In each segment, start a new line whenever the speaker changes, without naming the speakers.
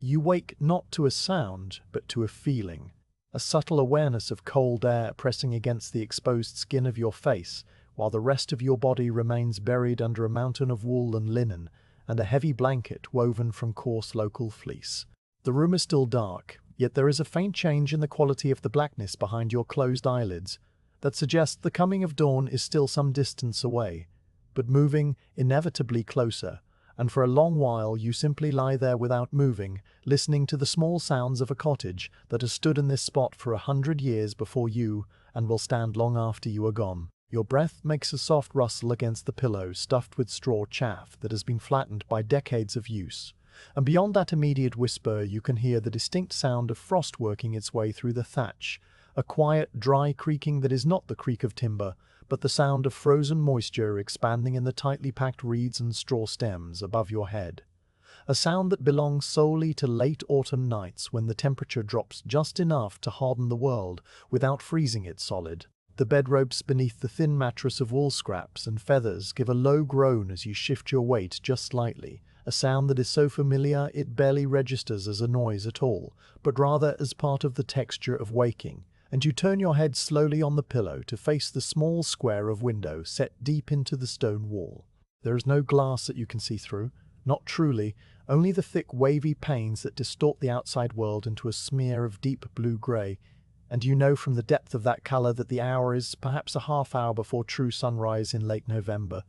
You wake not to a sound, but to a feeling, a subtle awareness of cold air pressing against the exposed skin of your face, while the rest of your body remains buried under a mountain of wool and linen and a heavy blanket woven from coarse local fleece. The room is still dark, yet there is a faint change in the quality of the blackness behind your closed eyelids that suggests the coming of dawn is still some distance away, but moving inevitably closer, and for a long while you simply lie there without moving, listening to the small sounds of a cottage that has stood in this spot for 100 years before you and will stand long after you are gone. Your breath makes a soft rustle against the pillow stuffed with straw chaff that has been flattened by decades of use. And beyond that immediate whisper you can hear the distinct sound of frost working its way through the thatch, a quiet, dry creaking that is not the creak of timber, but the sound of frozen moisture expanding in the tightly packed reeds and straw stems above your head. A sound that belongs solely to late autumn nights when the temperature drops just enough to harden the world without freezing it solid. The bedropes beneath the thin mattress of wool scraps and feathers give a low groan as you shift your weight just slightly, a sound that is so familiar it barely registers as a noise at all, but rather as part of the texture of waking, and you turn your head slowly on the pillow to face the small square of window set deep into the stone wall. There is no glass that you can see through, not truly, only the thick wavy panes that distort the outside world into a smear of deep blue-grey, and you know from the depth of that colour that the hour is perhaps a half hour before true sunrise in late November,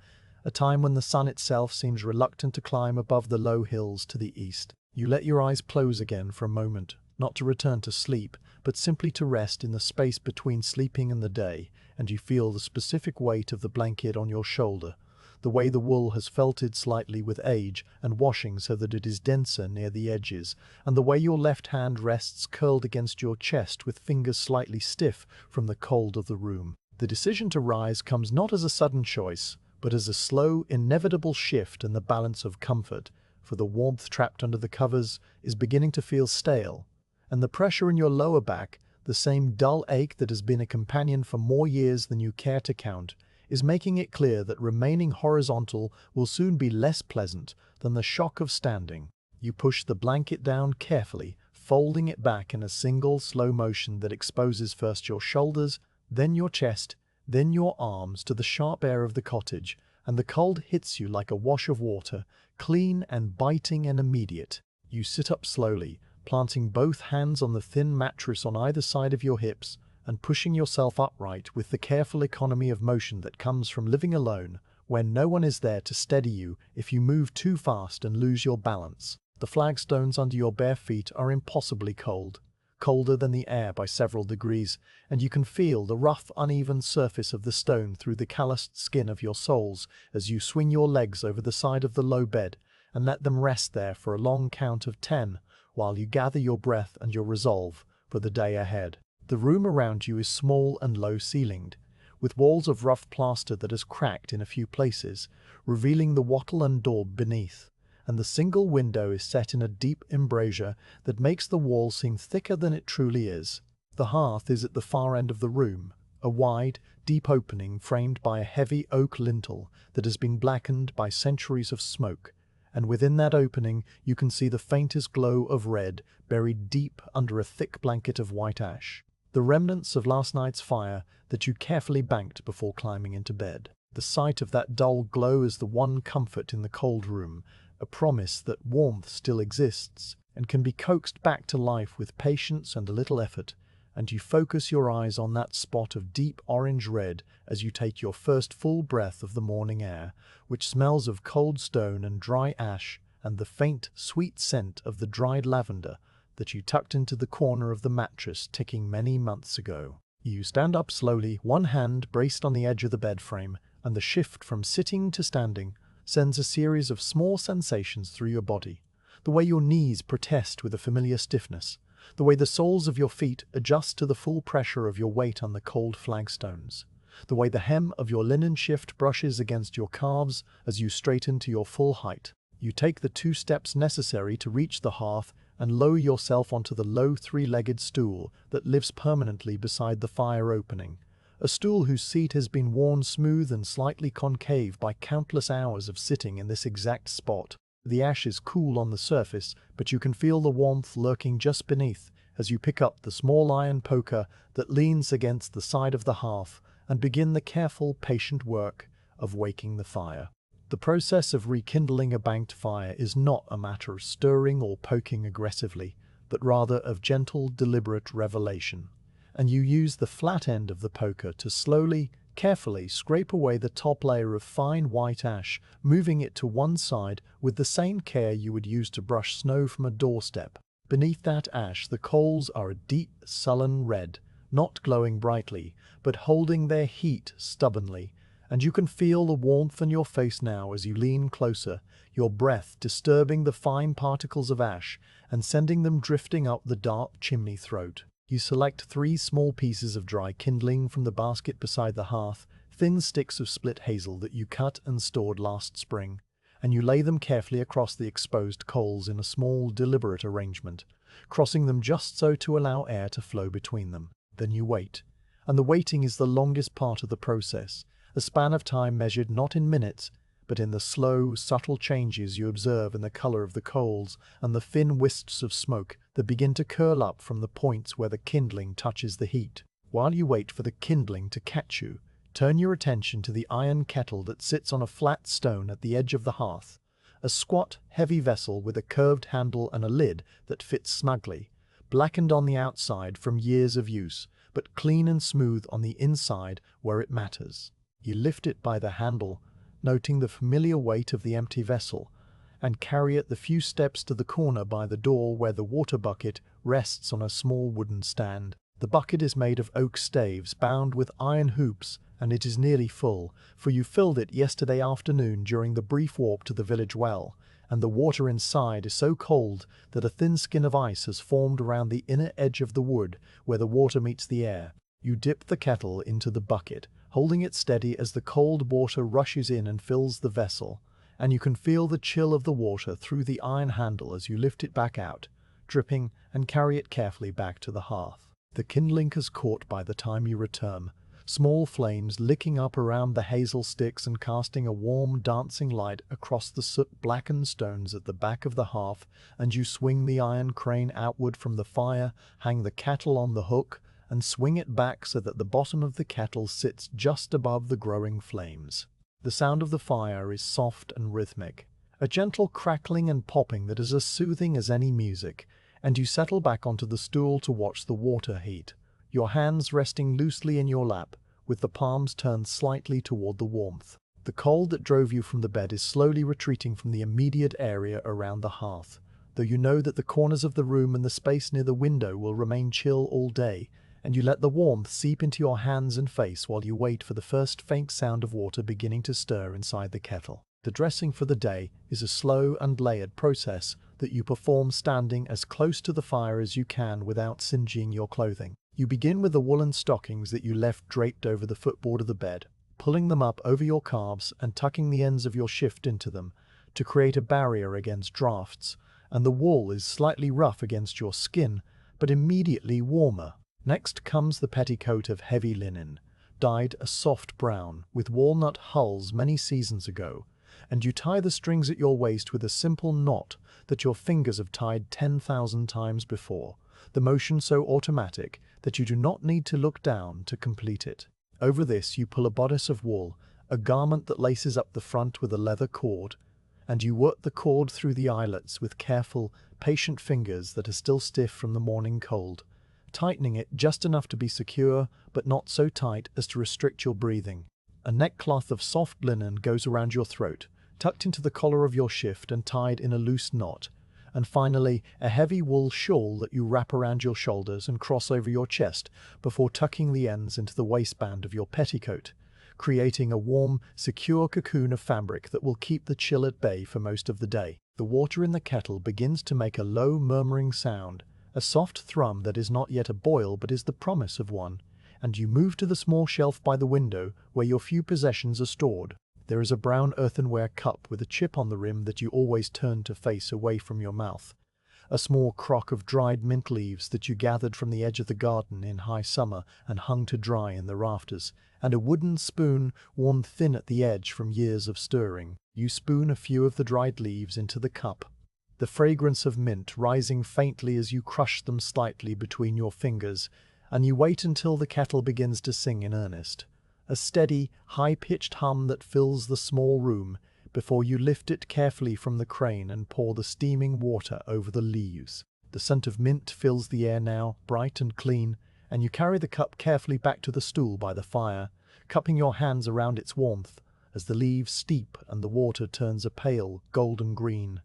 a time when the sun itself seems reluctant to climb above the low hills to the east. You let your eyes close again for a moment, not to return to sleep, but simply to rest in the space between sleeping and the day, and you feel the specific weight of the blanket on your shoulder, the way the wool has felted slightly with age and washing so that it is denser near the edges, and the way your left hand rests curled against your chest with fingers slightly stiff from the cold of the room. The decision to rise comes not as a sudden choice, but as a slow, inevitable shift in the balance of comfort, for the warmth trapped under the covers is beginning to feel stale, and the pressure in your lower back, the same dull ache that has been a companion for more years than you care to count, is making it clear that remaining horizontal will soon be less pleasant than the shock of standing. You push the blanket down carefully, folding it back in a single slow motion that exposes first your shoulders, then your chest, then your arms to the sharp air of the cottage, and the cold hits you like a wash of water, clean and biting and immediate. You sit up slowly, planting both hands on the thin mattress on either side of your hips, and pushing yourself upright with the careful economy of motion that comes from living alone, when no one is there to steady you if you move too fast and lose your balance. The flagstones under your bare feet are impossibly cold, colder than the air by several degrees, and you can feel the rough, uneven surface of the stone through the calloused skin of your soles as you swing your legs over the side of the low bed and let them rest there for a long count of 10 while you gather your breath and your resolve for the day ahead. The room around you is small and low-ceilinged, with walls of rough plaster that has cracked in a few places, revealing the wattle and daub beneath, and the single window is set in a deep embrasure that makes the wall seem thicker than it truly is. The hearth is at the far end of the room, a wide, deep opening framed by a heavy oak lintel that has been blackened by centuries of smoke, and within that opening you can see the faintest glow of red buried deep under a thick blanket of white ash, the remnants of last night's fire that you carefully banked before climbing into bed. The sight of that dull glow is the one comfort in the cold room, a promise that warmth still exists and can be coaxed back to life with patience and a little effort, and you focus your eyes on that spot of deep orange-red as you take your first full breath of the morning air, which smells of cold stone and dry ash and the faint, sweet scent of the dried lavender that you tucked into the corner of the mattress ticking many months ago. You stand up slowly, one hand braced on the edge of the bed frame, and the shift from sitting to standing sends a series of small sensations through your body. The way your knees protest with a familiar stiffness, the way the soles of your feet adjust to the full pressure of your weight on the cold flagstones, the way the hem of your linen shift brushes against your calves as you straighten to your full height. You take the 2 steps necessary to reach the hearth and lower yourself onto the low 3-legged stool that lives permanently beside the fire opening, a stool whose seat has been worn smooth and slightly concave by countless hours of sitting in this exact spot. The ash is cool on the surface, but you can feel the warmth lurking just beneath as you pick up the small iron poker that leans against the side of the hearth and begin the careful, patient work of waking the fire. The process of rekindling a banked fire is not a matter of stirring or poking aggressively, but rather of gentle, deliberate revelation. And you use the flat end of the poker to slowly, carefully scrape away the top layer of fine white ash, moving it to one side with the same care you would use to brush snow from a doorstep. Beneath that ash, the coals are a deep, sullen red, not glowing brightly, but holding their heat stubbornly, and you can feel the warmth on your face now as you lean closer, your breath disturbing the fine particles of ash and sending them drifting up the dark chimney throat. You select 3 small pieces of dry kindling from the basket beside the hearth, thin sticks of split hazel that you cut and stored last spring, and you lay them carefully across the exposed coals in a small, deliberate arrangement, crossing them just so to allow air to flow between them. Then you wait, and the waiting is the longest part of the process, a span of time measured not in minutes, but in the slow, subtle changes you observe in the color of the coals and the thin wisps of smoke that begin to curl up from the points where the kindling touches the heat. While you wait for the kindling to catch you, turn your attention to the iron kettle that sits on a flat stone at the edge of the hearth, a squat, heavy vessel with a curved handle and a lid that fits snugly, blackened on the outside from years of use, but clean and smooth on the inside where it matters. You lift it by the handle, noting the familiar weight of the empty vessel, and carry it the few steps to the corner by the door where the water bucket rests on a small wooden stand. The bucket is made of oak staves bound with iron hoops, and it is nearly full, for you filled it yesterday afternoon during the brief walk to the village well, and the water inside is so cold that a thin skin of ice has formed around the inner edge of the wood where the water meets the air. You dip the kettle into the bucket, holding it steady as the cold water rushes in and fills the vessel, and you can feel the chill of the water through the iron handle as you lift it back out, dripping, and carry it carefully back to the hearth. The kindling is caught by the time you return, small flames licking up around the hazel sticks and casting a warm, dancing light across the soot-blackened stones at the back of the hearth, and you swing the iron crane outward from the fire, hang the kettle on the hook, and swing it back so that the bottom of the kettle sits just above the growing flames. The sound of the fire is soft and rhythmic, a gentle crackling and popping that is as soothing as any music, and you settle back onto the stool to watch the water heat, your hands resting loosely in your lap, with the palms turned slightly toward the warmth. The cold that drove you from the bed is slowly retreating from the immediate area around the hearth, though you know that the corners of the room and the space near the window will remain chill all day, and you let the warmth seep into your hands and face while you wait for the first faint sound of water beginning to stir inside the kettle. The dressing for the day is a slow and layered process that you perform standing as close to the fire as you can without singeing your clothing. You begin with the woolen stockings that you left draped over the footboard of the bed, pulling them up over your calves and tucking the ends of your shift into them to create a barrier against drafts, and the wool is slightly rough against your skin, but immediately warmer. Next comes the petticoat of heavy linen, dyed a soft brown, with walnut hulls many seasons ago, and you tie the strings at your waist with a simple knot that your fingers have tied 10,000 times before, the motion so automatic that you do not need to look down to complete it. Over this you pull a bodice of wool, a garment that laces up the front with a leather cord, and you work the cord through the eyelets with careful, patient fingers that are still stiff from the morning cold, tightening it just enough to be secure, but not so tight as to restrict your breathing. A neckcloth of soft linen goes around your throat, tucked into the collar of your shift and tied in a loose knot, and finally a heavy wool shawl that you wrap around your shoulders and cross over your chest before tucking the ends into the waistband of your petticoat, creating a warm, secure cocoon of fabric that will keep the chill at bay for most of the day. The water in the kettle begins to make a low murmuring sound, a soft thrum that is not yet a boil but is the promise of one, and you move to the small shelf by the window where your few possessions are stored. There is a brown earthenware cup with a chip on the rim that you always turn to face away from your mouth, a small crock of dried mint leaves that you gathered from the edge of the garden in high summer and hung to dry in the rafters, and a wooden spoon worn thin at the edge from years of stirring. You spoon a few of the dried leaves into the cup, the fragrance of mint rising faintly as you crush them slightly between your fingers, and you wait until the kettle begins to sing in earnest, a steady, high-pitched hum that fills the small room before you lift it carefully from the crane and pour the steaming water over the leaves. The scent of mint fills the air now, bright and clean, and you carry the cup carefully back to the stool by the fire, cupping your hands around its warmth as the leaves steep and the water turns a pale, golden green.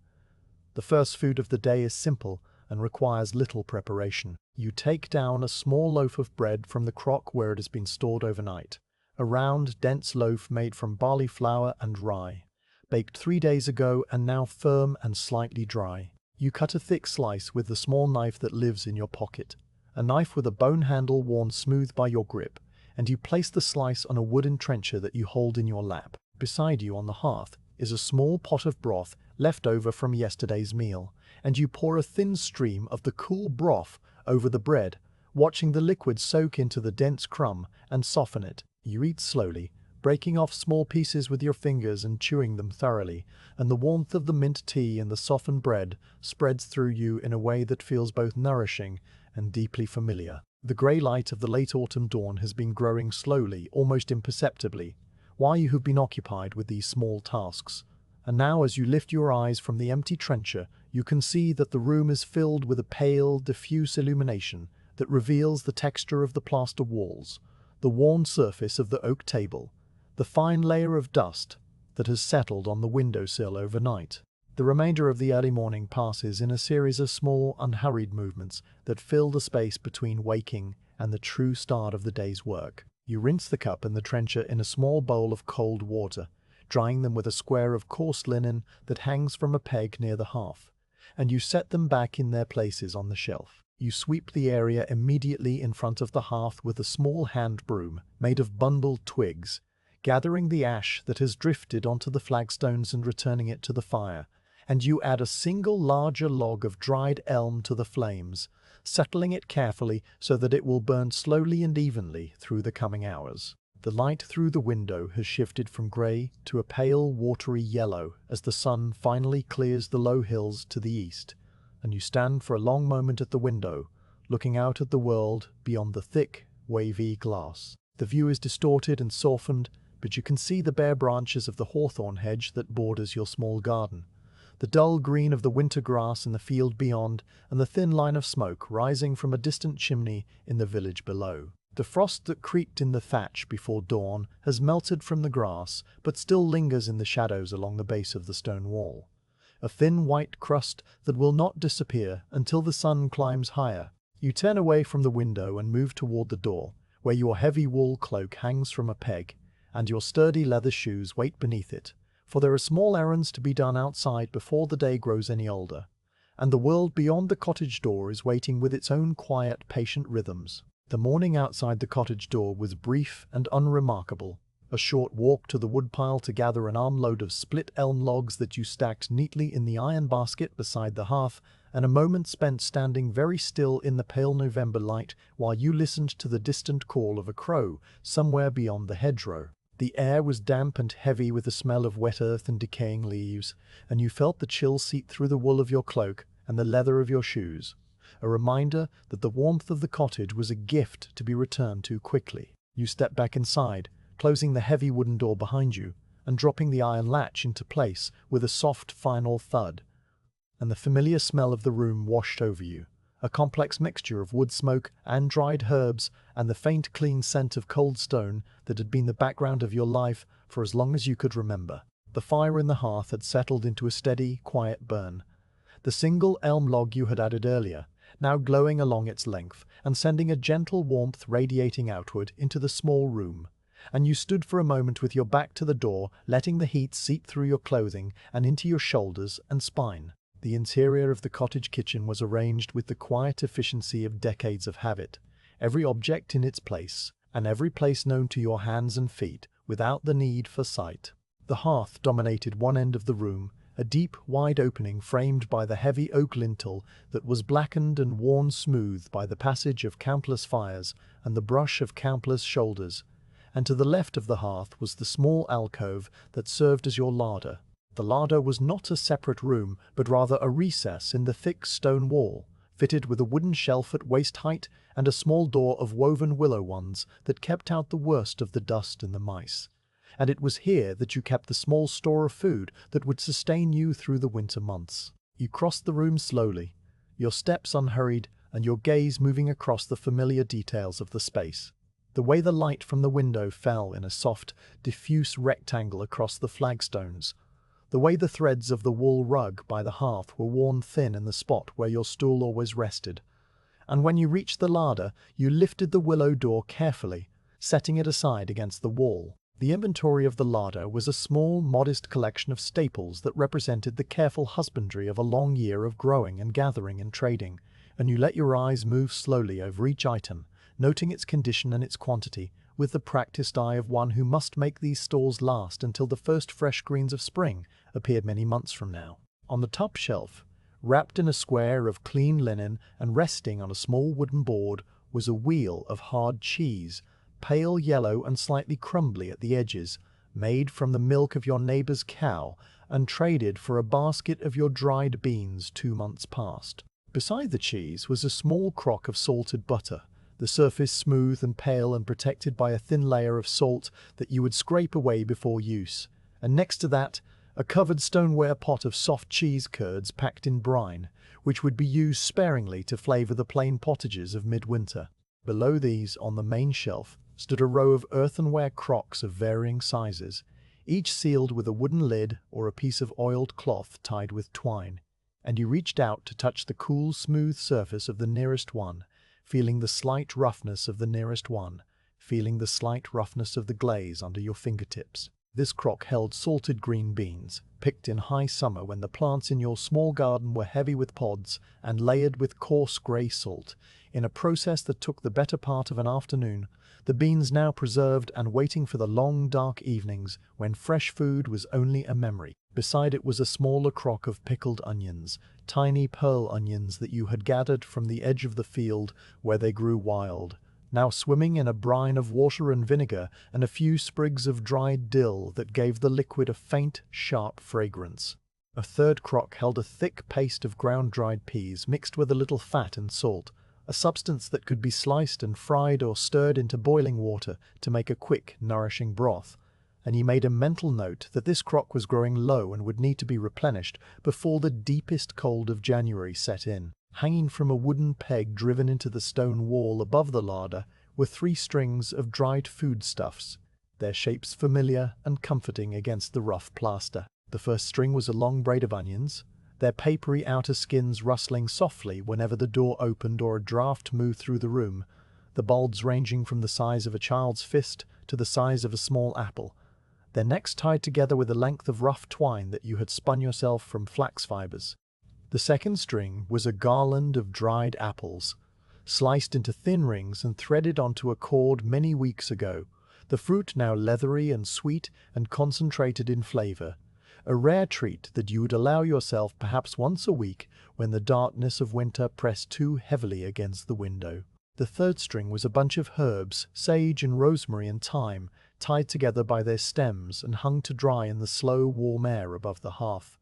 The first food of the day is simple and requires little preparation. You take down a small loaf of bread from the crock where it has been stored overnight, a round, dense loaf made from barley flour and rye, baked 3 days ago and now firm and slightly dry. You cut a thick slice with the small knife that lives in your pocket, a knife with a bone handle worn smooth by your grip, and you place the slice on a wooden trencher that you hold in your lap. Beside you on the hearth is a small pot of broth left over from yesterday's meal, and you pour a thin stream of the cool broth over the bread, watching the liquid soak into the dense crumb and soften it. You eat slowly, breaking off small pieces with your fingers and chewing them thoroughly, and the warmth of the mint tea and the softened bread spreads through you in a way that feels both nourishing and deeply familiar. The grey light of the late autumn dawn has been growing slowly, almost imperceptibly, while you have been occupied with these small tasks. And now as you lift your eyes from the empty trencher, you can see that the room is filled with a pale, diffuse illumination that reveals the texture of the plaster walls, the worn surface of the oak table, the fine layer of dust that has settled on the windowsill overnight. The remainder of the early morning passes in a series of small, unhurried movements that fill the space between waking and the true start of the day's work. You rinse the cup and the trencher in a small bowl of cold water, drying them with a square of coarse linen that hangs from a peg near the hearth, and you set them back in their places on the shelf. You sweep the area immediately in front of the hearth with a small hand broom made of bundled twigs, gathering the ash that has drifted onto the flagstones and returning it to the fire, and you add a single larger log of dried elm to the flames, settling it carefully so that it will burn slowly and evenly through the coming hours. The light through the window has shifted from grey to a pale, watery yellow as the sun finally clears the low hills to the east, and you stand for a long moment at the window, looking out at the world beyond the thick, wavy glass. The view is distorted and softened, but you can see the bare branches of the hawthorn hedge that borders your small garden, the dull green of the winter grass in the field beyond, and the thin line of smoke rising from a distant chimney in the village below. The frost that creaked in the thatch before dawn has melted from the grass, but still lingers in the shadows along the base of the stone wall, a thin white crust that will not disappear until the sun climbs higher. You turn away from the window and move toward the door, where your heavy wool cloak hangs from a peg, and your sturdy leather shoes wait beneath it, for there are small errands to be done outside before the day grows any older, and the world beyond the cottage door is waiting with its own quiet, patient rhythms. The morning outside the cottage door was brief and unremarkable. A short walk to the woodpile to gather an armload of split elm logs that you stacked neatly in the iron basket beside the hearth, and a moment spent standing very still in the pale November light while you listened to the distant call of a crow somewhere beyond the hedgerow. The air was damp and heavy with the smell of wet earth and decaying leaves, and you felt the chill seep through the wool of your cloak and the leather of your shoes, a reminder that the warmth of the cottage was a gift to be returned to quickly. You stepped back inside, closing the heavy wooden door behind you and dropping the iron latch into place with a soft final thud, and the familiar smell of the room washed over you, a complex mixture of wood smoke and dried herbs and the faint clean scent of cold stone that had been the background of your life for as long as you could remember. The fire in the hearth had settled into a steady, quiet burn, the single elm log you had added earlier now glowing along its length and sending a gentle warmth radiating outward into the small room, and you stood for a moment with your back to the door, letting the heat seep through your clothing and into your shoulders and spine. The interior of the cottage kitchen was arranged with the quiet efficiency of decades of habit, every object in its place, and every place known to your hands and feet, without the need for sight. The hearth dominated one end of the room, a deep, wide opening framed by the heavy oak lintel that was blackened and worn smooth by the passage of countless fires and the brush of countless shoulders, and to the left of the hearth was the small alcove that served as your larder, The larder was not a separate room, but rather a recess in the thick stone wall, fitted with a wooden shelf at waist height and a small door of woven willow wands that kept out the worst of the dust and the mice. And it was here that you kept the small store of food that would sustain you through the winter months. You crossed the room slowly, your steps unhurried and your gaze moving across the familiar details of the space. The way the light from the window fell in a soft, diffuse rectangle across the flagstones. The way the threads of the wool rug by the hearth were worn thin in the spot where your stool always rested. And when you reached the larder, you lifted the willow door carefully, setting it aside against the wall. The inventory of the larder was a small, modest collection of staples that represented the careful husbandry of a long year of growing and gathering and trading, and you let your eyes move slowly over each item, noting its condition and its quantity, with the practiced eye of one who must make these stores last until the first fresh greens of spring appeared many months from now. On the top shelf, wrapped in a square of clean linen and resting on a small wooden board, was a wheel of hard cheese, pale yellow and slightly crumbly at the edges, made from the milk of your neighbor's cow and traded for a basket of your dried beans 2 months past. Beside the cheese was a small crock of salted butter, the surface smooth and pale and protected by a thin layer of salt that you would scrape away before use, and next to that, a covered stoneware pot of soft cheese curds packed in brine, which would be used sparingly to flavor the plain pottages of midwinter. Below these, on the main shelf, stood a row of earthenware crocks of varying sizes, each sealed with a wooden lid or a piece of oiled cloth tied with twine, and you reached out to touch the cool, smooth surface of the nearest one, feeling the slight roughness of the nearest one, feeling the slight roughness of the glaze under your fingertips. This crock held salted green beans, picked in high summer when the plants in your small garden were heavy with pods and layered with coarse grey salt. In a process that took the better part of an afternoon, the beans now preserved and waiting for the long, dark evenings when fresh food was only a memory. Beside it was a smaller crock of pickled onions, tiny pearl onions that you had gathered from the edge of the field where they grew wild, now swimming in a brine of water and vinegar and a few sprigs of dried dill that gave the liquid a faint, sharp fragrance. A third crock held a thick paste of ground dried peas mixed with a little fat and salt, a substance that could be sliced and fried or stirred into boiling water to make a quick, nourishing broth, and he made a mental note that this crock was growing low and would need to be replenished before the deepest cold of January set in. Hanging from a wooden peg driven into the stone wall above the larder were 3 strings of dried foodstuffs, their shapes familiar and comforting against the rough plaster. The first string was a long braid of onions, their papery outer skins rustling softly whenever the door opened or a draught moved through the room, the bulbs ranging from the size of a child's fist to the size of a small apple, their necks tied together with a length of rough twine that you had spun yourself from flax fibers. The second string was a garland of dried apples, sliced into thin rings and threaded onto a cord many weeks ago, the fruit now leathery and sweet and concentrated in flavor, a rare treat that you would allow yourself perhaps once a week when the darkness of winter pressed too heavily against the window. The third string was a bunch of herbs, sage and rosemary and thyme, tied together by their stems and hung to dry in the slow, warm air above the hearth,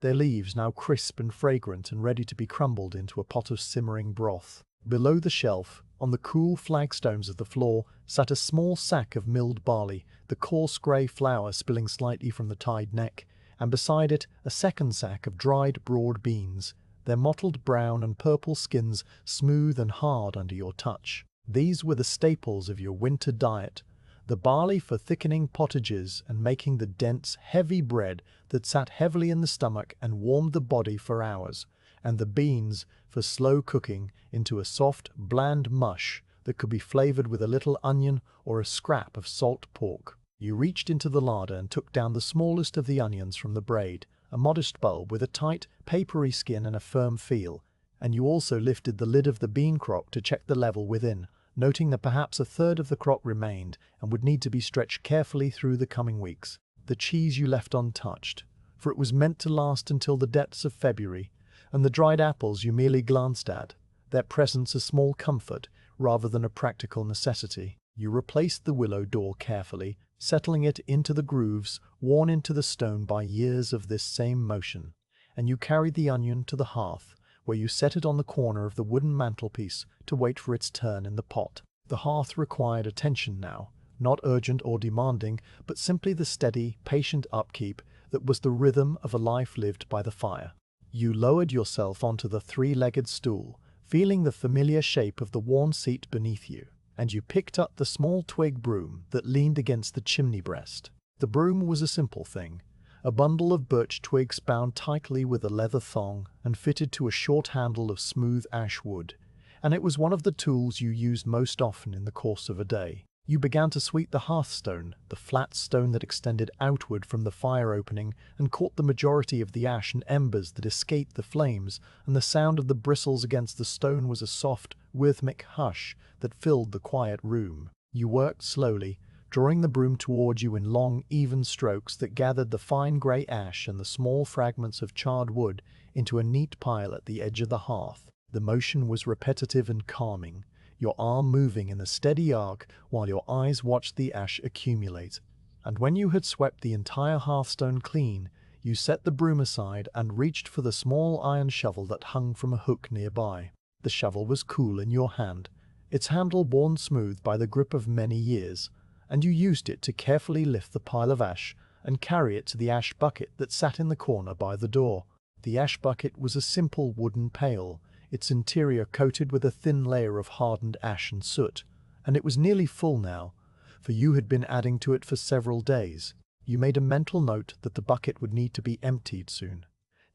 their leaves now crisp and fragrant and ready to be crumbled into a pot of simmering broth. Below the shelf, on the cool flagstones of the floor, sat a small sack of milled barley, the coarse grey flour spilling slightly from the tied neck, and beside it a second sack of dried broad beans, their mottled brown and purple skins smooth and hard under your touch. These were the staples of your winter diet, the barley for thickening pottages and making the dense, heavy bread that sat heavily in the stomach and warmed the body for hours, and the beans for slow cooking into a soft, bland mush that could be flavored with a little onion or a scrap of salt pork. You reached into the larder and took down the smallest of the onions from the braid, a modest bulb with a tight, papery skin and a firm feel, and you also lifted the lid of the bean crock to check the level within, noting that perhaps a third of the crock remained and would need to be stretched carefully through the coming weeks. The cheese you left untouched, for it was meant to last until the depths of February, and the dried apples you merely glanced at, their presence a small comfort rather than a practical necessity. You replaced the willow door carefully, settling it into the grooves worn into the stone by years of this same motion, and you carried the onion to the hearth, where you set it on the corner of the wooden mantelpiece to wait for its turn in the pot. The hearth required attention now, not urgent or demanding, but simply the steady, patient upkeep that was the rhythm of a life lived by the fire. You lowered yourself onto the three-legged stool, feeling the familiar shape of the worn seat beneath you, and you picked up the small twig broom that leaned against the chimney breast. The broom was a simple thing, a bundle of birch twigs bound tightly with a leather thong and fitted to a short handle of smooth ash wood, and it was one of the tools you used most often in the course of a day. You began to sweep the hearthstone, the flat stone that extended outward from the fire opening and caught the majority of the ash and embers that escaped the flames, and the sound of the bristles against the stone was a soft, rhythmic hush that filled the quiet room. You worked slowly, drawing the broom toward you in long, even strokes that gathered the fine grey ash and the small fragments of charred wood into a neat pile at the edge of the hearth. The motion was repetitive and calming, your arm moving in a steady arc while your eyes watched the ash accumulate. And when you had swept the entire hearthstone clean, you set the broom aside and reached for the small iron shovel that hung from a hook nearby. The shovel was cool in your hand, its handle worn smooth by the grip of many years, and you used it to carefully lift the pile of ash and carry it to the ash bucket that sat in the corner by the door. The ash bucket was a simple wooden pail, its interior coated with a thin layer of hardened ash and soot, and it was nearly full now, for you had been adding to it for several days. You made a mental note that the bucket would need to be emptied soon.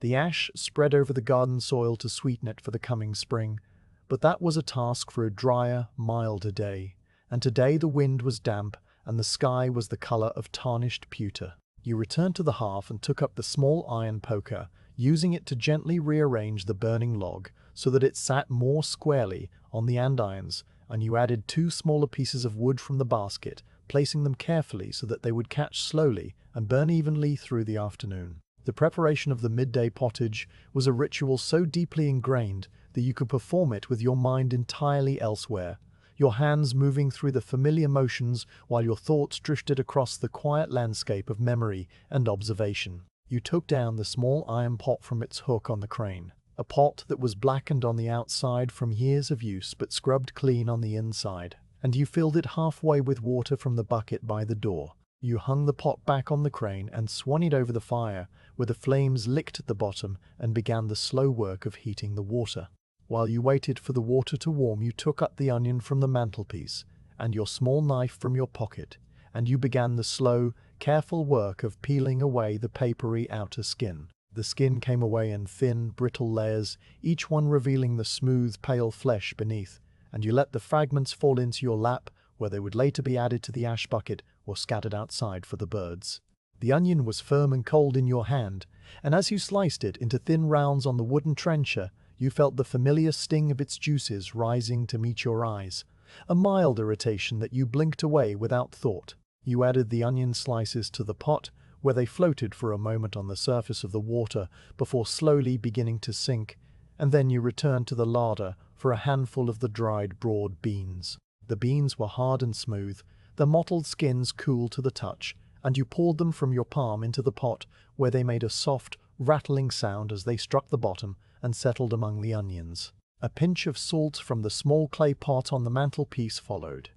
The ash spread over the garden soil to sweeten it for the coming spring, but that was a task for a drier, milder day, and today the wind was damp and the sky was the color of tarnished pewter. You returned to the hearth and took up the small iron poker, using it to gently rearrange the burning log so that it sat more squarely on the andirons, and you added 2 smaller pieces of wood from the basket, placing them carefully so that they would catch slowly and burn evenly through the afternoon. The preparation of the midday pottage was a ritual so deeply ingrained that you could perform it with your mind entirely elsewhere, your hands moving through the familiar motions while your thoughts drifted across the quiet landscape of memory and observation. You took down the small iron pot from its hook on the crane, a pot that was blackened on the outside from years of use but scrubbed clean on the inside, and you filled it halfway with water from the bucket by the door. You hung the pot back on the crane and swung it over the fire, where the flames licked at the bottom, and began the slow work of heating the water. While you waited for the water to warm, you took up the onion from the mantelpiece and your small knife from your pocket, and you began the slow, careful work of peeling away the papery outer skin. The skin came away in thin, brittle layers, each one revealing the smooth, pale flesh beneath, and you let the fragments fall into your lap, where they would later be added to the ash bucket or scattered outside for the birds. The onion was firm and cold in your hand, and as you sliced it into thin rounds on the wooden trencher, you felt the familiar sting of its juices rising to meet your eyes, a mild irritation that you blinked away without thought. You added the onion slices to the pot, where they floated for a moment on the surface of the water before slowly beginning to sink, and then you returned to the larder for a handful of the dried broad beans. The beans were hard and smooth, their mottled skins cool to the touch, and you poured them from your palm into the pot, where they made a soft, rattling sound as they struck the bottom and settled among the onions. A pinch of salt from the small clay pot on the mantelpiece followed,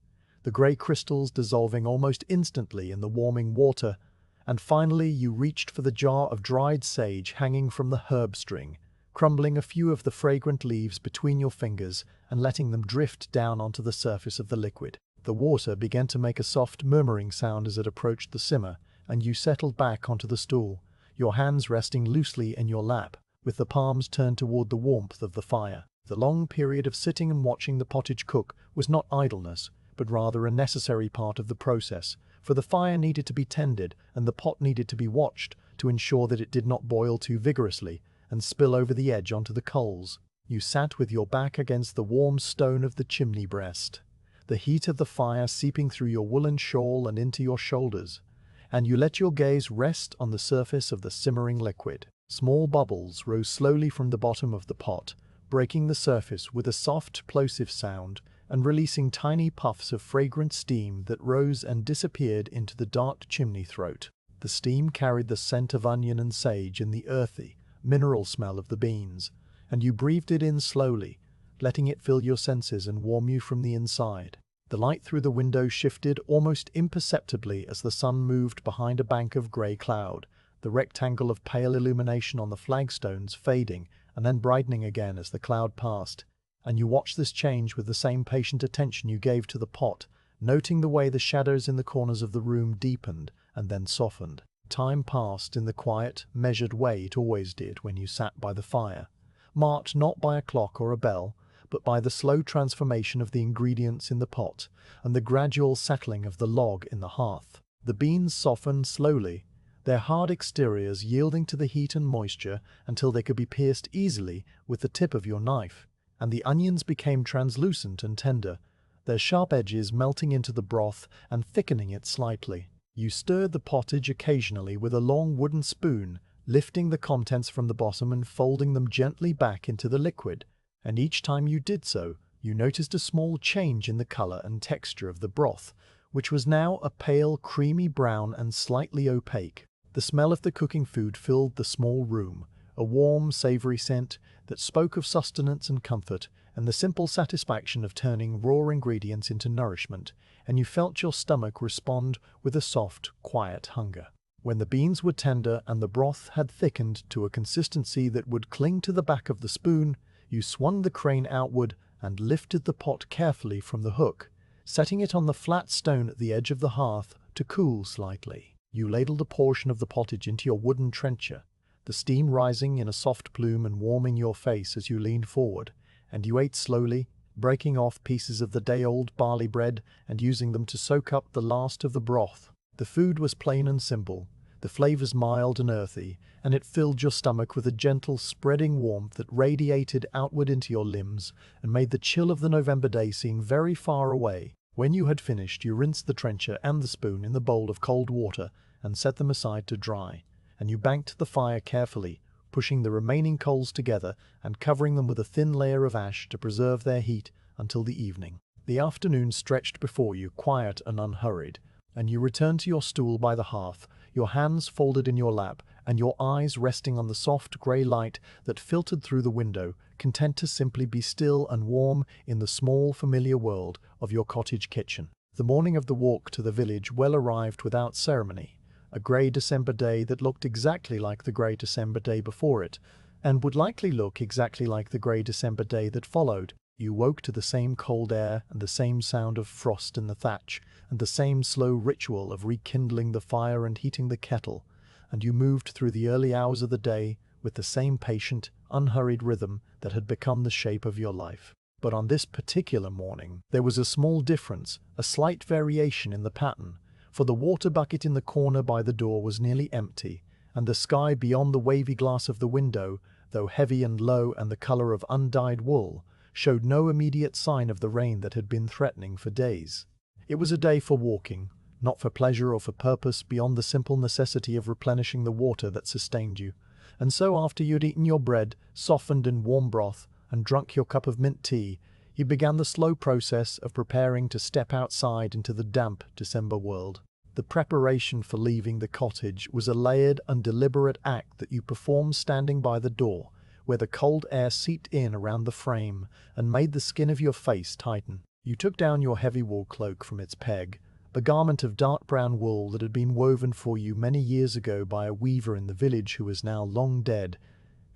the grey crystals dissolving almost instantly in the warming water, and finally you reached for the jar of dried sage hanging from the herb string, crumbling a few of the fragrant leaves between your fingers and letting them drift down onto the surface of the liquid. The water began to make a soft murmuring sound as it approached the simmer, and you settled back onto the stool, your hands resting loosely in your lap, with the palms turned toward the warmth of the fire. The long period of sitting and watching the pottage cook was not idleness, but rather a necessary part of the process, for the fire needed to be tended and the pot needed to be watched to ensure that it did not boil too vigorously and spill over the edge onto the coals. You sat with your back against the warm stone of the chimney breast, the heat of the fire seeping through your woolen shawl and into your shoulders, and you let your gaze rest on the surface of the simmering liquid. Small bubbles rose slowly from the bottom of the pot, breaking the surface with a soft, plosive sound, and releasing tiny puffs of fragrant steam that rose and disappeared into the dark chimney throat. The steam carried the scent of onion and sage and the earthy, mineral smell of the beans, and you breathed it in slowly, letting it fill your senses and warm you from the inside. The light through the window shifted almost imperceptibly as the sun moved behind a bank of grey cloud, the rectangle of pale illumination on the flagstones fading and then brightening again as the cloud passed, and you watched this change with the same patient attention you gave to the pot, noting the way the shadows in the corners of the room deepened and then softened. Time passed in the quiet, measured way it always did when you sat by the fire, marked not by a clock or a bell, but by the slow transformation of the ingredients in the pot and the gradual settling of the log in the hearth. The beans softened slowly, their hard exteriors yielding to the heat and moisture until they could be pierced easily with the tip of your knife, and the onions became translucent and tender, their sharp edges melting into the broth and thickening it slightly. You stirred the pottage occasionally with a long wooden spoon, lifting the contents from the bottom and folding them gently back into the liquid, and each time you did so, you noticed a small change in the color and texture of the broth, which was now a pale, creamy brown and slightly opaque. The smell of the cooking food filled the small room, a warm, savory scent that spoke of sustenance and comfort, and the simple satisfaction of turning raw ingredients into nourishment, and you felt your stomach respond with a soft, quiet hunger. When the beans were tender and the broth had thickened to a consistency that would cling to the back of the spoon, you swung the crane outward and lifted the pot carefully from the hook, setting it on the flat stone at the edge of the hearth to cool slightly. You ladled a portion of the pottage into your wooden trencher, the steam rising in a soft plume and warming your face as you leaned forward, and you ate slowly, breaking off pieces of the day-old barley bread and using them to soak up the last of the broth. The food was plain and simple, the flavors mild and earthy, and it filled your stomach with a gentle, spreading warmth that radiated outward into your limbs and made the chill of the November day seem very far away. When you had finished, you rinsed the trencher and the spoon in the bowl of cold water and set them aside to dry, and you banked the fire carefully, pushing the remaining coals together and covering them with a thin layer of ash to preserve their heat until the evening. The afternoon stretched before you, quiet and unhurried, and you returned to your stool by the hearth, your hands folded in your lap and your eyes resting on the soft grey light that filtered through the window, content to simply be still and warm in the small, familiar world of your cottage kitchen. The morning of the walk to the village well arrived without ceremony, a grey December day that looked exactly like the grey December day before it, and would likely look exactly like the grey December day that followed. You woke to the same cold air and the same sound of frost in the thatch, and the same slow ritual of rekindling the fire and heating the kettle, and you moved through the early hours of the day with the same patient, unhurried rhythm that had become the shape of your life. But on this particular morning, there was a small difference, a slight variation in the pattern, for the water bucket in the corner by the door was nearly empty, and the sky beyond the wavy glass of the window, though heavy and low and the color of undyed wool, showed no immediate sign of the rain that had been threatening for days. It was a day for walking, not for pleasure or for purpose beyond the simple necessity of replenishing the water that sustained you. And so after you'd eaten your bread, softened in warm broth, and drunk your cup of mint tea, you began the slow process of preparing to step outside into the damp December world. The preparation for leaving the cottage was a layered and deliberate act that you performed standing by the door, where the cold air seeped in around the frame and made the skin of your face tighten. You took down your heavy wool cloak from its peg, a garment of dark brown wool that had been woven for you many years ago by a weaver in the village who is now long dead,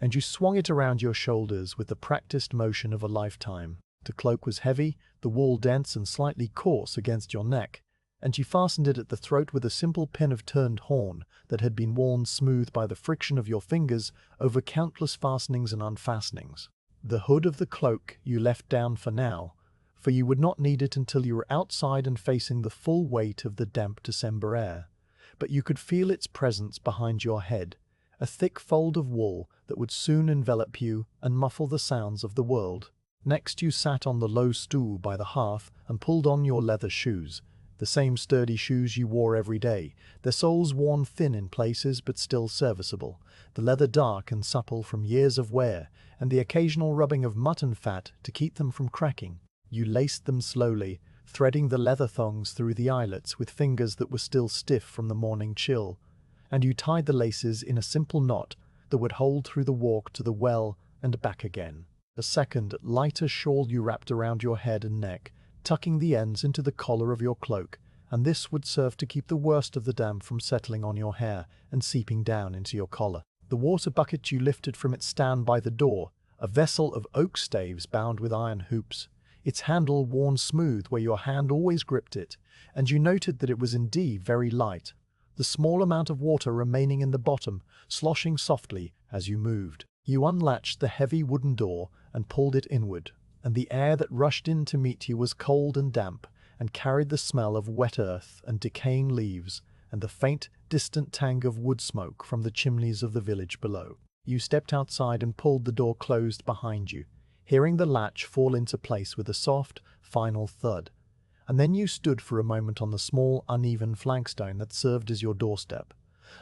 and you swung it around your shoulders with the practiced motion of a lifetime. The cloak was heavy, the wool dense and slightly coarse against your neck, and you fastened it at the throat with a simple pin of turned horn that had been worn smooth by the friction of your fingers over countless fastenings and unfastenings. The hood of the cloak you left down for now, for you would not need it until you were outside and facing the full weight of the damp December air. But you could feel its presence behind your head, a thick fold of wool that would soon envelop you and muffle the sounds of the world. Next you sat on the low stool by the hearth and pulled on your leather shoes, the same sturdy shoes you wore every day, their soles worn thin in places but still serviceable, the leather dark and supple from years of wear, and the occasional rubbing of mutton fat to keep them from cracking. You laced them slowly, threading the leather thongs through the eyelets with fingers that were still stiff from the morning chill, and you tied the laces in a simple knot that would hold through the walk to the well and back again. A second, lighter shawl you wrapped around your head and neck, tucking the ends into the collar of your cloak, and this would serve to keep the worst of the damp from settling on your hair and seeping down into your collar. The water bucket you lifted from its stand by the door, a vessel of oak staves bound with iron hoops, its handle worn smooth where your hand always gripped it, and you noted that it was indeed very light, the small amount of water remaining in the bottom sloshing softly as you moved. You unlatched the heavy wooden door and pulled it inward, and the air that rushed in to meet you was cold and damp, and carried the smell of wet earth and decaying leaves, and the faint, distant tang of wood smoke from the chimneys of the village below. You stepped outside and pulled the door closed behind you, hearing the latch fall into place with a soft, final thud, and then you stood for a moment on the small, uneven flagstone that served as your doorstep,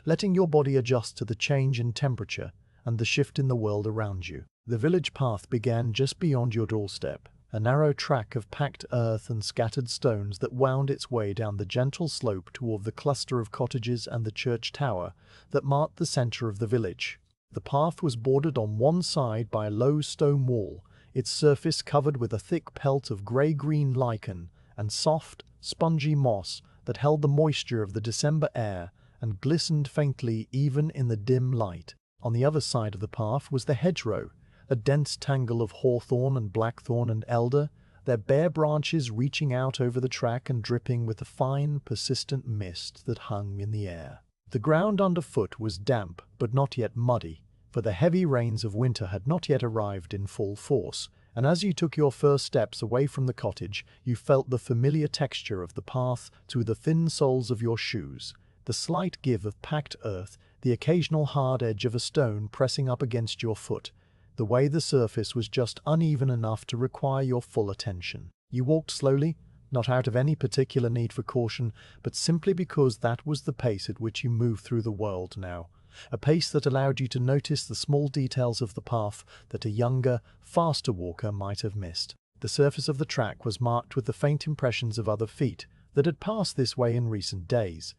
letting your body adjust to the change in temperature and the shift in the world around you. The village path began just beyond your doorstep, a narrow track of packed earth and scattered stones that wound its way down the gentle slope toward the cluster of cottages and the church tower that marked the center of the village. The path was bordered on one side by a low stone wall, its surface covered with a thick pelt of grey-green lichen and soft, spongy moss that held the moisture of the December air and glistened faintly even in the dim light. On the other side of the path was the hedgerow, a dense tangle of hawthorn and blackthorn and elder, their bare branches reaching out over the track and dripping with the fine, persistent mist that hung in the air. The ground underfoot was damp, but not yet muddy, for the heavy rains of winter had not yet arrived in full force, and as you took your first steps away from the cottage, you felt the familiar texture of the path through the thin soles of your shoes, the slight give of packed earth, the occasional hard edge of a stone pressing up against your foot, the way the surface was just uneven enough to require your full attention. You walked slowly, not out of any particular need for caution, but simply because that was the pace at which you moved through the world now, a pace that allowed you to notice the small details of the path that a younger, faster walker might have missed. The surface of the track was marked with the faint impressions of other feet that had passed this way in recent days,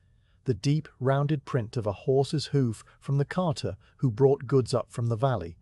the deep, rounded print of a horse's hoof from the carter who brought goods up from the valley,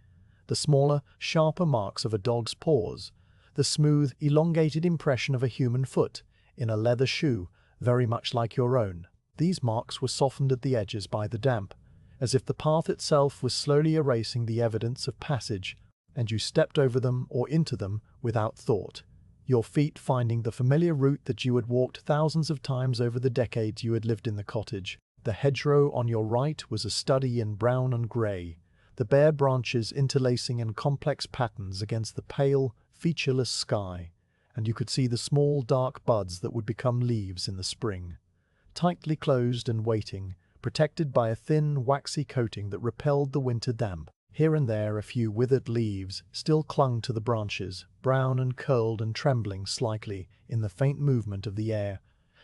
the smaller, sharper marks of a dog's paws, the smooth, elongated impression of a human foot in a leather shoe very much like your own. These marks were softened at the edges by the damp, as if the path itself was slowly erasing the evidence of passage, and you stepped over them or into them without thought, your feet finding the familiar route that you had walked thousands of times over the decades you had lived in the cottage. The hedgerow on your right was a study in brown and grey, the bare branches interlacing in complex patterns against the pale, featureless sky, and you could see the small, dark buds that would become leaves in the spring, tightly closed and waiting, protected by a thin, waxy coating that repelled the winter damp. Here and there a few withered leaves still clung to the branches, brown and curled and trembling slightly in the faint movement of the air,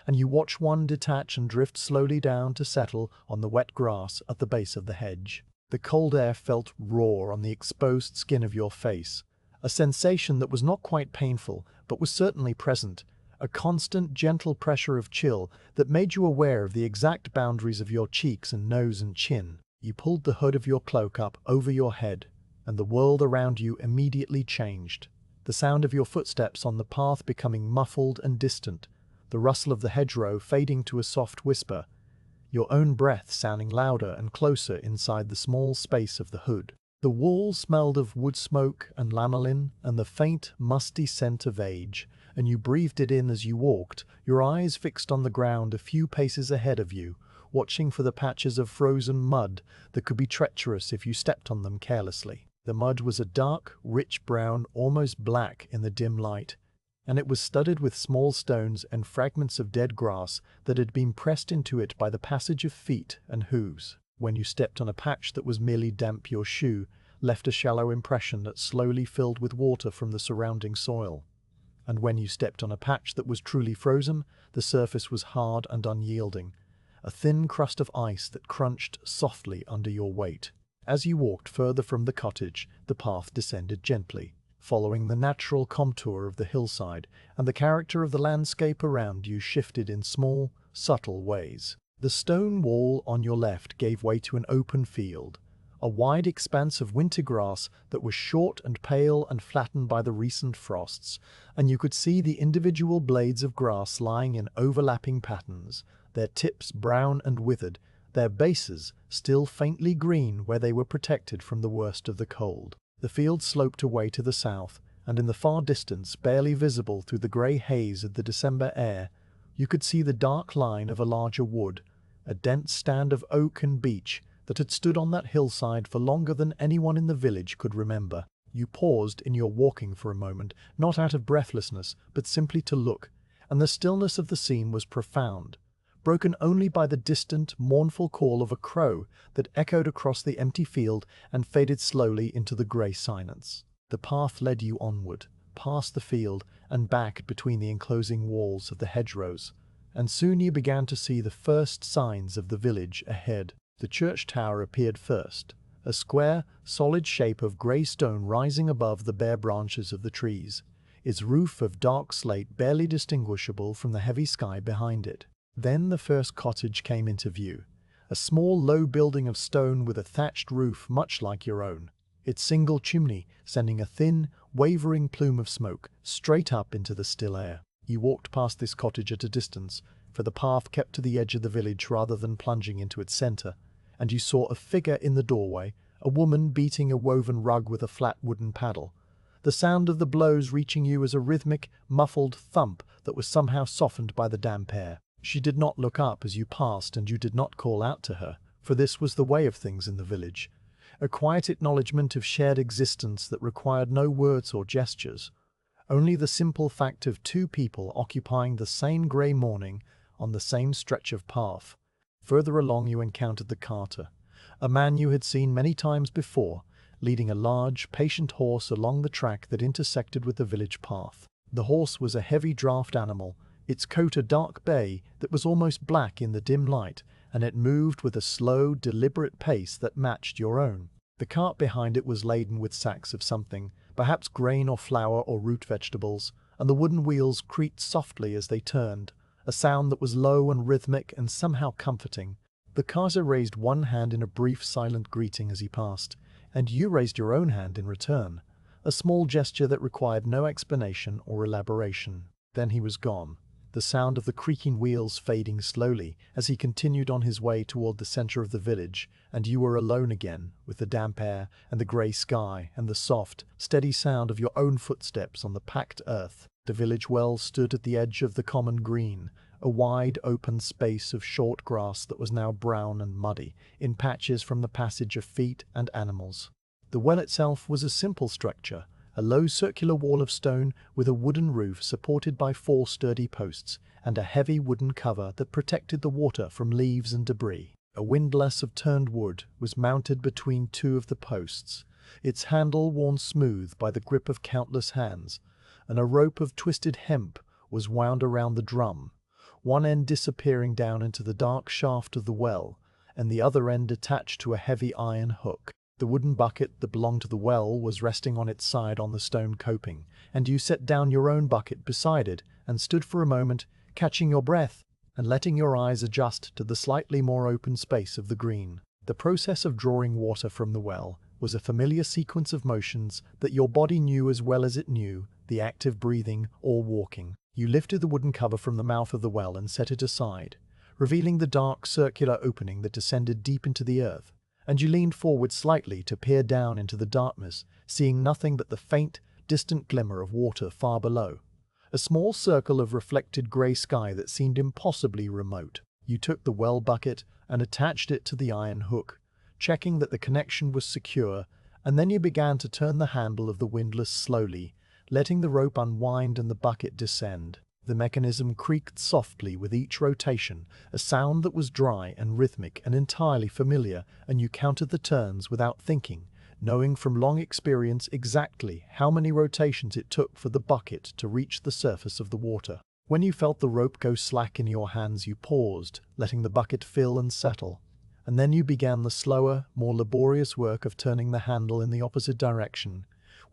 and you watched one detach and drift slowly down to settle on the wet grass at the base of the hedge. The cold air felt raw on the exposed skin of your face, a sensation that was not quite painful, but was certainly present, a constant, gentle pressure of chill that made you aware of the exact boundaries of your cheeks and nose and chin. You pulled the hood of your cloak up over your head, and the world around you immediately changed, the sound of your footsteps on the path becoming muffled and distant, the rustle of the hedgerow fading to a soft whisper, your own breath sounding louder and closer inside the small space of the hood. The walls smelled of wood smoke and lanolin and the faint, musty scent of age, and you breathed it in as you walked, your eyes fixed on the ground a few paces ahead of you, watching for the patches of frozen mud that could be treacherous if you stepped on them carelessly. The mud was a dark, rich brown, almost black in the dim light, and it was studded with small stones and fragments of dead grass that had been pressed into it by the passage of feet and hooves. When you stepped on a patch that was merely damp, your shoe left a shallow impression that slowly filled with water from the surrounding soil. And when you stepped on a patch that was truly frozen, the surface was hard and unyielding, a thin crust of ice that crunched softly under your weight. As you walked further from the cottage, the path descended gently, following the natural contour of the hillside, and the character of the landscape around you shifted in small, subtle ways. The stone wall on your left gave way to an open field, a wide expanse of winter grass that was short and pale and flattened by the recent frosts, and you could see the individual blades of grass lying in overlapping patterns, their tips brown and withered, their bases still faintly green where they were protected from the worst of the cold. The field sloped away to the south, and in the far distance, barely visible through the grey haze of the December air, you could see the dark line of a larger wood, a dense stand of oak and beech that had stood on that hillside for longer than anyone in the village could remember. You paused in your walking for a moment, not out of breathlessness, but simply to look, and the stillness of the scene was profound, broken only by the distant, mournful call of a crow that echoed across the empty field and faded slowly into the grey silence. The path led you onward, past the field and back between the enclosing walls of the hedgerows, and soon you began to see the first signs of the village ahead. The church tower appeared first, a square, solid shape of grey stone rising above the bare branches of the trees, its roof of dark slate barely distinguishable from the heavy sky behind it. Then the first cottage came into view, a small low building of stone with a thatched roof much like your own, its single chimney sending a thin, wavering plume of smoke straight up into the still air. You walked past this cottage at a distance, for the path kept to the edge of the village rather than plunging into its centre, and you saw a figure in the doorway, a woman beating a woven rug with a flat wooden paddle, the sound of the blows reaching you as a rhythmic, muffled thump that was somehow softened by the damp air. She did not look up as you passed, and you did not call out to her, for this was the way of things in the village, a quiet acknowledgement of shared existence that required no words or gestures, only the simple fact of two people occupying the same grey morning on the same stretch of path. Further along you encountered the carter, a man you had seen many times before, leading a large, patient horse along the track that intersected with the village path. The horse was a heavy draught animal, its coat a dark bay that was almost black in the dim light, and it moved with a slow, deliberate pace that matched your own. The cart behind it was laden with sacks of something, perhaps grain or flour or root vegetables, and the wooden wheels creaked softly as they turned, a sound that was low and rhythmic and somehow comforting. The carter raised one hand in a brief silent greeting as he passed, and you raised your own hand in return, a small gesture that required no explanation or elaboration. Then he was gone, the sound of the creaking wheels fading slowly as he continued on his way toward the center of the village, and you were alone again, with the damp air and the grey sky and the soft, steady sound of your own footsteps on the packed earth. The village well stood at the edge of the common green, a wide open space of short grass that was now brown and muddy, in patches from the passage of feet and animals. The well itself was a simple structure, a low circular wall of stone with a wooden roof supported by 4 sturdy posts, and a heavy wooden cover that protected the water from leaves and debris. A windlass of turned wood was mounted between 2 of the posts, its handle worn smooth by the grip of countless hands, and a rope of twisted hemp was wound around the drum, one end disappearing down into the dark shaft of the well, and the other end attached to a heavy iron hook. The wooden bucket that belonged to the well was resting on its side on the stone coping, and you set down your own bucket beside it and stood for a moment, catching your breath and letting your eyes adjust to the slightly more open space of the green. The process of drawing water from the well was a familiar sequence of motions that your body knew as well as it knew the act of breathing or walking. You lifted the wooden cover from the mouth of the well and set it aside, revealing the dark circular opening that descended deep into the earth, and you leaned forward slightly to peer down into the darkness, seeing nothing but the faint, distant glimmer of water far below, a small circle of reflected grey sky that seemed impossibly remote. You took the well bucket and attached it to the iron hook, checking that the connection was secure, and then you began to turn the handle of the windlass slowly, letting the rope unwind and the bucket descend. The mechanism creaked softly with each rotation, a sound that was dry and rhythmic and entirely familiar, and you counted the turns without thinking, knowing from long experience exactly how many rotations it took for the bucket to reach the surface of the water. When you felt the rope go slack in your hands, you paused, letting the bucket fill and settle, and then you began the slower, more laborious work of turning the handle in the opposite direction,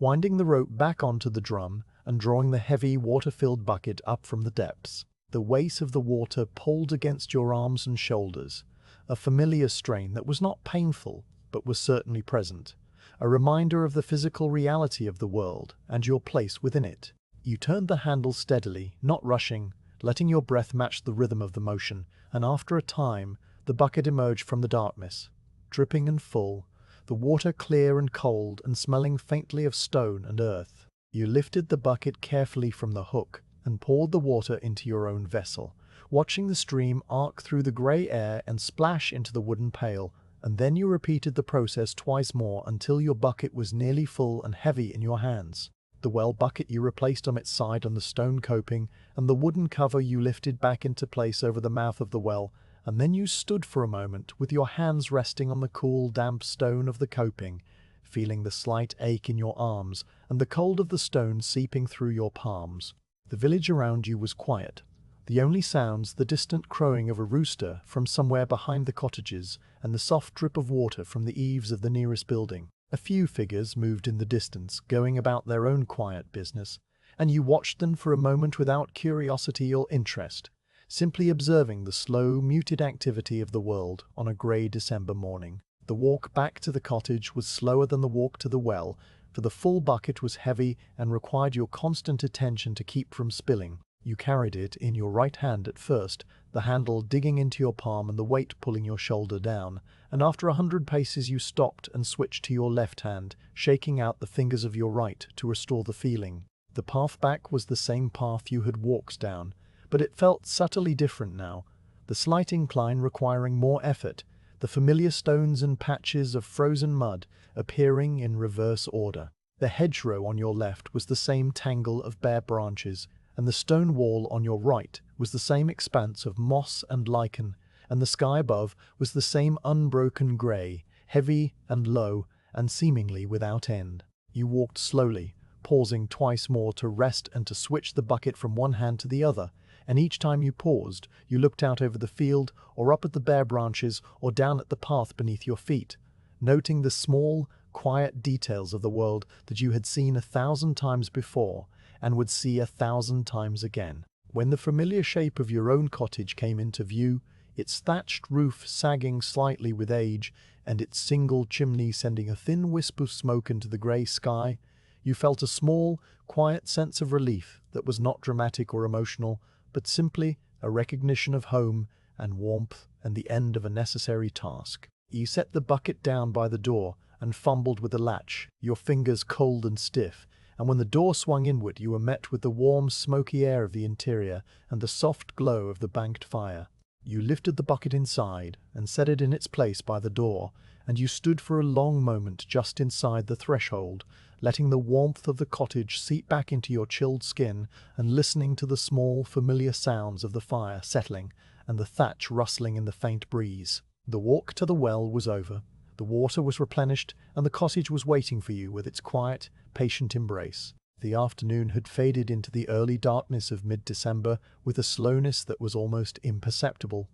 winding the rope back onto the drum and drawing the heavy, water-filled bucket up from the depths. The weight of the water pulled against your arms and shoulders, a familiar strain that was not painful, but was certainly present, a reminder of the physical reality of the world and your place within it. You turned the handle steadily, not rushing, letting your breath match the rhythm of the motion, and after a time, the bucket emerged from the darkness, dripping and full, the water clear and cold and smelling faintly of stone and earth. You lifted the bucket carefully from the hook and poured the water into your own vessel, watching the stream arc through the grey air and splash into the wooden pail, and then you repeated the process twice more until your bucket was nearly full and heavy in your hands. The well bucket you replaced on its side on the stone coping, and the wooden cover you lifted back into place over the mouth of the well, and then you stood for a moment with your hands resting on the cool, damp stone of the coping, feeling the slight ache in your arms and the cold of the stone seeping through your palms. The village around you was quiet. The only sounds the distant crowing of a rooster from somewhere behind the cottages and the soft drip of water from the eaves of the nearest building. A few figures moved in the distance, going about their own quiet business, and you watched them for a moment without curiosity or interest, simply observing the slow, muted activity of the world on a grey December morning. The walk back to the cottage was slower than the walk to the well, for the full bucket was heavy and required your constant attention to keep from spilling. You carried it in your right hand at first, the handle digging into your palm and the weight pulling your shoulder down, and after 100 paces you stopped and switched to your left hand, shaking out the fingers of your right to restore the feeling. The path back was the same path you had walked down, but it felt subtly different now, the slight incline requiring more effort, the familiar stones and patches of frozen mud appearing in reverse order. The hedgerow on your left was the same tangle of bare branches, and the stone wall on your right was the same expanse of moss and lichen, and the sky above was the same unbroken grey, heavy and low, and seemingly without end. You walked slowly, pausing twice more to rest and to switch the bucket from one hand to the other, and each time you paused, you looked out over the field, or up at the bare branches, or down at the path beneath your feet, noting the small, quiet details of the world that you had seen 1,000 times before, and would see 1,000 times again. When the familiar shape of your own cottage came into view, its thatched roof sagging slightly with age, and its single chimney sending a thin wisp of smoke into the grey sky, you felt a small, quiet sense of relief that was not dramatic or emotional, but simply a recognition of home and warmth and the end of a necessary task. You set the bucket down by the door and fumbled with the latch, your fingers cold and stiff, and when the door swung inward you were met with the warm, smoky air of the interior and the soft glow of the banked fire. You lifted the bucket inside and set it in its place by the door, and you stood for a long moment just inside the threshold, letting the warmth of the cottage seep back into your chilled skin and listening to the small, familiar sounds of the fire settling and the thatch rustling in the faint breeze. The walk to the well was over. The water was replenished, and the cottage was waiting for you with its quiet, patient embrace. The afternoon had faded into the early darkness of mid-December with a slowness that was almost imperceptible,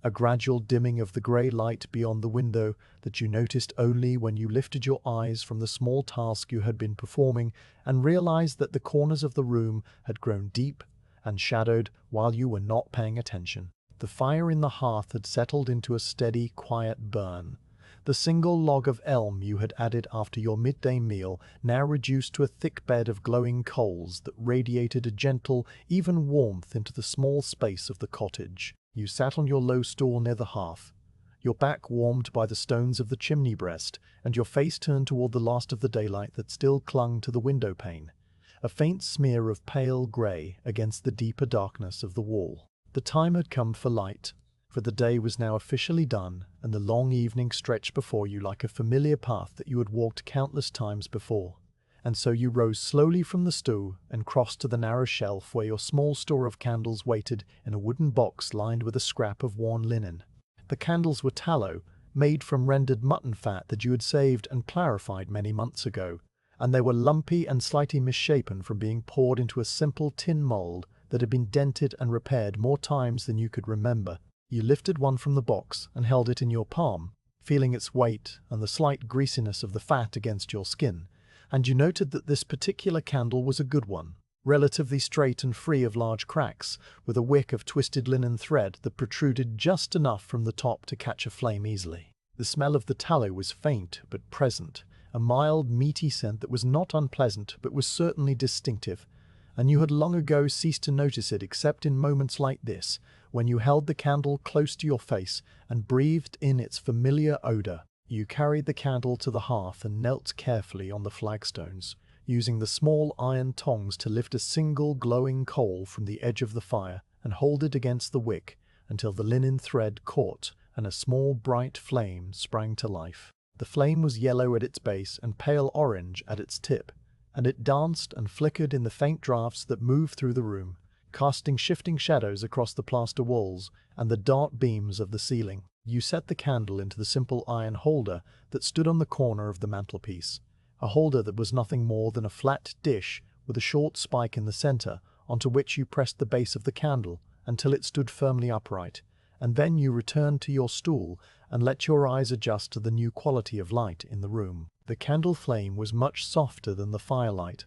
a gradual dimming of the grey light beyond the window that you noticed only when you lifted your eyes from the small task you had been performing and realized that the corners of the room had grown deep and shadowed while you were not paying attention. The fire in the hearth had settled into a steady, quiet burn. The single log of elm you had added after your midday meal now reduced to a thick bed of glowing coals that radiated a gentle, even warmth into the small space of the cottage. You sat on your low stool near the hearth, your back warmed by the stones of the chimney breast, and your face turned toward the last of the daylight that still clung to the window pane, a faint smear of pale grey against the deeper darkness of the wall. The time had come for light, for the day was now officially done, and the long evening stretched before you like a familiar path that you had walked countless times before. And so you rose slowly from the stool and crossed to the narrow shelf where your small store of candles waited in a wooden box lined with a scrap of worn linen. The candles were tallow, made from rendered mutton fat that you had saved and clarified many months ago, and they were lumpy and slightly misshapen from being poured into a simple tin mould that had been dented and repaired more times than you could remember. You lifted one from the box and held it in your palm, feeling its weight and the slight greasiness of the fat against your skin, and you noted that this particular candle was a good one, relatively straight and free of large cracks, with a wick of twisted linen thread that protruded just enough from the top to catch a flame easily. The smell of the tallow was faint but present, a mild, meaty scent that was not unpleasant but was certainly distinctive, and you had long ago ceased to notice it except in moments like this, when you held the candle close to your face and breathed in its familiar odor. You carried the candle to the hearth and knelt carefully on the flagstones, using the small iron tongs to lift a single glowing coal from the edge of the fire and hold it against the wick until the linen thread caught and a small bright flame sprang to life. The flame was yellow at its base and pale orange at its tip, and it danced and flickered in the faint draughts that moved through the room, casting shifting shadows across the plaster walls and the dark beams of the ceiling. You set the candle into the simple iron holder that stood on the corner of the mantelpiece, a holder that was nothing more than a flat dish with a short spike in the center onto which you pressed the base of the candle until it stood firmly upright, and then you returned to your stool and let your eyes adjust to the new quality of light in the room. The candle flame was much softer than the firelight,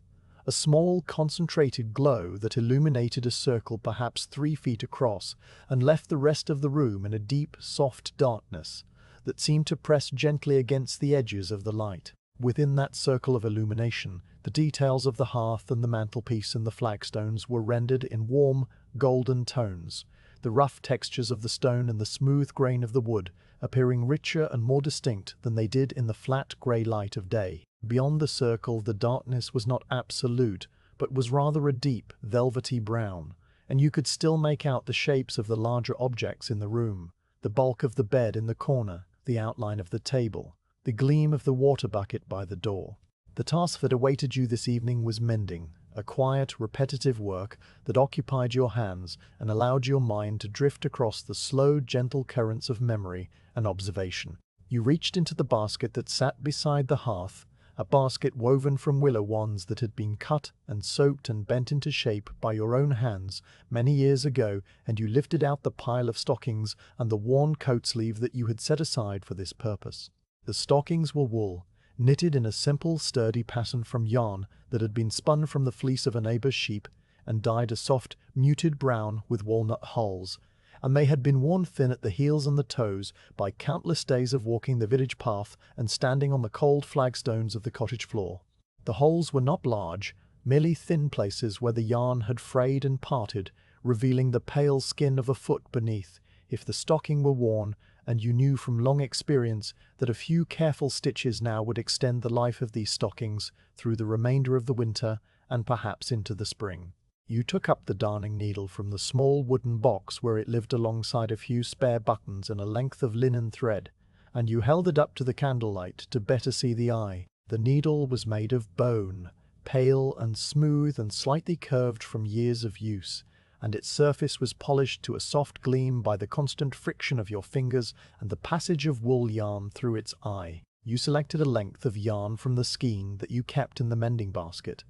a small concentrated glow that illuminated a circle perhaps 3 feet across and left the rest of the room in a deep, soft darkness that seemed to press gently against the edges of the light. Within that circle of illumination, the details of the hearth and the mantelpiece and the flagstones were rendered in warm, golden tones, the rough textures of the stone and the smooth grain of the wood appearing richer and more distinct than they did in the flat grey light of day. Beyond the circle, the darkness was not absolute, but was rather a deep, velvety brown, and you could still make out the shapes of the larger objects in the room, the bulk of the bed in the corner, the outline of the table, the gleam of the water bucket by the door. The task that awaited you this evening was mending, a quiet, repetitive work that occupied your hands and allowed your mind to drift across the slow, gentle currents of memory and observation. You reached into the basket that sat beside the hearth, a basket woven from willow wands that had been cut and soaked and bent into shape by your own hands many years ago, and you lifted out the pile of stockings and the worn coat sleeve that you had set aside for this purpose. The stockings were wool, knitted in a simple, sturdy pattern from yarn that had been spun from the fleece of a neighbor's sheep and dyed a soft, muted brown with walnut hulls, and they had been worn thin at the heels and the toes by countless days of walking the village path and standing on the cold flagstones of the cottage floor. The holes were not large, merely thin places where the yarn had frayed and parted, revealing the pale skin of a foot beneath if the stocking were worn, and you knew from long experience that a few careful stitches now would extend the life of these stockings through the remainder of the winter and perhaps into the spring. You took up the darning needle from the small wooden box where it lived alongside a few spare buttons and a length of linen thread, and you held it up to the candlelight to better see the eye. The needle was made of bone, pale and smooth and slightly curved from years of use, and its surface was polished to a soft gleam by the constant friction of your fingers and the passage of wool yarn through its eye. You selected a length of yarn from the skein that you kept in the mending basket,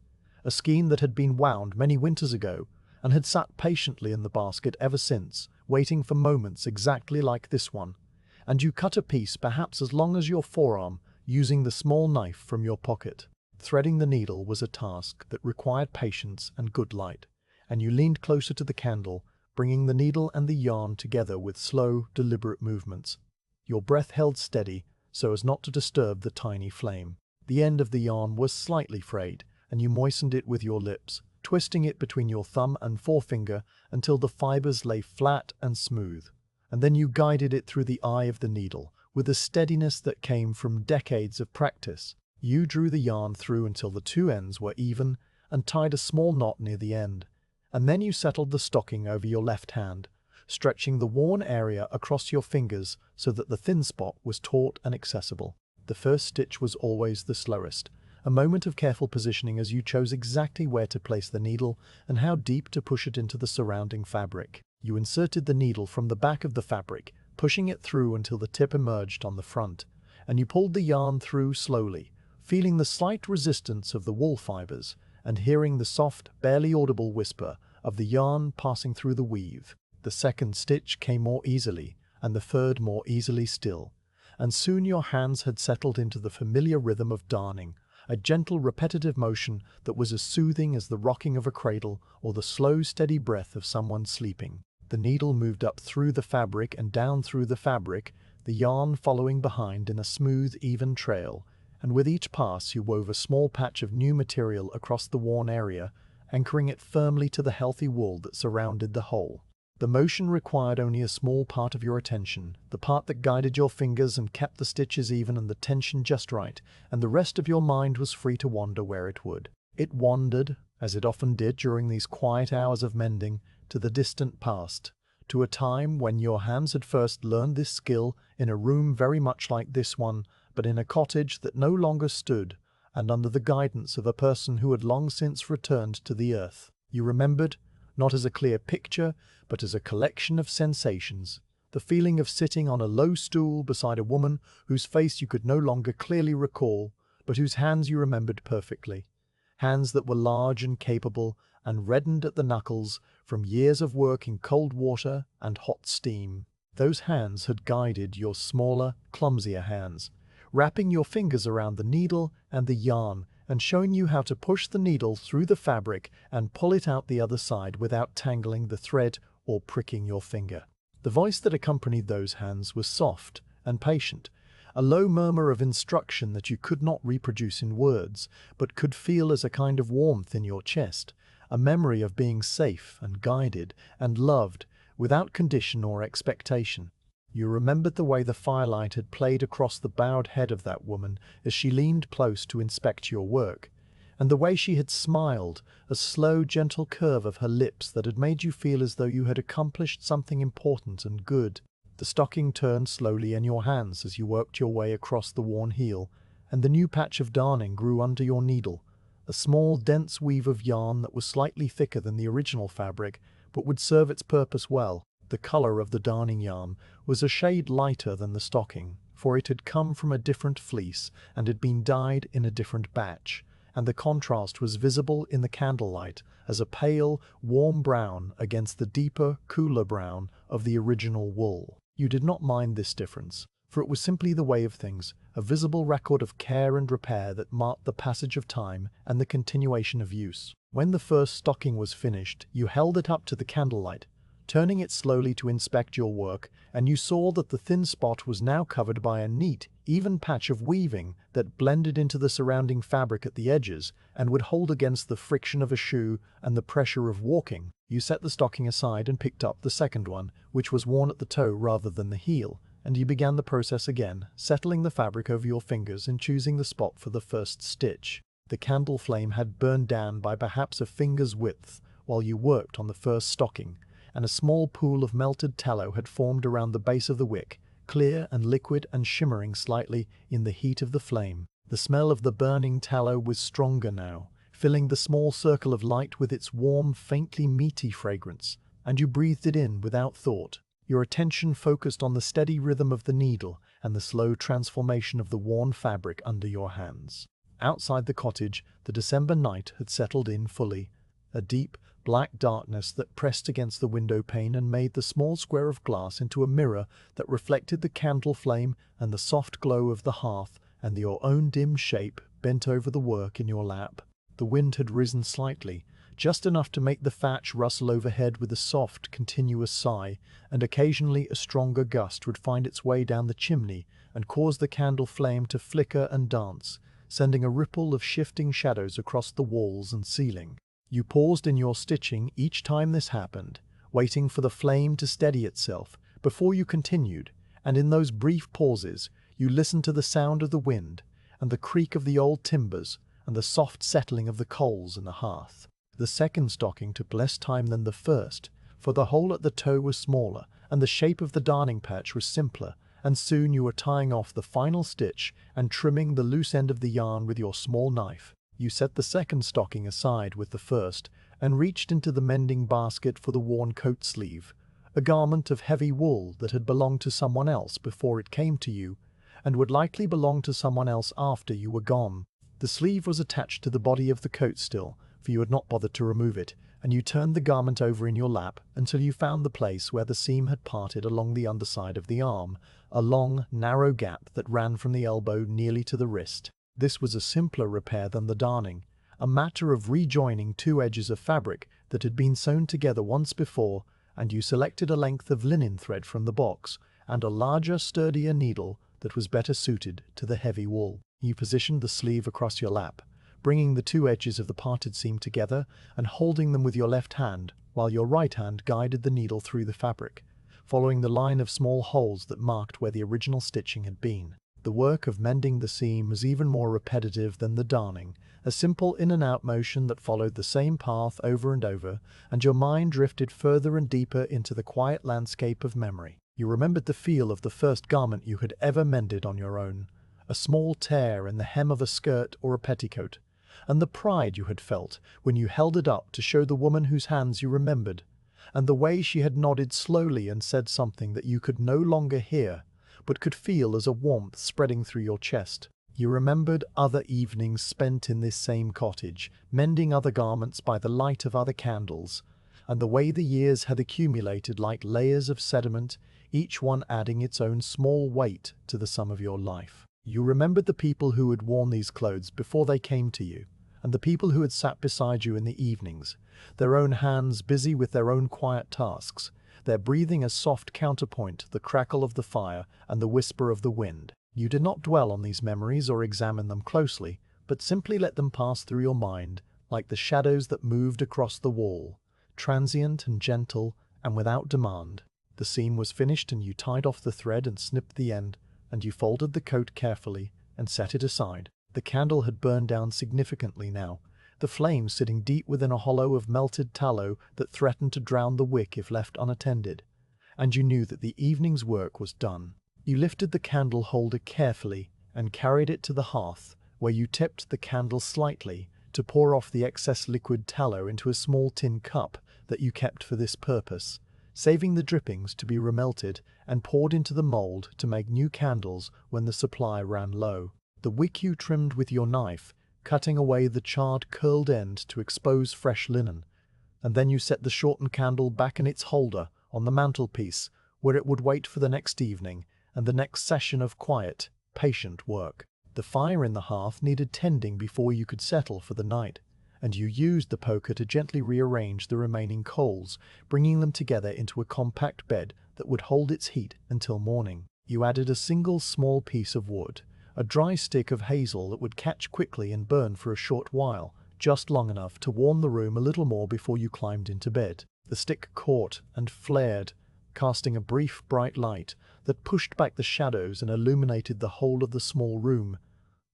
a skein that had been wound many winters ago and had sat patiently in the basket ever since, waiting for moments exactly like this one, and you cut a piece perhaps as long as your forearm using the small knife from your pocket. Threading the needle was a task that required patience and good light, and you leaned closer to the candle, bringing the needle and the yarn together with slow, deliberate movements. Your breath held steady so as not to disturb the tiny flame. The end of the yarn was slightly frayed, and you moistened it with your lips, twisting it between your thumb and forefinger until the fibers lay flat and smooth. And then you guided it through the eye of the needle with a steadiness that came from decades of practice. You drew the yarn through until the two ends were even and tied a small knot near the end, and then you settled the stocking over your left hand, stretching the worn area across your fingers so that the thin spot was taut and accessible. The first stitch was always the slowest, a moment of careful positioning as you chose exactly where to place the needle and how deep to push it into the surrounding fabric. You inserted the needle from the back of the fabric, pushing it through until the tip emerged on the front, and you pulled the yarn through slowly, feeling the slight resistance of the wool fibers and hearing the soft, barely audible whisper of the yarn passing through the weave. The second stitch came more easily, and the third more easily still, and soon your hands had settled into the familiar rhythm of darning, a gentle, repetitive motion that was as soothing as the rocking of a cradle or the slow, steady breath of someone sleeping. The needle moved up through the fabric and down through the fabric, the yarn following behind in a smooth, even trail, and with each pass you wove a small patch of new material across the worn area, anchoring it firmly to the healthy wool that surrounded the whole. The motion required only a small part of your attention, the part that guided your fingers and kept the stitches even and the tension just right, and the rest of your mind was free to wander where it would. It wandered, as it often did during these quiet hours of mending, to the distant past, to a time when your hands had first learned this skill in a room very much like this one, but in a cottage that no longer stood, and under the guidance of a person who had long since returned to the earth. You remembered, not as a clear picture, but as a collection of sensations. The feeling of sitting on a low stool beside a woman whose face you could no longer clearly recall, but whose hands you remembered perfectly. Hands that were large and capable, and reddened at the knuckles from years of work in cold water and hot steam. Those hands had guided your smaller, clumsier hands, wrapping your fingers around the needle and the yarn, and showing you how to push the needle through the fabric and pull it out the other side without tangling the thread or pricking your finger. The voice that accompanied those hands was soft and patient, a low murmur of instruction that you could not reproduce in words, but could feel as a kind of warmth in your chest, a memory of being safe and guided and loved without condition or expectation. You remembered the way the firelight had played across the bowed head of that woman as she leaned close to inspect your work, and the way she had smiled, a slow, gentle curve of her lips that had made you feel as though you had accomplished something important and good. The stocking turned slowly in your hands as you worked your way across the worn heel, and the new patch of darning grew under your needle, a small, dense weave of yarn that was slightly thicker than the original fabric, but would serve its purpose well. The color of the darning yarn was a shade lighter than the stocking, for it had come from a different fleece and had been dyed in a different batch, and the contrast was visible in the candlelight as a pale, warm brown against the deeper, cooler brown of the original wool. You did not mind this difference, for it was simply the way of things, a visible record of care and repair that marked the passage of time and the continuation of use. When the first stocking was finished, you held it up to the candlelight, turning it slowly to inspect your work, and you saw that the thin spot was now covered by a neat, even patch of weaving that blended into the surrounding fabric at the edges and would hold against the friction of a shoe and the pressure of walking. You set the stocking aside and picked up the second one, which was worn at the toe rather than the heel, and you began the process again, settling the fabric over your fingers and choosing the spot for the first stitch. The candle flame had burned down by perhaps a finger's width while you worked on the first stocking, and a small pool of melted tallow had formed around the base of the wick, clear and liquid and shimmering slightly in the heat of the flame. The smell of the burning tallow was stronger now, filling the small circle of light with its warm, faintly meaty fragrance, and you breathed it in without thought, your attention focused on the steady rhythm of the needle and the slow transformation of the worn fabric under your hands. Outside the cottage, the December night had settled in fully, a deep, black darkness that pressed against the window pane and made the small square of glass into a mirror that reflected the candle flame and the soft glow of the hearth and your own dim shape bent over the work in your lap. The wind had risen slightly, just enough to make the thatch rustle overhead with a soft, continuous sigh, and occasionally a stronger gust would find its way down the chimney and cause the candle flame to flicker and dance, sending a ripple of shifting shadows across the walls and ceiling. You paused in your stitching each time this happened, waiting for the flame to steady itself before you continued, and in those brief pauses you listened to the sound of the wind and the creak of the old timbers and the soft settling of the coals in the hearth. The second stocking took less time than the first, for the hole at the toe was smaller and the shape of the darning patch was simpler, and soon you were tying off the final stitch and trimming the loose end of the yarn with your small knife. You set the second stocking aside with the first and reached into the mending basket for the worn coat sleeve, a garment of heavy wool that had belonged to someone else before it came to you and would likely belong to someone else after you were gone. The sleeve was attached to the body of the coat still, for you had not bothered to remove it, and you turned the garment over in your lap until you found the place where the seam had parted along the underside of the arm, a long, narrow gap that ran from the elbow nearly to the wrist. This was a simpler repair than the darning, a matter of rejoining two edges of fabric that had been sewn together once before, and you selected a length of linen thread from the box and a larger, sturdier needle that was better suited to the heavy wool. You positioned the sleeve across your lap, bringing the two edges of the parted seam together and holding them with your left hand, while your right hand guided the needle through the fabric, following the line of small holes that marked where the original stitching had been. The work of mending the seam was even more repetitive than the darning, a simple in and out motion that followed the same path over and over, and your mind drifted further and deeper into the quiet landscape of memory. You remembered the feel of the first garment you had ever mended on your own, a small tear in the hem of a skirt or a petticoat, and the pride you had felt when you held it up to show the woman whose hands you remembered, and the way she had nodded slowly and said something that you could no longer hear, but could feel as a warmth spreading through your chest. You remembered other evenings spent in this same cottage, mending other garments by the light of other candles, and the way the years had accumulated like layers of sediment, each one adding its own small weight to the sum of your life. You remembered the people who had worn these clothes before they came to you, and the people who had sat beside you in the evenings, their own hands busy with their own quiet tasks, their breathing a soft counterpoint to the crackle of the fire and the whisper of the wind. You did not dwell on these memories or examine them closely, but simply let them pass through your mind like the shadows that moved across the wall, transient and gentle and without demand. The seam was finished and you tied off the thread and snipped the end, and you folded the coat carefully and set it aside. The candle had burned down significantly now, the flame sitting deep within a hollow of melted tallow that threatened to drown the wick if left unattended, and you knew that the evening's work was done. You lifted the candle holder carefully and carried it to the hearth, where you tipped the candle slightly to pour off the excess liquid tallow into a small tin cup that you kept for this purpose, saving the drippings to be remelted and poured into the mold to make new candles when the supply ran low. The wick you trimmed with your knife, cutting away the charred curled end to expose fresh linen, and then you set the shortened candle back in its holder on the mantelpiece, where it would wait for the next evening and the next session of quiet, patient work. The fire in the hearth needed tending before you could settle for the night, and you used the poker to gently rearrange the remaining coals, bringing them together into a compact bed that would hold its heat until morning. You added a single small piece of wood, a dry stick of hazel that would catch quickly and burn for a short while, just long enough to warm the room a little more before you climbed into bed. The stick caught and flared, casting a brief bright light that pushed back the shadows and illuminated the whole of the small room,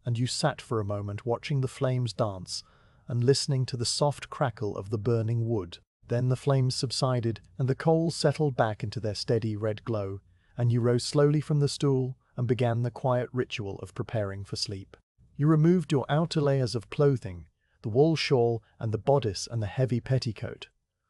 and you sat for a moment watching the flames dance and listening to the soft crackle of the burning wood. Then the flames subsided and the coals settled back into their steady red glow, and you rose slowly from the stool and began the quiet ritual of preparing for sleep. You removed your outer layers of clothing, the wool shawl and the bodice and the heavy petticoat,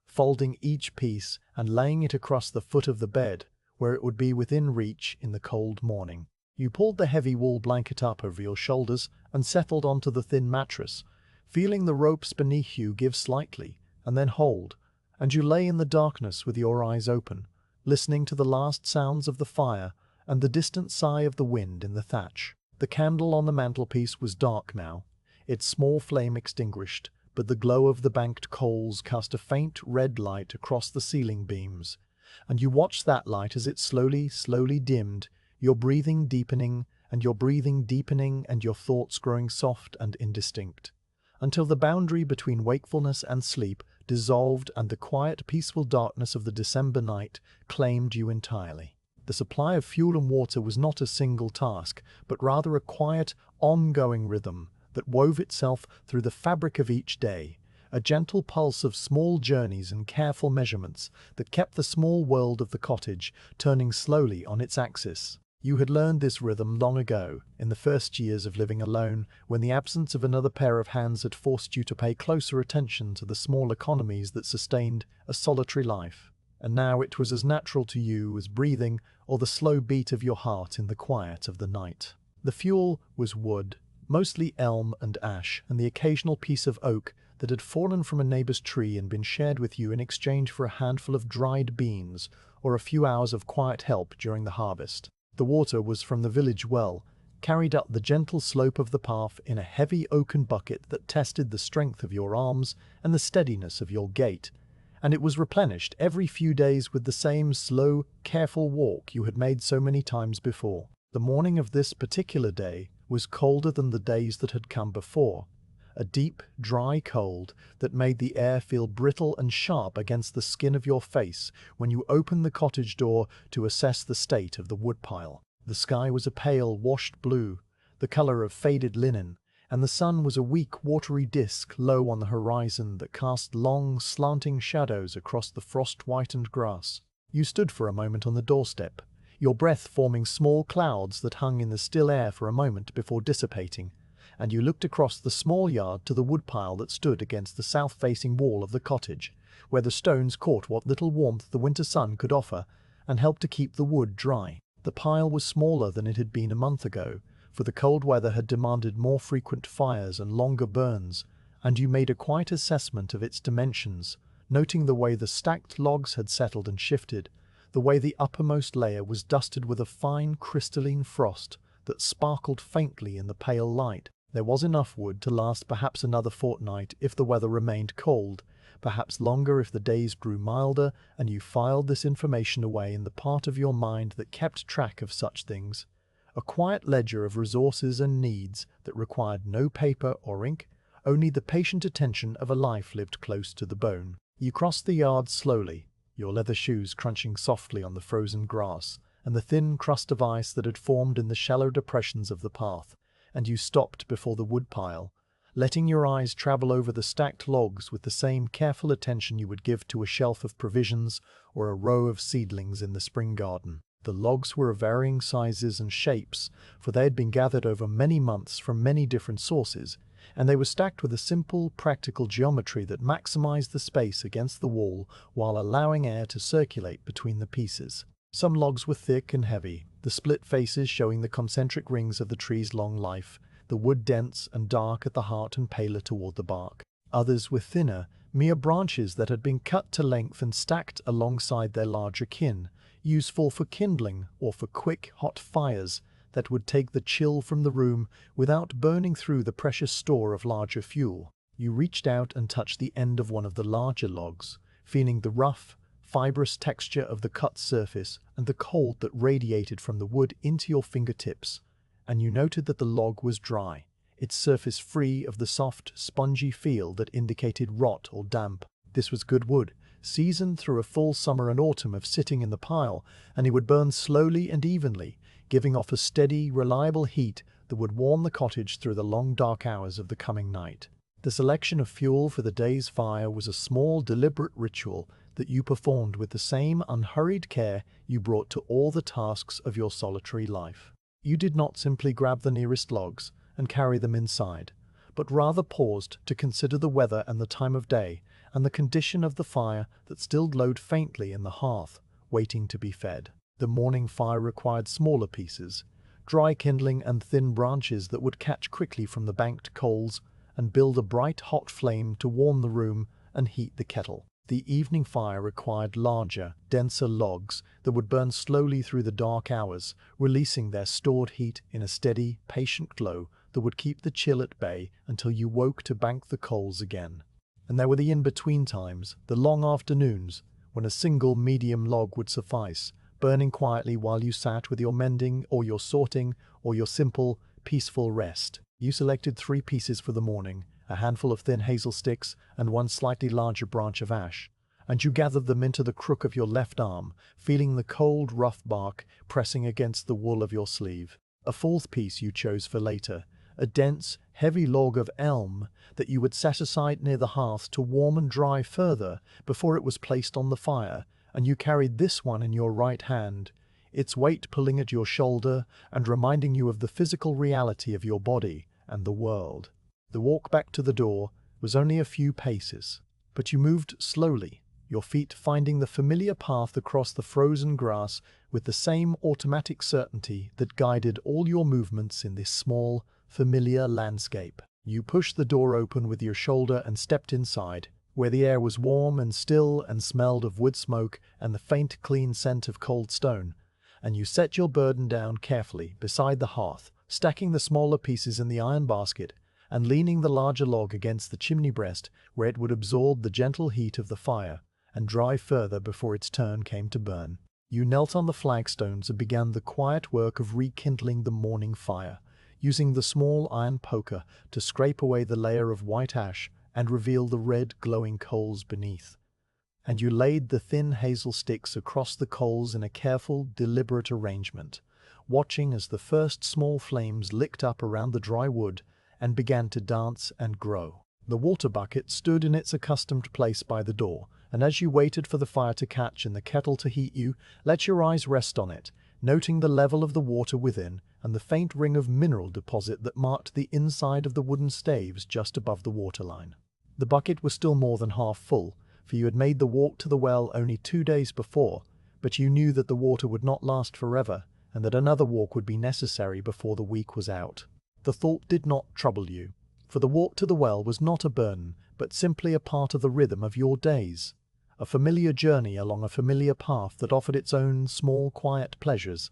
folding each piece and laying it across the foot of the bed, where it would be within reach in the cold morning. You pulled the heavy wool blanket up over your shoulders and settled onto the thin mattress, feeling the ropes beneath you give slightly and then hold, and you lay in the darkness with your eyes open, listening to the last sounds of the fire and the distant sigh of the wind in the thatch. The candle on the mantelpiece was dark now, its small flame extinguished, but the glow of the banked coals cast a faint red light across the ceiling beams, and you watched that light as it slowly dimmed, your breathing deepening and your breathing deepening and your thoughts growing soft and indistinct, until the boundary between wakefulness and sleep dissolved and the quiet, peaceful darkness of the December night claimed you entirely. The supply of fuel and water was not a single task, but rather a quiet, ongoing rhythm that wove itself through the fabric of each day, a gentle pulse of small journeys and careful measurements that kept the small world of the cottage turning slowly on its axis. You had learned this rhythm long ago, in the first years of living alone, when the absence of another pair of hands had forced you to pay closer attention to the small economies that sustained a solitary life. And now it was as natural to you as breathing or the slow beat of your heart in the quiet of the night. The fuel was wood, mostly elm and ash, and the occasional piece of oak that had fallen from a neighbor's tree and been shared with you in exchange for a handful of dried beans or a few hours of quiet help during the harvest. The water was from the village well, carried up the gentle slope of the path in a heavy oaken bucket that tested the strength of your arms and the steadiness of your gait, and it was replenished every few days with the same slow, careful walk you had made so many times before. The morning of this particular day was colder than the days that had come before, a deep, dry cold that made the air feel brittle and sharp against the skin of your face when you opened the cottage door to assess the state of the woodpile. The sky was a pale, washed blue, the color of faded linen, and the sun was a weak, watery disk low on the horizon that cast long, slanting shadows across the frost-whitened grass. You stood for a moment on the doorstep, your breath forming small clouds that hung in the still air for a moment before dissipating, and you looked across the small yard to the woodpile that stood against the south-facing wall of the cottage, where the stones caught what little warmth the winter sun could offer and helped to keep the wood dry. The pile was smaller than it had been a month ago, for the cold weather had demanded more frequent fires and longer burns, and you made a quiet assessment of its dimensions, noting the way the stacked logs had settled and shifted, the way the uppermost layer was dusted with a fine crystalline frost that sparkled faintly in the pale light. There was enough wood to last perhaps another fortnight if the weather remained cold, perhaps longer if the days grew milder, and you filed this information away in the part of your mind that kept track of such things, a quiet ledger of resources and needs that required no paper or ink, only the patient attention of a life lived close to the bone. You crossed the yard slowly, your leather shoes crunching softly on the frozen grass and the thin crust of ice that had formed in the shallow depressions of the path, and you stopped before the woodpile, letting your eyes travel over the stacked logs with the same careful attention you would give to a shelf of provisions or a row of seedlings in the spring garden. The logs were of varying sizes and shapes, for they had been gathered over many months from many different sources, and they were stacked with a simple, practical geometry that maximized the space against the wall while allowing air to circulate between the pieces. Some logs were thick and heavy, the split faces showing the concentric rings of the tree's long life, the wood dense and dark at the heart and paler toward the bark. Others were thinner, mere branches that had been cut to length and stacked alongside their larger kin, useful for kindling or for quick, hot fires that would take the chill from the room without burning through the precious store of larger fuel. You reached out and touched the end of one of the larger logs, feeling the rough, fibrous texture of the cut surface and the cold that radiated from the wood into your fingertips, and you noted that the log was dry, its surface free of the soft, spongy feel that indicated rot or damp. This was good wood, seasoned through a full summer and autumn of sitting in the pile, and it would burn slowly and evenly, giving off a steady, reliable heat that would warm the cottage through the long dark hours of the coming night. The selection of fuel for the day's fire was a small, deliberate ritual that you performed with the same unhurried care you brought to all the tasks of your solitary life. You did not simply grab the nearest logs and carry them inside, but rather paused to consider the weather and the time of day and the condition of the fire that still glowed faintly in the hearth, waiting to be fed. The morning fire required smaller pieces, dry kindling and thin branches that would catch quickly from the banked coals and build a bright hot flame to warm the room and heat the kettle. The evening fire required larger, denser logs that would burn slowly through the dark hours, releasing their stored heat in a steady, patient glow that would keep the chill at bay until you woke to bank the coals again. And there were the in-between times, the long afternoons, when a single medium log would suffice, burning quietly while you sat with your mending or your sorting or your simple, peaceful rest. You selected 3 pieces for the morning, a handful of thin hazel sticks and one slightly larger branch of ash, and you gathered them into the crook of your left arm, feeling the cold, rough bark pressing against the wool of your sleeve. A 4th piece you chose for later, a dense, heavy log of elm that you would set aside near the hearth to warm and dry further before it was placed on the fire, and you carried this one in your right hand, its weight pulling at your shoulder and reminding you of the physical reality of your body and the world. The walk back to the door was only a few paces, but you moved slowly, your feet finding the familiar path across the frozen grass with the same automatic certainty that guided all your movements in this small, familiar landscape. You pushed the door open with your shoulder and stepped inside, where the air was warm and still and smelled of wood smoke and the faint, clean scent of cold stone, and you set your burden down carefully beside the hearth, stacking the smaller pieces in the iron basket and leaning the larger log against the chimney breast where it would absorb the gentle heat of the fire and dry further before its turn came to burn. You knelt on the flagstones and began the quiet work of rekindling the morning fire, using the small iron poker to scrape away the layer of white ash and reveal the red glowing coals beneath. And you laid the thin hazel sticks across the coals in a careful, deliberate arrangement, watching as the first small flames licked up around the dry wood and began to dance and grow. The water bucket stood in its accustomed place by the door, and as you waited for the fire to catch and the kettle to heat you, let your eyes rest on it, noting the level of the water within and the faint ring of mineral deposit that marked the inside of the wooden staves just above the waterline. The bucket was still more than half full, for you had made the walk to the well only 2 days before, but you knew that the water would not last forever and that another walk would be necessary before the week was out. The thought did not trouble you, for the walk to the well was not a burden, but simply a part of the rhythm of your days, a familiar journey along a familiar path that offered its own small, quiet pleasures.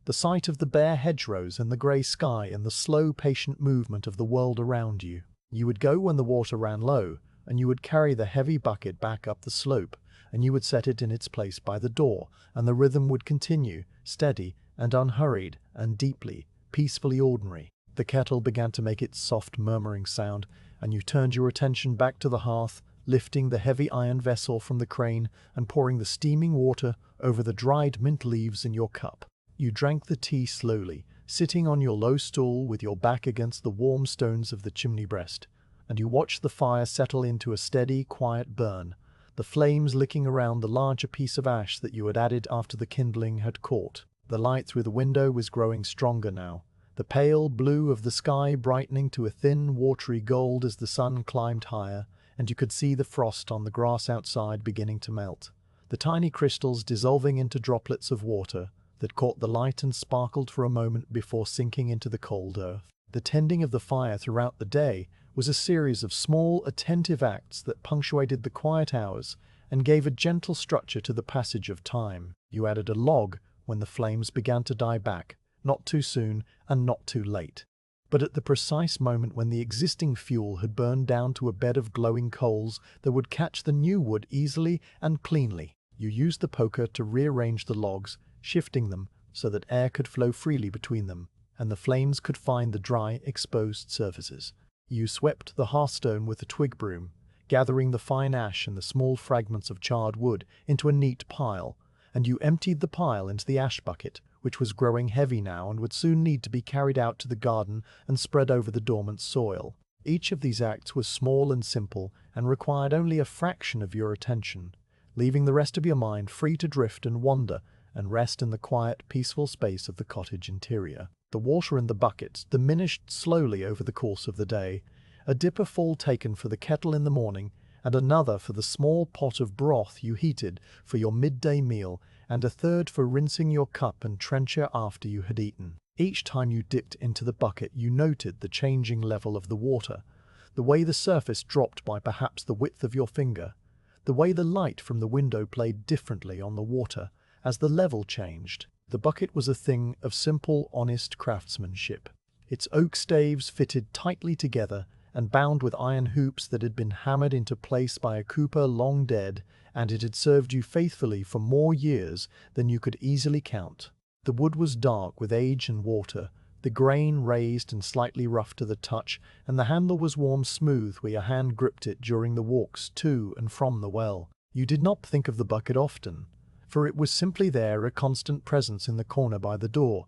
The sight of the bare hedgerows and the grey sky and the slow, patient movement of the world around you. You would go when the water ran low, and you would carry the heavy bucket back up the slope, and you would set it in its place by the door, and the rhythm would continue, steady and unhurried and deeply, peacefully ordinary. The kettle began to make its soft murmuring sound, and you turned your attention back to the hearth, lifting the heavy iron vessel from the crane and pouring the steaming water over the dried mint leaves in your cup. You drank the tea slowly, sitting on your low stool with your back against the warm stones of the chimney breast, and you watched the fire settle into a steady, quiet burn, the flames licking around the larger piece of ash that you had added after the kindling had caught. The light through the window was growing stronger now, the pale blue of the sky brightening to a thin, watery gold as the sun climbed higher, and you could see the frost on the grass outside beginning to melt, the tiny crystals dissolving into droplets of water that caught the light and sparkled for a moment before sinking into the cold earth. The tending of the fire throughout the day was a series of small, attentive acts that punctuated the quiet hours and gave a gentle structure to the passage of time. You added a log when the flames began to die back, not too soon and not too late, but at the precise moment when the existing fuel had burned down to a bed of glowing coals that would catch the new wood easily and cleanly. You used the poker to rearrange the logs, shifting them so that air could flow freely between them, and the flames could find the dry, exposed surfaces. You swept the hearthstone with a twig broom, gathering the fine ash and the small fragments of charred wood into a neat pile, and you emptied the pile into the ash bucket, which was growing heavy now and would soon need to be carried out to the garden and spread over the dormant soil. Each of these acts was small and simple and required only a fraction of your attention, leaving the rest of your mind free to drift and wander and rest in the quiet, peaceful space of the cottage interior. The water in the buckets diminished slowly over the course of the day, a dipper full taken for the kettle in the morning, and another for the small pot of broth you heated for your midday meal, and a third for rinsing your cup and trencher after you had eaten. Each time you dipped into the bucket you noted the changing level of the water, the way the surface dropped by perhaps the width of your finger, the way the light from the window played differently on the water as the level changed. The bucket was a thing of simple, honest craftsmanship. Its oak staves fitted tightly together and bound with iron hoops that had been hammered into place by a cooper long dead, and it had served you faithfully for more years than you could easily count. The wood was dark with age and water, the grain raised and slightly rough to the touch, and the handle was warm smooth where your hand gripped it during the walks to and from the well. You did not think of the bucket often, for it was simply there, a constant presence in the corner by the door.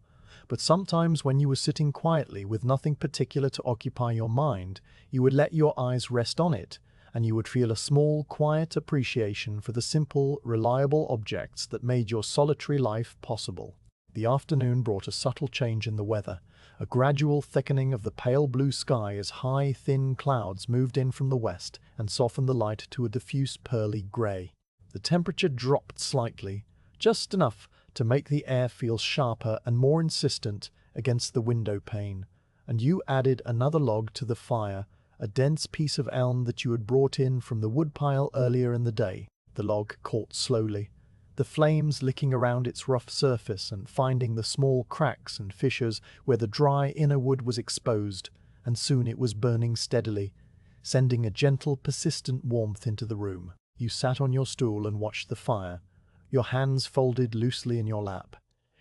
But sometimes when you were sitting quietly with nothing particular to occupy your mind, you would let your eyes rest on it, and you would feel a small, quiet appreciation for the simple, reliable objects that made your solitary life possible. The afternoon brought a subtle change in the weather, a gradual thickening of the pale blue sky as high, thin clouds moved in from the west and softened the light to a diffuse pearly grey. The temperature dropped slightly, just enough to make the air feel sharper and more insistent against the window pane, and you added another log to the fire, a dense piece of elm that you had brought in from the woodpile earlier in the day. The log caught slowly, the flames licking around its rough surface and finding the small cracks and fissures where the dry inner wood was exposed, and soon it was burning steadily, sending a gentle, persistent warmth into the room. You sat on your stool and watched the fire, your hands folded loosely in your lap,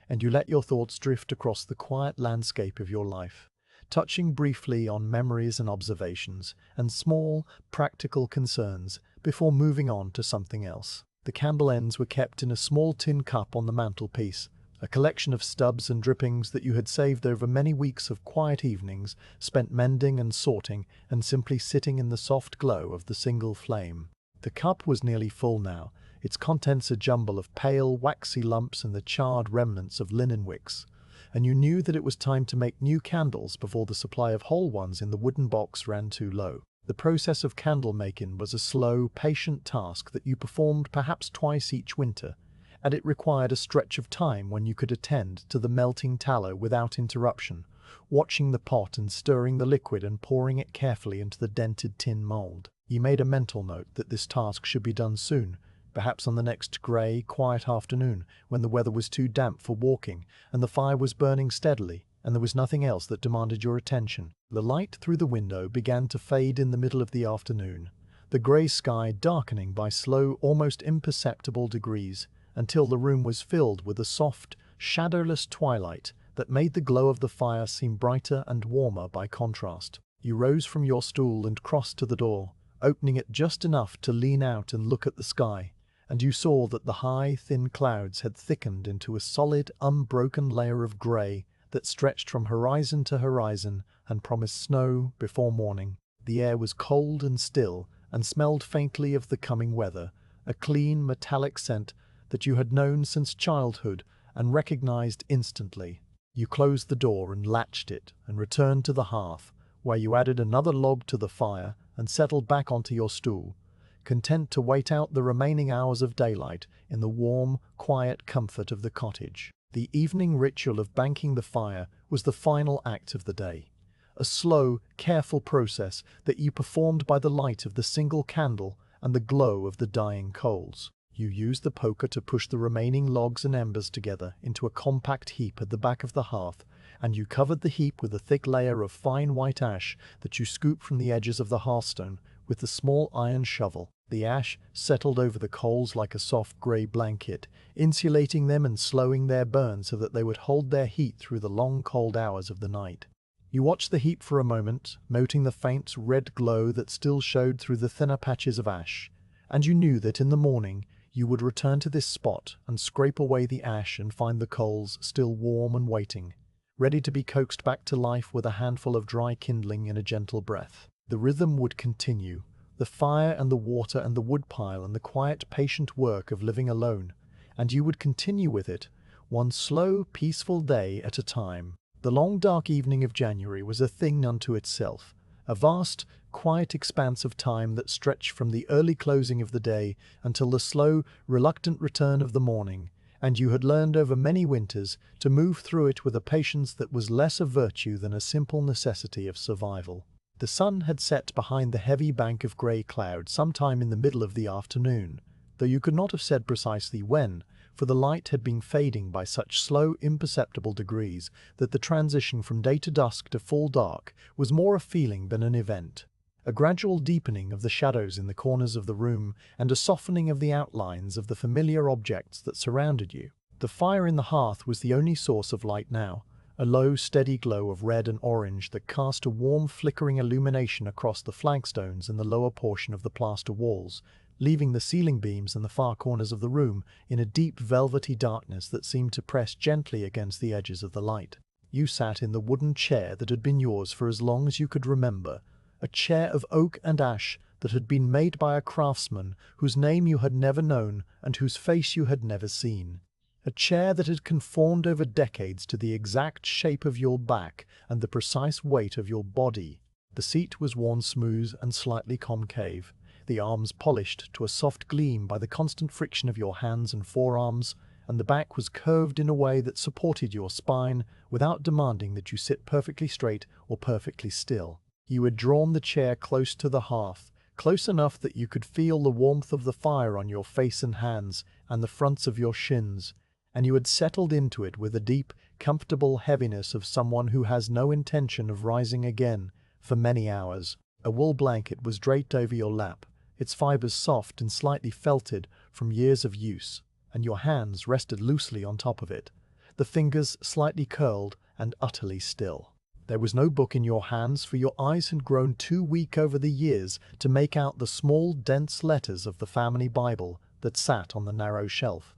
and you let your thoughts drift across the quiet landscape of your life, touching briefly on memories and observations, and small, practical concerns before moving on to something else. The candle ends were kept in a small tin cup on the mantelpiece, a collection of stubs and drippings that you had saved over many weeks of quiet evenings spent mending and sorting and simply sitting in the soft glow of the single flame. The cup was nearly full now, its contents a jumble of pale, waxy lumps and the charred remnants of linen wicks, and you knew that it was time to make new candles before the supply of whole ones in the wooden box ran too low. The process of candle making was a slow, patient task that you performed perhaps twice each winter, and it required a stretch of time when you could attend to the melting tallow without interruption, watching the pot and stirring the liquid and pouring it carefully into the dented tin mold. You made a mental note that this task should be done soon, perhaps on the next grey, quiet afternoon when the weather was too damp for walking and the fire was burning steadily, and there was nothing else that demanded your attention. The light through the window began to fade in the middle of the afternoon, the grey sky darkening by slow, almost imperceptible degrees, until the room was filled with a soft, shadowless twilight that made the glow of the fire seem brighter and warmer by contrast. You rose from your stool and crossed to the door, opening it just enough to lean out and look at the sky, and you saw that the high, thin clouds had thickened into a solid, unbroken layer of grey that stretched from horizon to horizon and promised snow before morning. The air was cold and still and smelled faintly of the coming weather, a clean, metallic scent that you had known since childhood and recognized instantly. You closed the door and latched it and returned to the hearth, where you added another log to the fire and settled back onto your stool, content to wait out the remaining hours of daylight in the warm, quiet comfort of the cottage. The evening ritual of banking the fire was the final act of the day, a slow, careful process that you performed by the light of the single candle and the glow of the dying coals. You used the poker to push the remaining logs and embers together into a compact heap at the back of the hearth, and you covered the heap with a thick layer of fine white ash that you scooped from the edges of the hearthstone with the small iron shovel. The ash settled over the coals like a soft grey blanket, insulating them and slowing their burn so that they would hold their heat through the long cold hours of the night. You watched the heap for a moment, noting the faint red glow that still showed through the thinner patches of ash, and you knew that in the morning you would return to this spot and scrape away the ash and find the coals still warm and waiting, ready to be coaxed back to life with a handful of dry kindling and a gentle breath. The rhythm would continue, the fire and the water and the woodpile and the quiet, patient work of living alone, and you would continue with it, one slow, peaceful day at a time. The long, dark evening of January was a thing unto itself, a vast, quiet expanse of time that stretched from the early closing of the day until the slow, reluctant return of the morning, and you had learned over many winters to move through it with a patience that was less a virtue than a simple necessity of survival. The sun had set behind the heavy bank of grey cloud sometime in the middle of the afternoon, though you could not have said precisely when, for the light had been fading by such slow, imperceptible degrees that the transition from day to dusk to full dark was more a feeling than an event. A gradual deepening of the shadows in the corners of the room and a softening of the outlines of the familiar objects that surrounded you. The fire in the hearth was the only source of light now, a low, steady glow of red and orange that cast a warm, flickering illumination across the flagstones and the lower portion of the plaster walls, leaving the ceiling beams and the far corners of the room in a deep, velvety darkness that seemed to press gently against the edges of the light. You sat in the wooden chair that had been yours for as long as you could remember, a chair of oak and ash that had been made by a craftsman whose name you had never known and whose face you had never seen. A chair that had conformed over decades to the exact shape of your back and the precise weight of your body. The seat was worn smooth and slightly concave, the arms polished to a soft gleam by the constant friction of your hands and forearms, and the back was curved in a way that supported your spine without demanding that you sit perfectly straight or perfectly still. You had drawn the chair close to the hearth, close enough that you could feel the warmth of the fire on your face and hands and the fronts of your shins, and you had settled into it with a deep, comfortable heaviness of someone who has no intention of rising again for many hours. A wool blanket was draped over your lap, its fibers soft and slightly felted from years of use, and your hands rested loosely on top of it, the fingers slightly curled and utterly still. There was no book in your hands, for your eyes had grown too weak over the years to make out the small, dense letters of the family Bible that sat on the narrow shelf.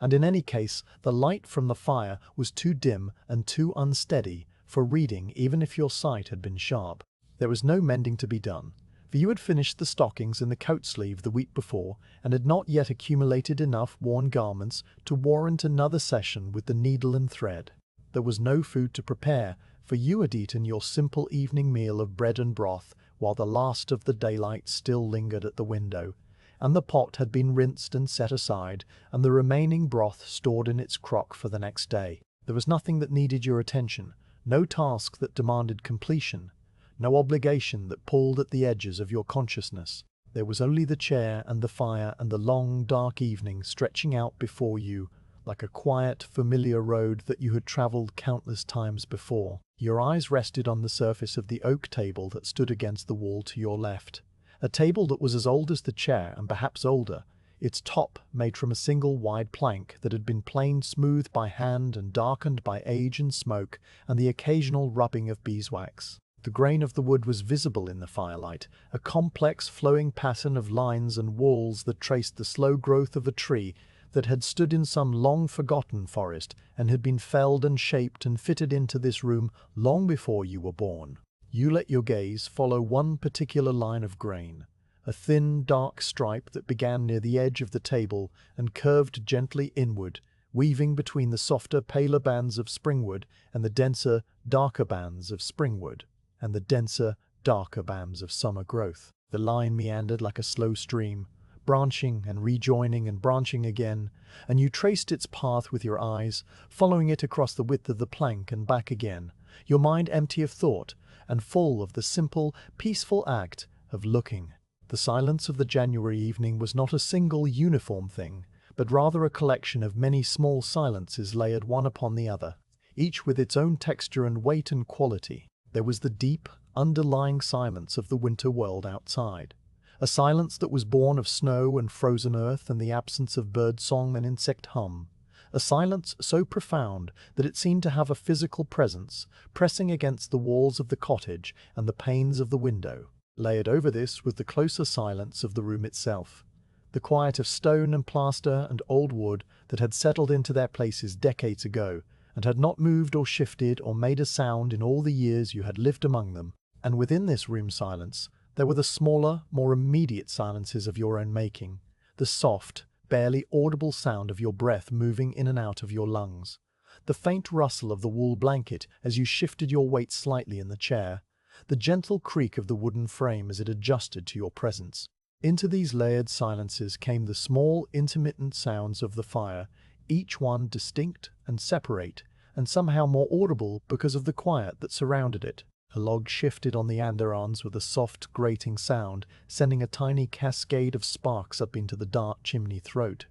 And in any case, the light from the fire was too dim and too unsteady for reading, even if your sight had been sharp. There was no mending to be done, for you had finished the stockings in the coat sleeve the week before and had not yet accumulated enough worn garments to warrant another session with the needle and thread. There was no food to prepare, for you had eaten your simple evening meal of bread and broth while the last of the daylight still lingered at the window, and the pot had been rinsed and set aside, and the remaining broth stored in its crock for the next day. There was nothing that needed your attention, no task that demanded completion, no obligation that pulled at the edges of your consciousness. There was only the chair and the fire and the long, dark evening stretching out before you, like a quiet, familiar road that you had travelled countless times before. Your eyes rested on the surface of the oak table that stood against the wall to your left, a table that was as old as the chair and perhaps older, its top made from a single wide plank that had been planed smooth by hand and darkened by age and smoke and the occasional rubbing of beeswax. The grain of the wood was visible in the firelight, a complex flowing pattern of lines and walls that traced the slow growth of a tree that had stood in some long-forgotten forest and had been felled and shaped and fitted into this room long before you were born. You let your gaze follow one particular line of grain, a thin, dark stripe that began near the edge of the table and curved gently inward, weaving between the softer, paler bands of springwood and the denser, darker bands of springwood, and the denser, darker bands of summer growth. The line meandered like a slow stream, branching and rejoining and branching again, and you traced its path with your eyes, following it across the width of the plank and back again, your mind empty of thought and full of the simple, peaceful act of looking. The silence of the January evening was not a single uniform thing, but rather a collection of many small silences layered one upon the other, each with its own texture and weight and quality. There was the deep, underlying silence of the winter world outside, a silence that was born of snow and frozen earth and the absence of bird song and insect hum, a silence so profound that it seemed to have a physical presence, pressing against the walls of the cottage and the panes of the window. Layered over this was the closer silence of the room itself, the quiet of stone and plaster and old wood that had settled into their places decades ago and had not moved or shifted or made a sound in all the years you had lived among them. And within this room silence, there were the smaller, more immediate silences of your own making, the soft, barely audible sound of your breath moving in and out of your lungs, the faint rustle of the wool blanket as you shifted your weight slightly in the chair, the gentle creak of the wooden frame as it adjusted to your presence. Into these layered silences came the small, intermittent sounds of the fire, each one distinct and separate, and somehow more audible because of the quiet that surrounded it. A log shifted on the andirons with a soft, grating sound, sending a tiny cascade of sparks up into the dark chimney throat.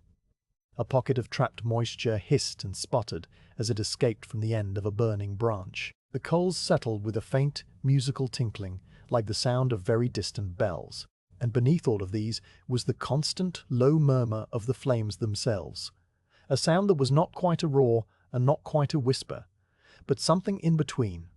A pocket of trapped moisture hissed and sputtered as it escaped from the end of a burning branch. The coals settled with a faint, musical tinkling, like the sound of very distant bells. And beneath all of these was the constant, low murmur of the flames themselves, a sound that was not quite a roar and not quite a whisper, but something in between.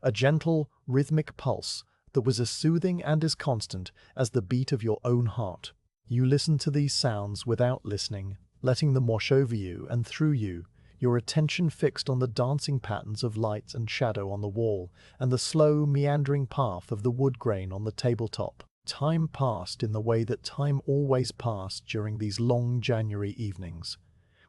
A gentle, rhythmic pulse that was as soothing and as constant as the beat of your own heart. You listened to these sounds without listening, letting them wash over you and through you, your attention fixed on the dancing patterns of light and shadow on the wall and the slow, meandering path of the wood grain on the tabletop. Time passed in the way that time always passed during these long January evenings,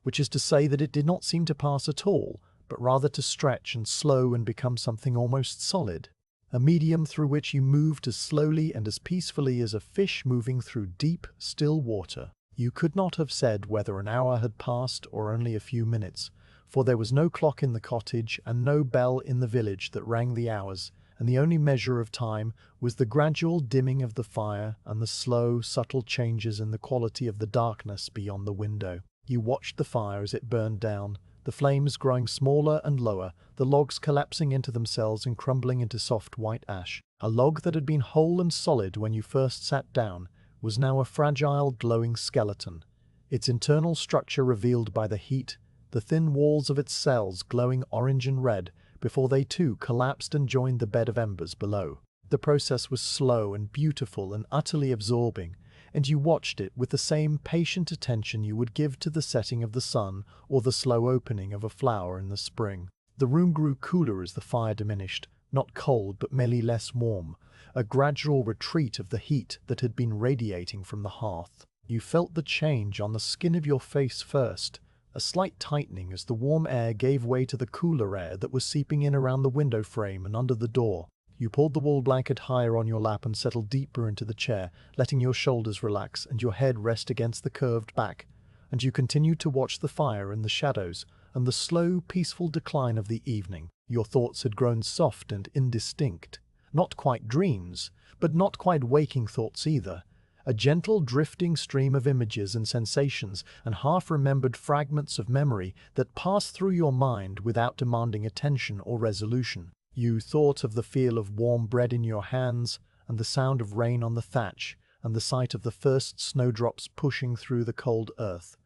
which is to say that it did not seem to pass at all, but rather to stretch and slow and become something almost solid, a medium through which you moved as slowly and as peacefully as a fish moving through deep, still water. You could not have said whether an hour had passed or only a few minutes, for there was no clock in the cottage and no bell in the village that rang the hours, and the only measure of time was the gradual dimming of the fire and the slow, subtle changes in the quality of the darkness beyond the window. You watched the fire as it burned down, the flames growing smaller and lower, the logs collapsing into themselves and crumbling into soft white ash. A log that had been whole and solid when you first sat down was now a fragile, glowing skeleton, its internal structure revealed by the heat, the thin walls of its cells glowing orange and red before they too collapsed and joined the bed of embers below. The process was slow and beautiful and utterly absorbing, and you watched it with the same patient attention you would give to the setting of the sun or the slow opening of a flower in the spring. The room grew cooler as the fire diminished, not cold but merely less warm, a gradual retreat of the heat that had been radiating from the hearth. You felt the change on the skin of your face first, a slight tightening as the warm air gave way to the cooler air that was seeping in around the window frame and under the door. You pulled the wool blanket higher on your lap and settled deeper into the chair, letting your shoulders relax and your head rest against the curved back, and you continued to watch the fire and the shadows and the slow, peaceful decline of the evening. Your thoughts had grown soft and indistinct, not quite dreams, but not quite waking thoughts either. A gentle drifting stream of images and sensations and half-remembered fragments of memory that passed through your mind without demanding attention or resolution. You thought of the feel of warm bread in your hands and the sound of rain on the thatch and the sight of the first snowdrops pushing through the cold earth.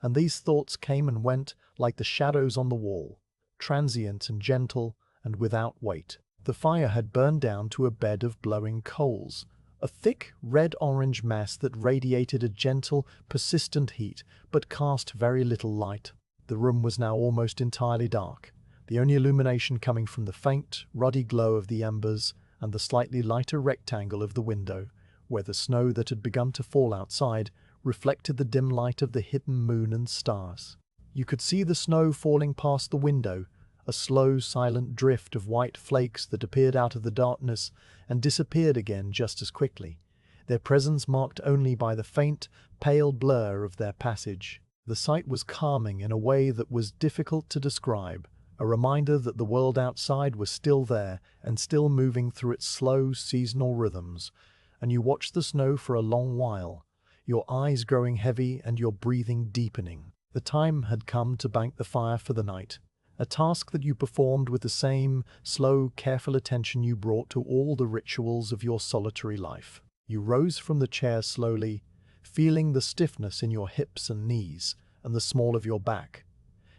And these thoughts came and went like the shadows on the wall, transient and gentle and without weight. The fire had burned down to a bed of glowing coals, a thick red-orange mass that radiated a gentle, persistent heat, but cast very little light. The room was now almost entirely dark, the only illumination coming from the faint, ruddy glow of the embers and the slightly lighter rectangle of the window, where the snow that had begun to fall outside reflected the dim light of the hidden moon and stars. You could see the snow falling past the window, a slow, silent drift of white flakes that appeared out of the darkness and disappeared again just as quickly, their presence marked only by the faint, pale blur of their passage. The sight was calming in a way that was difficult to describe, a reminder that the world outside was still there and still moving through its slow, seasonal rhythms, and you watched the snow for a long while, your eyes growing heavy and your breathing deepening. The time had come to bank the fire for the night, a task that you performed with the same slow, careful attention you brought to all the rituals of your solitary life. You rose from the chair slowly, feeling the stiffness in your hips and knees and the small of your back,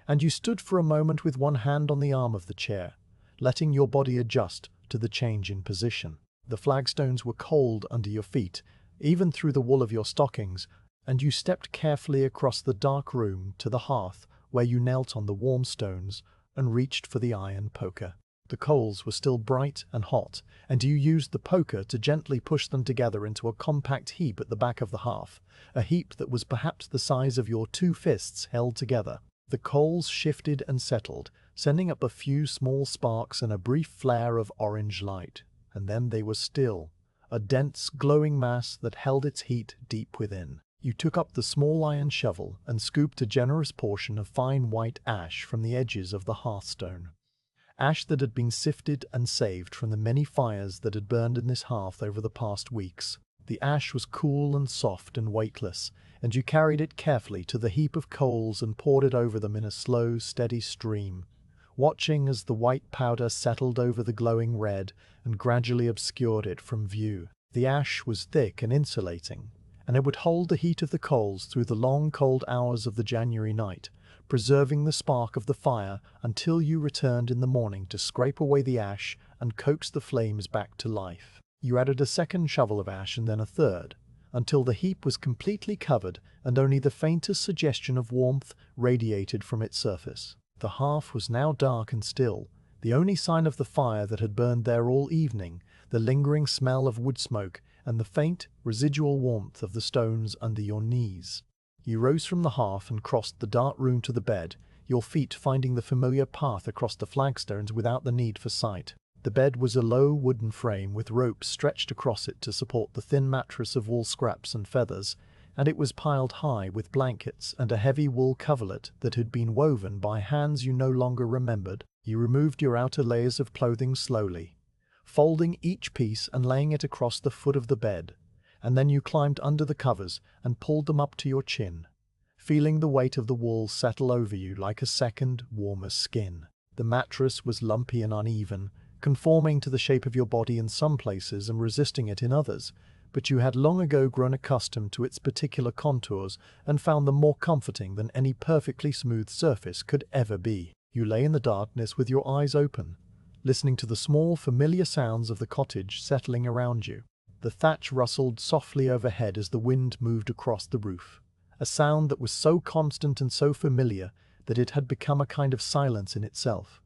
and you stood for a moment with one hand on the arm of the chair, letting your body adjust to the change in position. The flagstones were cold under your feet, even through the wool of your stockings, and you stepped carefully across the dark room to the hearth where you knelt on the warm stones and reached for the iron poker. The coals were still bright and hot, and you used the poker to gently push them together into a compact heap at the back of the hearth, a heap that was perhaps the size of your two fists held together. The coals shifted and settled, sending up a few small sparks and a brief flare of orange light, and then they were still, a dense, glowing mass that held its heat deep within. You took up the small iron shovel and scooped a generous portion of fine white ash from the edges of the hearthstone. Ash that had been sifted and saved from the many fires that had burned in this hearth over the past weeks. The ash was cool and soft and weightless, and you carried it carefully to the heap of coals and poured it over them in a slow, steady stream, watching as the white powder settled over the glowing red and gradually obscured it from view. The ash was thick and insulating, and it would hold the heat of the coals through the long cold hours of the January night, preserving the spark of the fire until you returned in the morning to scrape away the ash and coax the flames back to life. You added a second shovel of ash and then a third, until the heap was completely covered and only the faintest suggestion of warmth radiated from its surface. The hearth was now dark and still, the only sign of the fire that had burned there all evening, the lingering smell of wood smoke and the faint, residual warmth of the stones under your knees. You rose from the hearth and crossed the dark room to the bed, your feet finding the familiar path across the flagstones without the need for sight. The bed was a low wooden frame with ropes stretched across it to support the thin mattress of wool scraps and feathers, and it was piled high with blankets and a heavy wool coverlet that had been woven by hands you no longer remembered. You removed your outer layers of clothing slowly, folding each piece and laying it across the foot of the bed, and then you climbed under the covers and pulled them up to your chin, feeling the weight of the wool settle over you like a second, warmer skin. The mattress was lumpy and uneven, conforming to the shape of your body in some places and resisting it in others, but you had long ago grown accustomed to its particular contours and found them more comforting than any perfectly smooth surface could ever be. You lay in the darkness with your eyes open, listening to the small, familiar sounds of the cottage settling around you. The thatch rustled softly overhead as the wind moved across the roof, a sound that was so constant and so familiar that it had become a kind of silence in itself,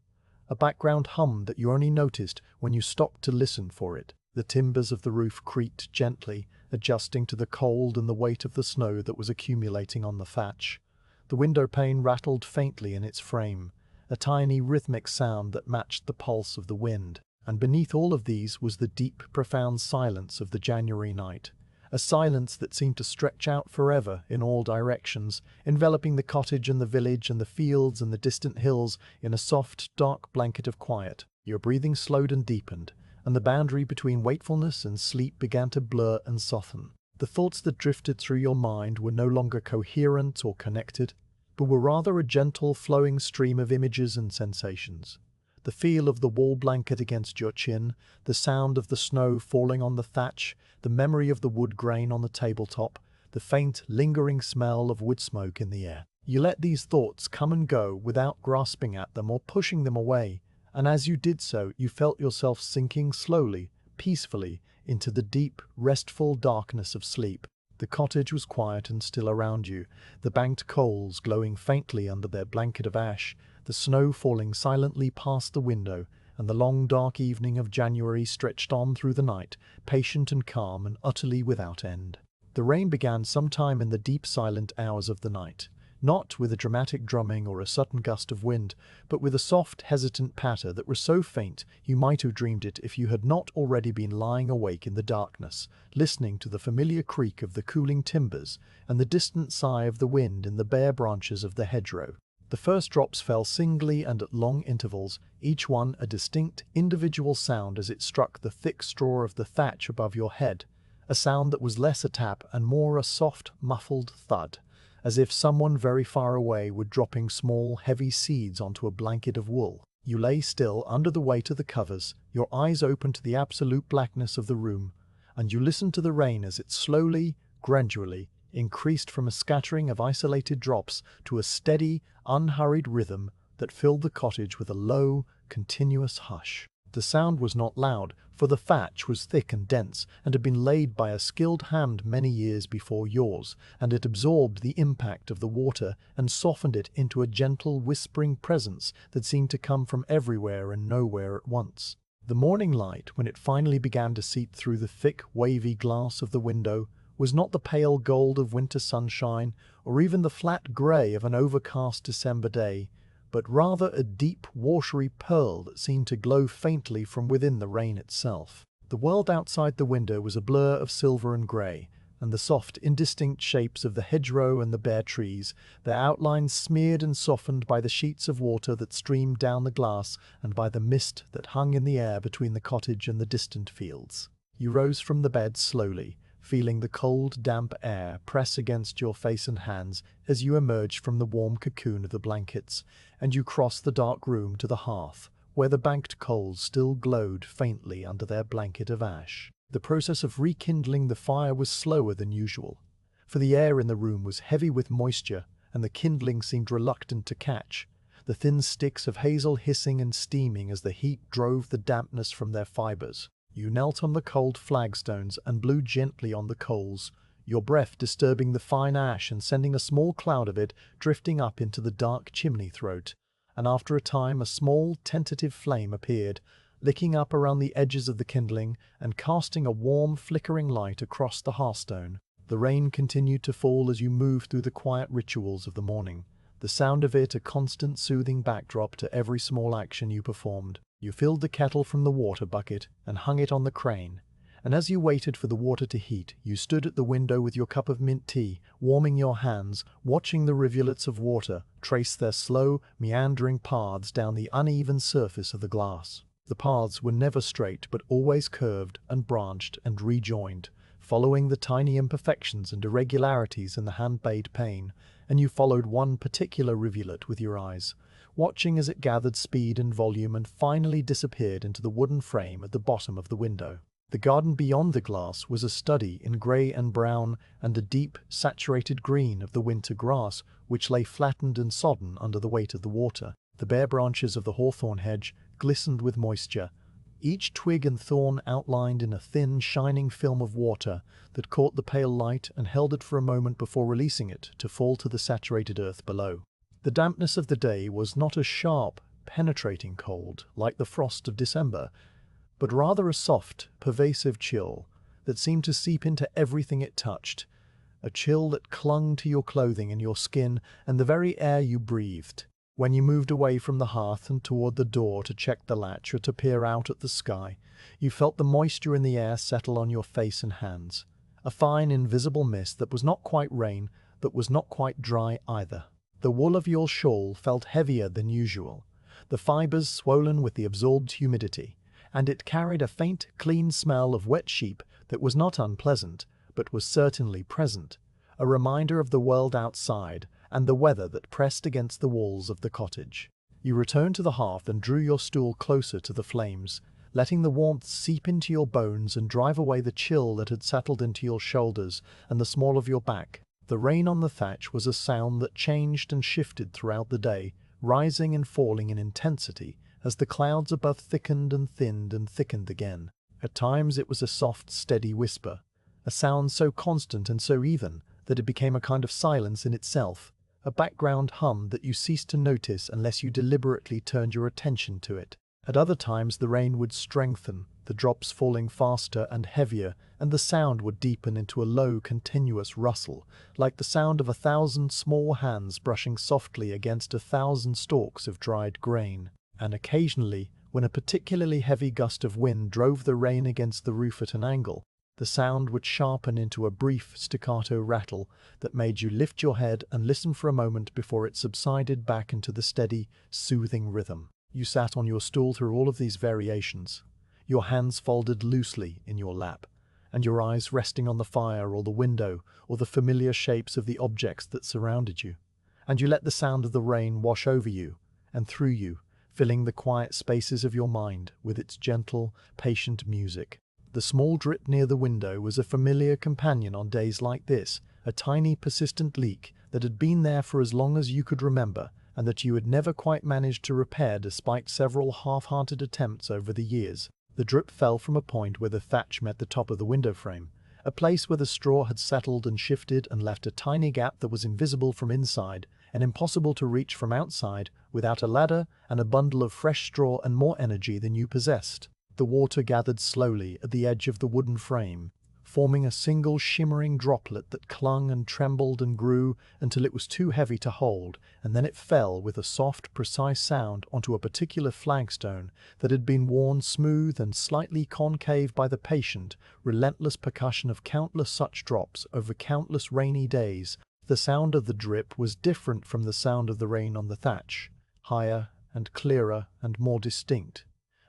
a background hum that you only noticed when you stopped to listen for it. The timbers of the roof creaked gently, adjusting to the cold and the weight of the snow that was accumulating on the thatch. The window pane rattled faintly in its frame, a tiny rhythmic sound that matched the pulse of the wind. And beneath all of these was the deep, profound silence of the January night, a silence that seemed to stretch out forever in all directions, enveloping the cottage and the village and the fields and the distant hills in a soft, dark blanket of quiet. Your breathing slowed and deepened, and the boundary between wakefulness and sleep began to blur and soften. The thoughts that drifted through your mind were no longer coherent or connected, but were rather a gentle, flowing stream of images and sensations. The feel of the wool blanket against your chin, the sound of the snow falling on the thatch, the memory of the wood grain on the tabletop, the faint, lingering smell of wood smoke in the air. You let these thoughts come and go without grasping at them or pushing them away, and as you did so, you felt yourself sinking slowly, peacefully, into the deep, restful darkness of sleep. The cottage was quiet and still around you, the banked coals glowing faintly under their blanket of ash, the snow falling silently past the window, and the long dark evening of January stretched on through the night, patient and calm and utterly without end. The rain began sometime in the deep silent hours of the night, not with a dramatic drumming or a sudden gust of wind, but with a soft, hesitant patter that was so faint you might have dreamed it if you had not already been lying awake in the darkness, listening to the familiar creak of the cooling timbers and the distant sigh of the wind in the bare branches of the hedgerow. The first drops fell singly and at long intervals, each one a distinct, individual sound as it struck the thick straw of the thatch above your head, a sound that was less a tap and more a soft, muffled thud, as if someone very far away were dropping small, heavy seeds onto a blanket of wool. You lay still under the weight of the covers, your eyes open to the absolute blackness of the room, and you listened to the rain as it slowly, gradually, increased from a scattering of isolated drops to a steady, unhurried rhythm that filled the cottage with a low, continuous hush. The sound was not loud, for the thatch was thick and dense and had been laid by a skilled hand many years before yours, and it absorbed the impact of the water and softened it into a gentle, whispering presence that seemed to come from everywhere and nowhere at once. The morning light, when it finally began to seep through the thick, wavy glass of the window, was not the pale gold of winter sunshine or even the flat grey of an overcast December day, but rather a deep, watery pearl that seemed to glow faintly from within the rain itself. The world outside the window was a blur of silver and grey, and the soft, indistinct shapes of the hedgerow and the bare trees, their outlines smeared and softened by the sheets of water that streamed down the glass and by the mist that hung in the air between the cottage and the distant fields. You rose from the bed slowly, feeling the cold, damp air press against your face and hands as you emerged from the warm cocoon of the blankets, and you crossed the dark room to the hearth, where the banked coals still glowed faintly under their blanket of ash. The process of rekindling the fire was slower than usual, for the air in the room was heavy with moisture, and the kindling seemed reluctant to catch, the thin sticks of hazel hissing and steaming as the heat drove the dampness from their fibers. You knelt on the cold flagstones and blew gently on the coals, your breath disturbing the fine ash and sending a small cloud of it drifting up into the dark chimney throat, and after a time a small, tentative flame appeared, licking up around the edges of the kindling and casting a warm, flickering light across the hearthstone. The rain continued to fall as you moved through the quiet rituals of the morning, the sound of it a constant soothing backdrop to every small action you performed. You filled the kettle from the water bucket and hung it on the crane, and as you waited for the water to heat, you stood at the window with your cup of mint tea, warming your hands, watching the rivulets of water trace their slow, meandering paths down the uneven surface of the glass. The paths were never straight but always curved and branched and rejoined, following the tiny imperfections and irregularities in the hand-made pane, and you followed one particular rivulet with your eyes, watching as it gathered speed and volume and finally disappeared into the wooden frame at the bottom of the window. The garden beyond the glass was a study in grey and brown and the deep, saturated green of the winter grass, which lay flattened and sodden under the weight of the water. The bare branches of the hawthorn hedge glistened with moisture, each twig and thorn outlined in a thin, shining film of water that caught the pale light and held it for a moment before releasing it to fall to the saturated earth below. The dampness of the day was not a sharp, penetrating cold like the frost of December, but rather a soft, pervasive chill that seemed to seep into everything it touched, a chill that clung to your clothing and your skin and the very air you breathed. When you moved away from the hearth and toward the door to check the latch or to peer out at the sky, you felt the moisture in the air settle on your face and hands, a fine, invisible mist that was not quite rain, but was not quite dry either. The wool of your shawl felt heavier than usual, the fibers swollen with the absorbed humidity, and it carried a faint, clean smell of wet sheep that was not unpleasant, but was certainly present, a reminder of the world outside and the weather that pressed against the walls of the cottage. You returned to the hearth and drew your stool closer to the flames, letting the warmth seep into your bones and drive away the chill that had settled into your shoulders and the small of your back. The rain on the thatch was a sound that changed and shifted throughout the day, rising and falling in intensity as the clouds above thickened and thinned and thickened again. At times it was a soft, steady whisper, a sound so constant and so even that it became a kind of silence in itself, a background hum that you ceased to notice unless you deliberately turned your attention to it. At other times the rain would strengthen, the drops falling faster and heavier, and the sound would deepen into a low, continuous rustle, like the sound of 1,000 small hands brushing softly against 1,000 stalks of dried grain. And occasionally, when a particularly heavy gust of wind drove the rain against the roof at an angle, the sound would sharpen into a brief staccato rattle that made you lift your head and listen for a moment before it subsided back into the steady, soothing rhythm. You sat on your stool through all of these variations, your hands folded loosely in your lap, and your eyes resting on the fire or the window or the familiar shapes of the objects that surrounded you. And you let the sound of the rain wash over you and through you, filling the quiet spaces of your mind with its gentle, patient music. The small drip near the window was a familiar companion on days like this, a tiny persistent leak that had been there for as long as you could remember and that you had never quite managed to repair despite several half-hearted attempts over the years. The drip fell from a point where the thatch met the top of the window frame, a place where the straw had settled and shifted and left a tiny gap that was invisible from inside and impossible to reach from outside without a ladder and a bundle of fresh straw and more energy than you possessed. The water gathered slowly at the edge of the wooden frame, forming a single shimmering droplet that clung and trembled and grew until it was too heavy to hold, and then it fell with a soft, precise sound onto a particular flagstone that had been worn smooth and slightly concave by the patient, relentless percussion of countless such drops over countless rainy days. The sound of the drip was different from the sound of the rain on the thatch, higher and clearer and more distinct.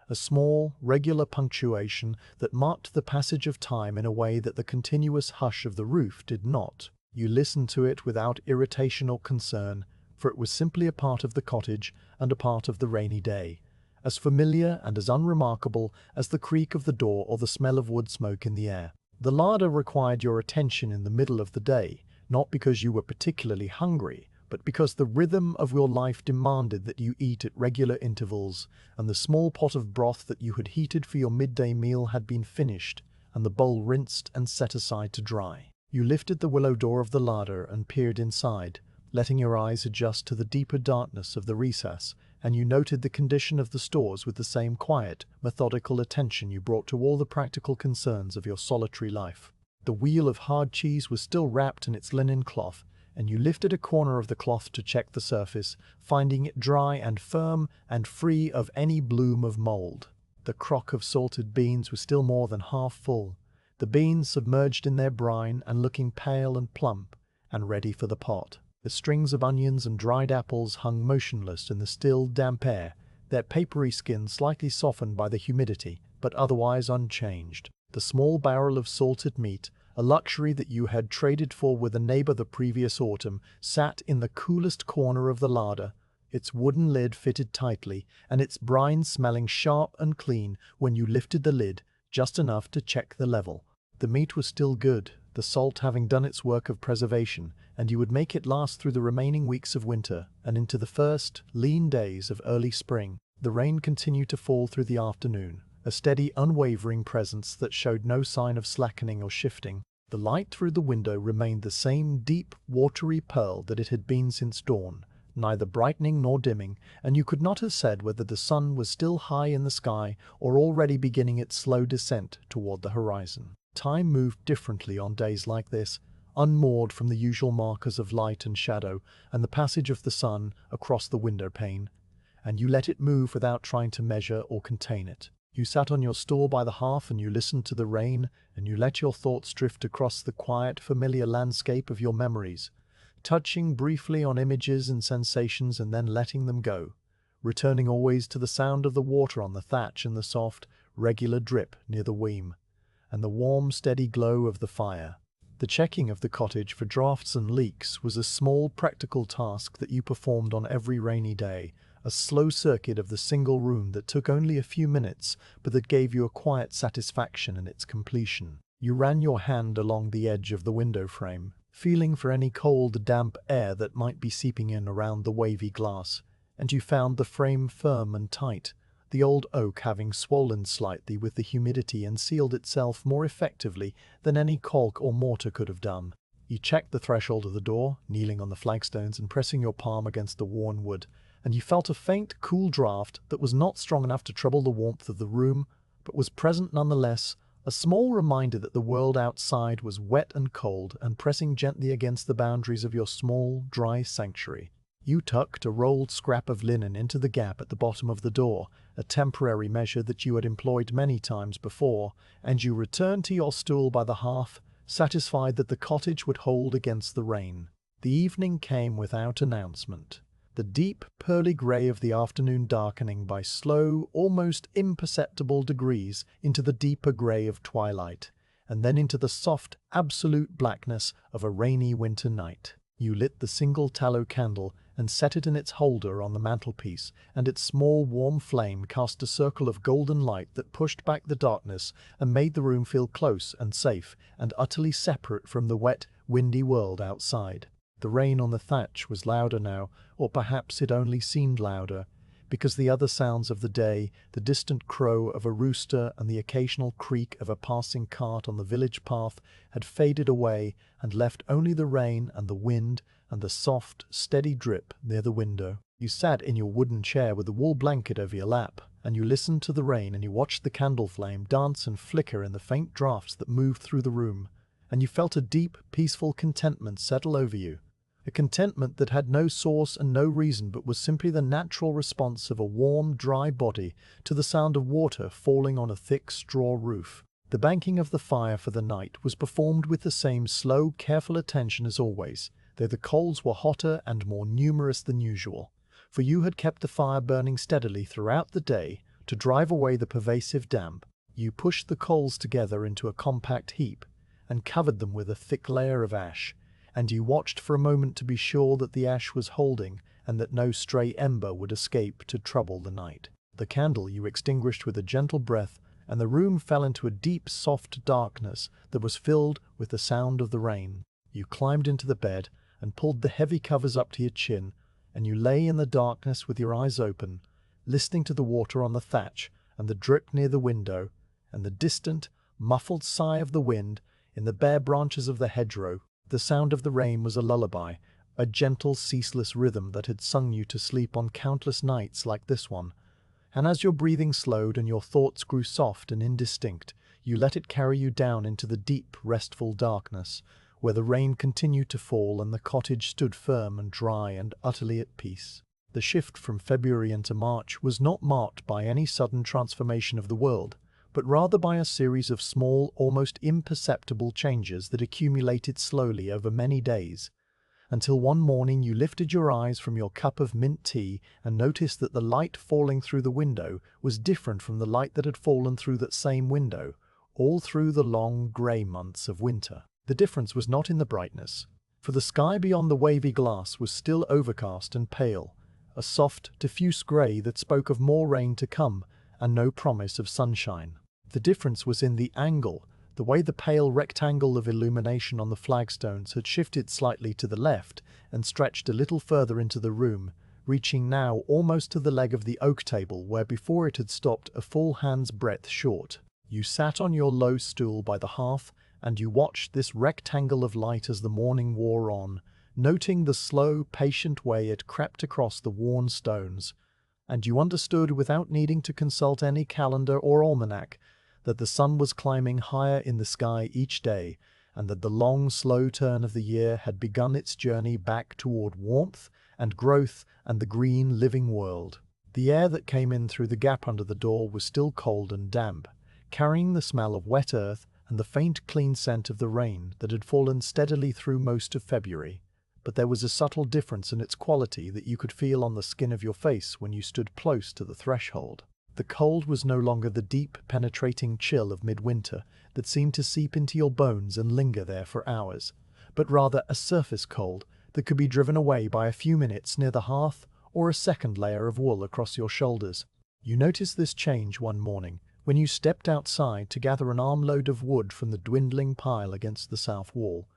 A small, regular punctuation that marked the passage of time in a way that the continuous hush of the roof did not. You listened to it without irritation or concern, for it was simply a part of the cottage and a part of the rainy day, as familiar and as unremarkable as the creak of the door or the smell of wood smoke in the air. The larder required your attention in the middle of the day, not because you were particularly hungry, but because the rhythm of your life demanded that you eat at regular intervals, and the small pot of broth that you had heated for your midday meal had been finished, and the bowl rinsed and set aside to dry. You lifted the willow door of the larder and peered inside, letting your eyes adjust to the deeper darkness of the recess, and you noted the condition of the stores with the same quiet, methodical attention you brought to all the practical concerns of your solitary life. The wheel of hard cheese was still wrapped in its linen cloth, and you lifted a corner of the cloth to check the surface, finding it dry and firm and free of any bloom of mold. The crock of salted beans was still more than half full, the beans submerged in their brine and looking pale and plump and ready for the pot. The strings of onions and dried apples hung motionless in the still, damp air, their papery skin slightly softened by the humidity, but otherwise unchanged. The small barrel of salted meat, a luxury that you had traded for with a neighbor the previous autumn, sat in the coolest corner of the larder, its wooden lid fitted tightly, and its brine smelling sharp and clean when you lifted the lid, just enough to check the level. The meat was still good, the salt having done its work of preservation, and you would make it last through the remaining weeks of winter and into the first, lean days of early spring. The rain continued to fall through the afternoon, a steady, unwavering presence that showed no sign of slackening or shifting. The light through the window remained the same deep, watery pearl that it had been since dawn, neither brightening nor dimming, and you could not have said whether the sun was still high in the sky or already beginning its slow descent toward the horizon. Time moved differently on days like this, unmoored from the usual markers of light and shadow and the passage of the sun across the window pane, and you let it move without trying to measure or contain it. You sat on your stool by the hearth and you listened to the rain, and you let your thoughts drift across the quiet, familiar landscape of your memories, touching briefly on images and sensations and then letting them go, returning always to the sound of the water on the thatch and the soft, regular drip near the weam, and the warm, steady glow of the fire. The checking of the cottage for drafts and leaks was a small, practical task that you performed on every rainy day, a slow circuit of the single room that took only a few minutes, but that gave you a quiet satisfaction in its completion. You ran your hand along the edge of the window frame, feeling for any cold, damp air that might be seeping in around the wavy glass, and you found the frame firm and tight, the old oak having swollen slightly with the humidity and sealed itself more effectively than any caulk or mortar could have done. You checked the threshold of the door, kneeling on the flagstones and pressing your palm against the worn wood, and you felt a faint, cool draught that was not strong enough to trouble the warmth of the room, but was present nonetheless, a small reminder that the world outside was wet and cold and pressing gently against the boundaries of your small, dry sanctuary. You tucked a rolled scrap of linen into the gap at the bottom of the door, a temporary measure that you had employed many times before, and you returned to your stool by the hearth, satisfied that the cottage would hold against the rain. The evening came without announcement, the deep, pearly grey of the afternoon darkening by slow, almost imperceptible degrees into the deeper grey of twilight, and then into the soft, absolute blackness of a rainy winter night. You lit the single tallow candle and set it in its holder on the mantelpiece, and its small, warm flame cast a circle of golden light that pushed back the darkness and made the room feel close and safe and utterly separate from the wet, windy world outside. The rain on the thatch was louder now, or perhaps it only seemed louder, because the other sounds of the day, the distant crow of a rooster and the occasional creak of a passing cart on the village path, had faded away and left only the rain and the wind and the soft, steady drip near the window. You sat in your wooden chair with the wool blanket over your lap, and you listened to the rain and you watched the candle flame dance and flicker in the faint draughts that moved through the room, and you felt a deep, peaceful contentment settle over you. A contentment that had no source and no reason but was simply the natural response of a warm, dry body to the sound of water falling on a thick straw roof. The banking of the fire for the night was performed with the same slow, careful attention as always, though the coals were hotter and more numerous than usual, for you had kept the fire burning steadily throughout the day to drive away the pervasive damp. You pushed the coals together into a compact heap and covered them with a thick layer of ash, and you watched for a moment to be sure that the ash was holding and that no stray ember would escape to trouble the night. The candle you extinguished with a gentle breath, and the room fell into a deep, soft darkness that was filled with the sound of the rain. You climbed into the bed and pulled the heavy covers up to your chin, and you lay in the darkness with your eyes open, listening to the water on the thatch and the drip near the window, and the distant, muffled sigh of the wind in the bare branches of the hedgerow. The sound of the rain was a lullaby, a gentle, ceaseless rhythm that had sung you to sleep on countless nights like this one. And as your breathing slowed and your thoughts grew soft and indistinct, you let it carry you down into the deep, restful darkness, where the rain continued to fall and the cottage stood firm and dry and utterly at peace. The shift from February into March was not marked by any sudden transformation of the world, but rather by a series of small, almost imperceptible changes that accumulated slowly over many days, until one morning you lifted your eyes from your cup of mint tea and noticed that the light falling through the window was different from the light that had fallen through that same window, all through the long grey months of winter. The difference was not in the brightness, for the sky beyond the wavy glass was still overcast and pale, a soft, diffuse grey that spoke of more rain to come and no promise of sunshine. The difference was in the angle, the way the pale rectangle of illumination on the flagstones had shifted slightly to the left and stretched a little further into the room, reaching now almost to the leg of the oak table where before it had stopped a full hand's breadth short. You sat on your low stool by the hearth and you watched this rectangle of light as the morning wore on, noting the slow, patient way it crept across the worn stones, and you understood without needing to consult any calendar or almanac that the sun was climbing higher in the sky each day, and that the long, slow turn of the year had begun its journey back toward warmth and growth and the green, living world. The air that came in through the gap under the door was still cold and damp, carrying the smell of wet earth and the faint, clean scent of the rain that had fallen steadily through most of February. But there was a subtle difference in its quality that you could feel on the skin of your face when you stood close to the threshold. The cold was no longer the deep, penetrating chill of midwinter that seemed to seep into your bones and linger there for hours, but rather a surface cold that could be driven away by a few minutes near the hearth or a second layer of wool across your shoulders. You noticed this change one morning when you stepped outside to gather an armload of wood from the dwindling pile against the south wall,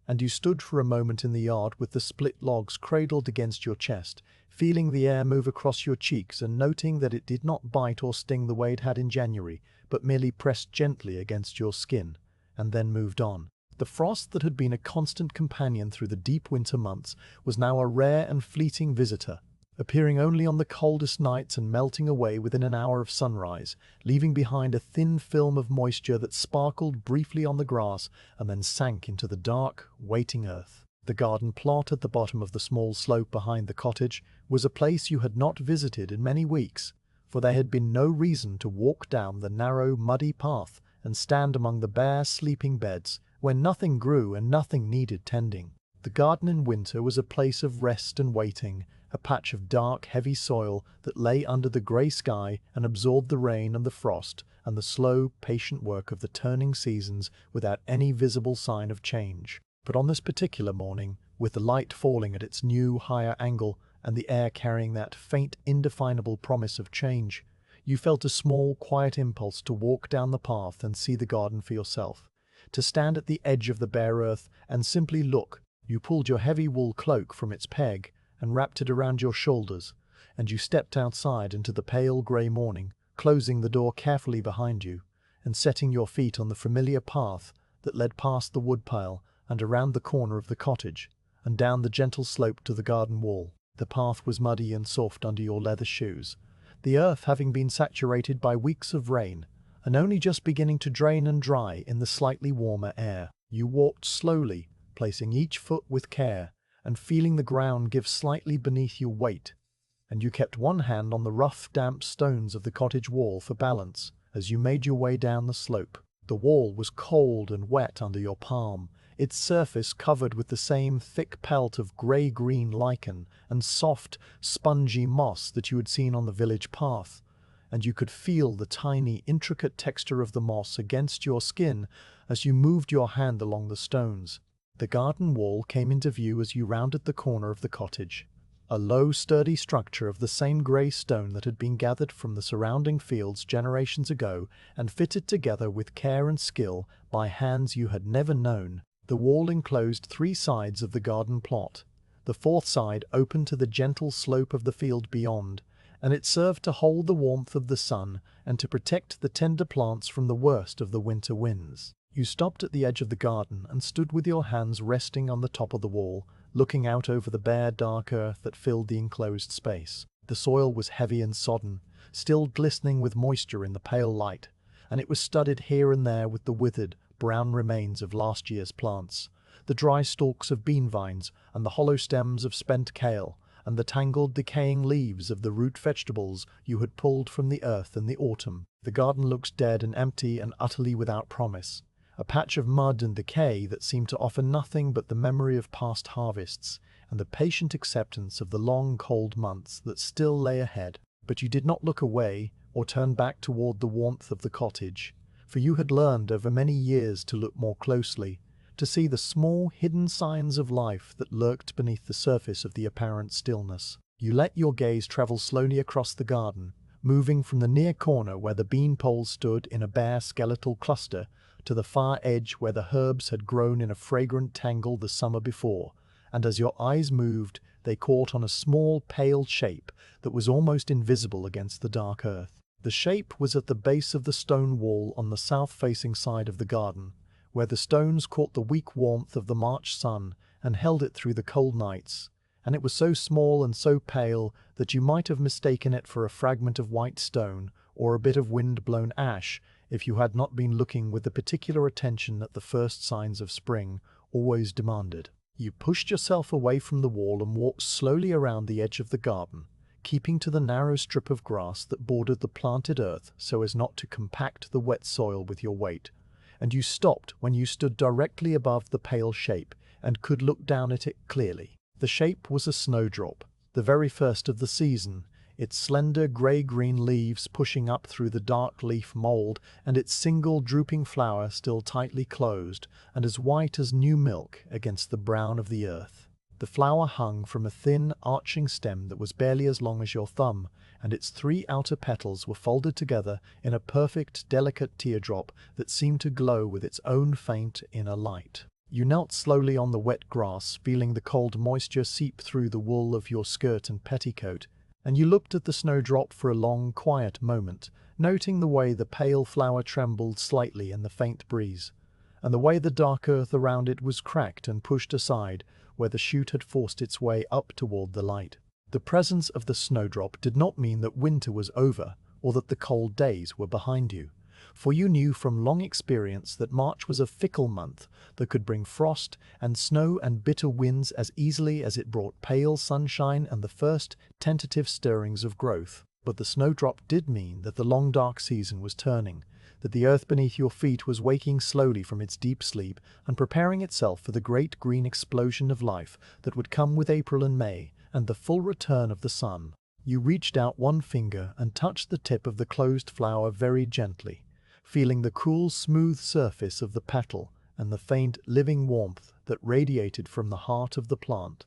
and you stood for a moment in the yard with the split logs cradled against your chest, feeling the air move across your cheeks and noting that it did not bite or sting the way it had in January, but merely pressed gently against your skin, and then moved on. The frost that had been a constant companion through the deep winter months was now a rare and fleeting visitor, appearing only on the coldest nights and melting away within an hour of sunrise, leaving behind a thin film of moisture that sparkled briefly on the grass and then sank into the dark, waiting earth. The garden plot at the bottom of the small slope behind the cottage was a place you had not visited in many weeks, for there had been no reason to walk down the narrow, muddy path and stand among the bare sleeping beds when nothing grew and nothing needed tending. The garden in winter was a place of rest and waiting, a patch of dark, heavy soil that lay under the grey sky and absorbed the rain and the frost and the slow, patient work of the turning seasons without any visible sign of change. But on this particular morning, with the light falling at its new, higher angle and the air carrying that faint, indefinable promise of change, you felt a small, quiet impulse to walk down the path and see the garden for yourself, to stand at the edge of the bare earth and simply look. You pulled your heavy wool cloak from its peg and wrapped it around your shoulders, and you stepped outside into the pale grey morning, closing the door carefully behind you, and setting your feet on the familiar path that led past the woodpile and around the corner of the cottage, and down the gentle slope to the garden wall. The path was muddy and soft under your leather shoes, the earth having been saturated by weeks of rain, and only just beginning to drain and dry in the slightly warmer air. You walked slowly, placing each foot with care, and feeling the ground give slightly beneath your weight, and you kept one hand on the rough, damp stones of the cottage wall for balance as you made your way down the slope. The wall was cold and wet under your palm, its surface covered with the same thick pelt of grey-green lichen and soft, spongy moss that you had seen on the village path, and you could feel the tiny, intricate texture of the moss against your skin as you moved your hand along the stones. The garden wall came into view as you rounded the corner of the cottage, a low, sturdy structure of the same grey stone that had been gathered from the surrounding fields generations ago and fitted together with care and skill by hands you had never known. The wall enclosed 3 sides of the garden plot, the 4th side open to the gentle slope of the field beyond, and it served to hold the warmth of the sun and to protect the tender plants from the worst of the winter winds. You stopped at the edge of the garden and stood with your hands resting on the top of the wall, looking out over the bare, dark earth that filled the enclosed space. The soil was heavy and sodden, still glistening with moisture in the pale light, and it was studded here and there with the withered, brown remains of last year's plants, the dry stalks of bean vines and the hollow stems of spent kale, and the tangled, decaying leaves of the root vegetables you had pulled from the earth in the autumn. The garden looked dead and empty and utterly without promise, a patch of mud and decay that seemed to offer nothing but the memory of past harvests and the patient acceptance of the long, cold months that still lay ahead. But you did not look away or turn back toward the warmth of the cottage, for you had learned over many years to look more closely, to see the small, hidden signs of life that lurked beneath the surface of the apparent stillness. You let your gaze travel slowly across the garden, moving from the near corner where the bean poles stood in a bare skeletal cluster to the far edge where the herbs had grown in a fragrant tangle the summer before, and as your eyes moved, they caught on a small, pale shape that was almost invisible against the dark earth. The shape was at the base of the stone wall on the south-facing side of the garden, where the stones caught the weak warmth of the March sun and held it through the cold nights, and it was so small and so pale that you might have mistaken it for a fragment of white stone or a bit of wind-blown ash if you had not been looking with the particular attention that the first signs of spring always demanded. You pushed yourself away from the wall and walked slowly around the edge of the garden, keeping to the narrow strip of grass that bordered the planted earth so as not to compact the wet soil with your weight, and you stopped when you stood directly above the pale shape and could look down at it clearly. The shape was a snowdrop, the very first of the season, its slender grey-green leaves pushing up through the dark leaf mould and its single drooping flower still tightly closed and as white as new milk against the brown of the earth. The flower hung from a thin, arching stem that was barely as long as your thumb, and its 3 outer petals were folded together in a perfect, delicate teardrop that seemed to glow with its own faint inner light. You knelt slowly on the wet grass, feeling the cold moisture seep through the wool of your skirt and petticoat, and you looked at the snowdrop for a long, quiet moment, noting the way the pale flower trembled slightly in the faint breeze, and the way the dark earth around it was cracked and pushed aside where the shoot had forced its way up toward the light. The presence of the snowdrop did not mean that winter was over or that the cold days were behind you, for you knew from long experience that March was a fickle month that could bring frost and snow and bitter winds as easily as it brought pale sunshine and the first tentative stirrings of growth. But the snowdrop did mean that the long dark season was turning, that the earth beneath your feet was waking slowly from its deep sleep and preparing itself for the great green explosion of life that would come with April and May and the full return of the sun. You reached out one finger and touched the tip of the closed flower very gently, feeling the cool, smooth surface of the petal and the faint, living warmth that radiated from the heart of the plant.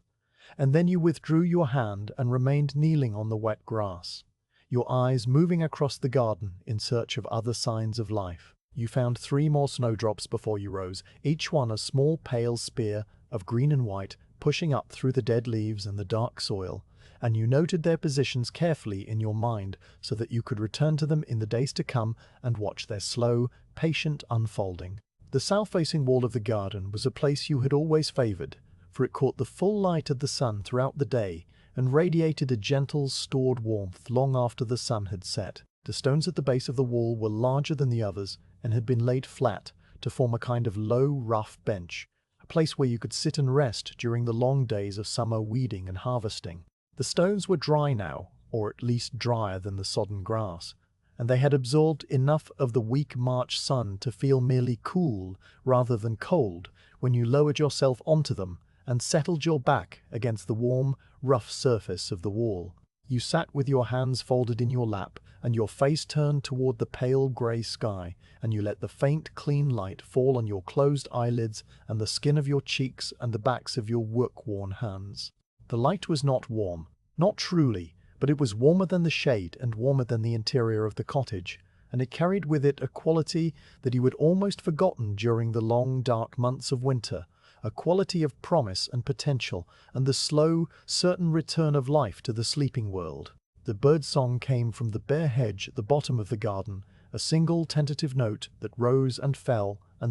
And then you withdrew your hand and remained kneeling on the wet grass, your eyes moving across the garden in search of other signs of life. You found 3 more snowdrops before you rose, each one a small pale spear of green and white pushing up through the dead leaves and the dark soil, and you noted their positions carefully in your mind so that you could return to them in the days to come and watch their slow, patient unfolding. The south-facing wall of the garden was a place you had always favored, for it caught the full light of the sun throughout the day and radiated a gentle, stored warmth long after the sun had set. The stones at the base of the wall were larger than the others and had been laid flat to form a kind of low, rough bench, a place where you could sit and rest during the long days of summer weeding and harvesting. The stones were dry now, or at least drier than the sodden grass, and they had absorbed enough of the weak March sun to feel merely cool rather than cold when you lowered yourself onto them and settled your back against the warm, rough surface of the wall. You sat with your hands folded in your lap and your face turned toward the pale grey sky, and you let the faint, clean light fall on your closed eyelids and the skin of your cheeks and the backs of your work-worn hands. The light was not warm, not truly, but it was warmer than the shade and warmer than the interior of the cottage, and it carried with it a quality that you had almost forgotten during the long, dark months of winter, a quality of promise and potential and the slow, certain return of life to the sleeping world. The bird-song came from the bare hedge at the bottom of the garden, a single tentative note that rose and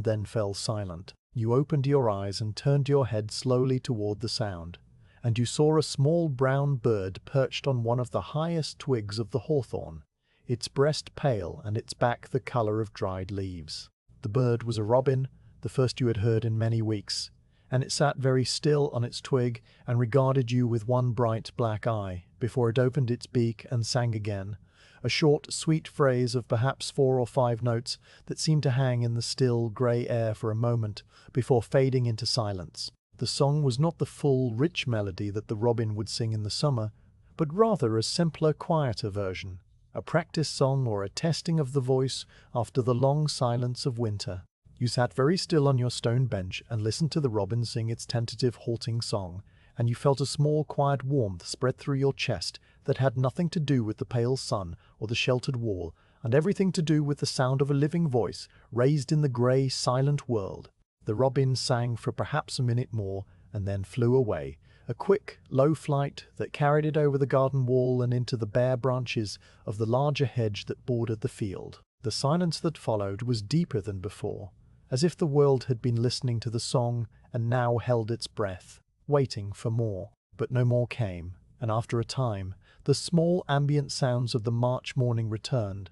then fell silent. You opened your eyes and turned your head slowly toward the sound, and you saw a small brown bird perched on one of the highest twigs of the hawthorn, its breast pale and its back the color of dried leaves. The bird was a robin, the first you had heard in many weeks, and it sat very still on its twig and regarded you with one bright black eye before it opened its beak and sang again, a short, sweet phrase of perhaps 4 or 5 notes that seemed to hang in the still, grey air for a moment before fading into silence. The song was not the full, rich melody that the robin would sing in the summer, but rather a simpler, quieter version, a practice song or a testing of the voice after the long silence of winter. You sat very still on your stone bench and listened to the robin sing its tentative, halting song, and you felt a small, quiet warmth spread through your chest that had nothing to do with the pale sun or the sheltered wall, and everything to do with the sound of a living voice raised in the grey, silent world. The robin sang for perhaps a minute more and then flew away, a quick, low flight that carried it over the garden wall and into the bare branches of the larger hedge that bordered the field. The silence that followed was deeper than before, as if the world had been listening to the song and now held its breath, waiting for more. But no more came, and after a time, the small ambient sounds of the March morning returned.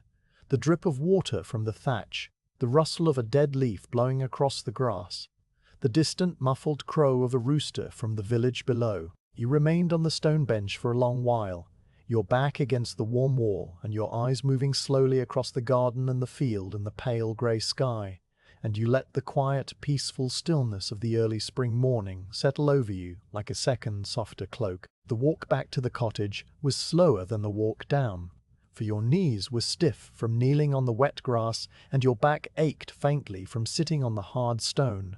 The drip of water from the thatch, the rustle of a dead leaf blowing across the grass, the distant muffled crow of a rooster from the village below. You remained on the stone bench for a long while, your back against the warm wall and your eyes moving slowly across the garden and the field and the pale grey sky, and you let the quiet, peaceful stillness of the early spring morning settle over you like a second, softer cloak. The walk back to the cottage was slower than the walk down, for your knees were stiff from kneeling on the wet grass and your back ached faintly from sitting on the hard stone.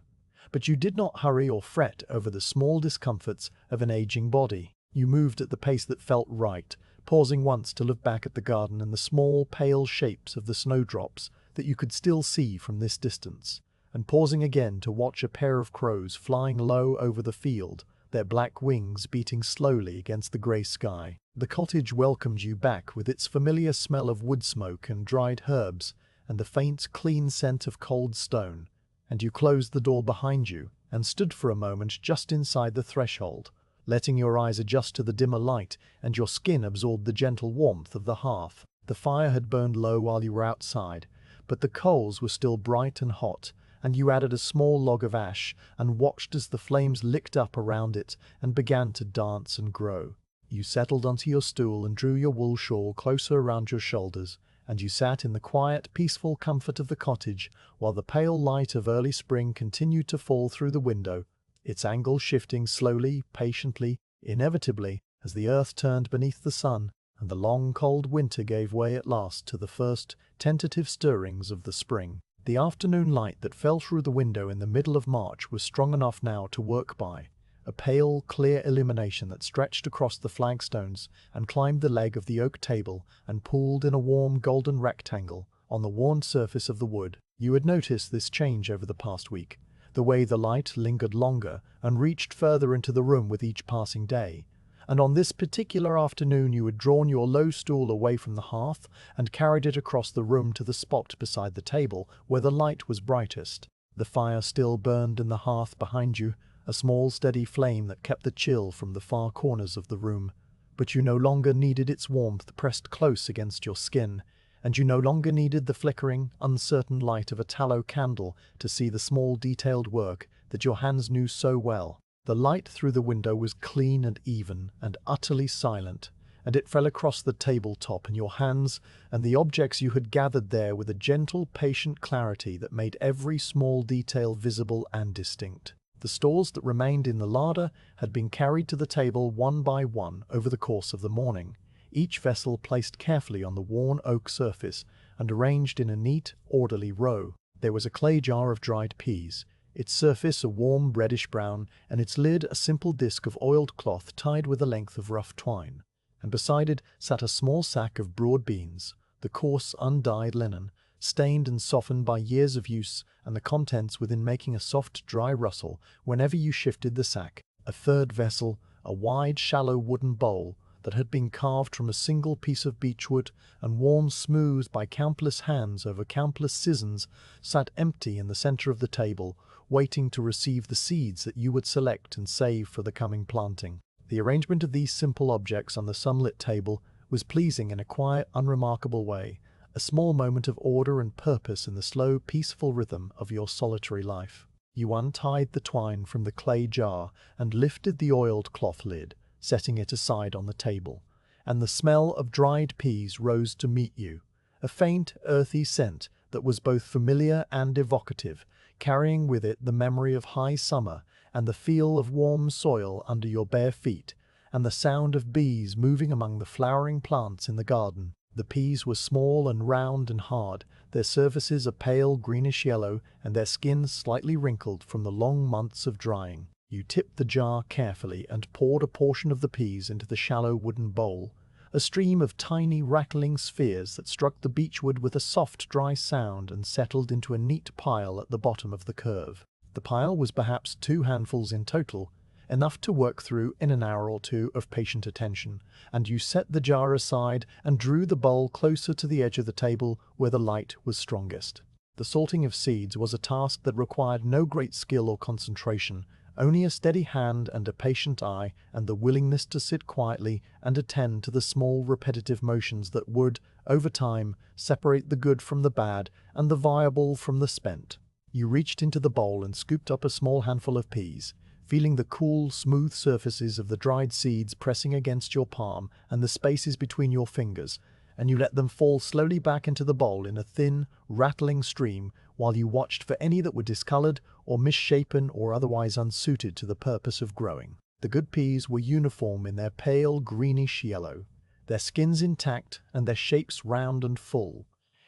But you did not hurry or fret over the small discomforts of an aging body. You moved at the pace that felt right, pausing once to look back at the garden and the small, pale shapes of the snowdrops that you could still see from this distance, and pausing again to watch a pair of crows flying low over the field, their black wings beating slowly against the grey sky. The cottage welcomed you back with its familiar smell of wood smoke and dried herbs and the faint, clean scent of cold stone, and you closed the door behind you and stood for a moment just inside the threshold, letting your eyes adjust to the dimmer light and your skin absorb the gentle warmth of the hearth. The fire had burned low while you were outside, but the coals were still bright and hot, and you added a small log of ash and watched as the flames licked up around it and began to dance and grow. You settled onto your stool and drew your wool shawl closer around your shoulders, and you sat in the quiet, peaceful comfort of the cottage while the pale light of early spring continued to fall through the window, its angle shifting slowly, patiently, inevitably, as the earth turned beneath the sun, and the long, cold winter gave way at last to the first tentative stirrings of the spring. The afternoon light that fell through the window in the middle of March was strong enough now to work by, a pale, clear illumination that stretched across the flagstones and climbed the leg of the oak table and pooled in a warm golden rectangle on the worn surface of the wood. You had noticed this change over the past week, the way the light lingered longer and reached further into the room with each passing day, and on this particular afternoon you had drawn your low stool away from the hearth and carried it across the room to the spot beside the table where the light was brightest. The fire still burned in the hearth behind you, a small steady flame that kept the chill from the far corners of the room, but you no longer needed its warmth pressed close against your skin, and you no longer needed the flickering, uncertain light of a tallow candle to see the small detailed work that your hands knew so well. The light through the window was clean and even and utterly silent, and it fell across the tabletop and your hands and the objects you had gathered there with a gentle, patient clarity that made every small detail visible and distinct. The stores that remained in the larder had been carried to the table one by one over the course of the morning, each vessel placed carefully on the worn oak surface and arranged in a neat, orderly row. There was a clay jar of dried peas, its surface a warm reddish-brown, and its lid a simple disc of oiled cloth tied with a length of rough twine, and beside it sat a small sack of broad beans, the coarse, undyed linen, stained and softened by years of use, and the contents within making a soft, dry rustle whenever you shifted the sack. A third vessel, a wide, shallow wooden bowl that had been carved from a single piece of beechwood and worn smooth by countless hands over countless seasons, sat empty in the center of the table, waiting to receive the seeds that you would select and save for the coming planting. The arrangement of these simple objects on the sunlit table was pleasing in a quiet, unremarkable way, a small moment of order and purpose in the slow, peaceful rhythm of your solitary life. You untied the twine from the clay jar and lifted the oiled cloth lid, setting it aside on the table, and the smell of dried peas rose to meet you, a faint, earthy scent that was both familiar and evocative, carrying with it the memory of high summer and the feel of warm soil under your bare feet, and the sound of bees moving among the flowering plants in the garden. The peas were small and round and hard, their surfaces a pale greenish yellow and their skins slightly wrinkled from the long months of drying. You tipped the jar carefully and poured a portion of the peas into the shallow wooden bowl. A stream of tiny rattling spheres that struck the beechwood with a soft dry sound and settled into a neat pile at the bottom of the curve. The pile was perhaps 2 handfuls in total, enough to work through in an hour or two of patient attention, and you set the jar aside and drew the bowl closer to the edge of the table where the light was strongest. The sorting of seeds was a task that required no great skill or concentration, only a steady hand and a patient eye and the willingness to sit quietly and attend to the small repetitive motions that would, over time, separate the good from the bad and the viable from the spent. You reached into the bowl and scooped up a small handful of peas, feeling the cool, smooth surfaces of the dried seeds pressing against your palm and the spaces between your fingers, and you let them fall slowly back into the bowl in a thin, rattling stream while you watched for any that were discolored or misshapen or otherwise unsuited to the purpose of growing. The good peas were uniform in their pale greenish yellow, their skins intact and their shapes round and full,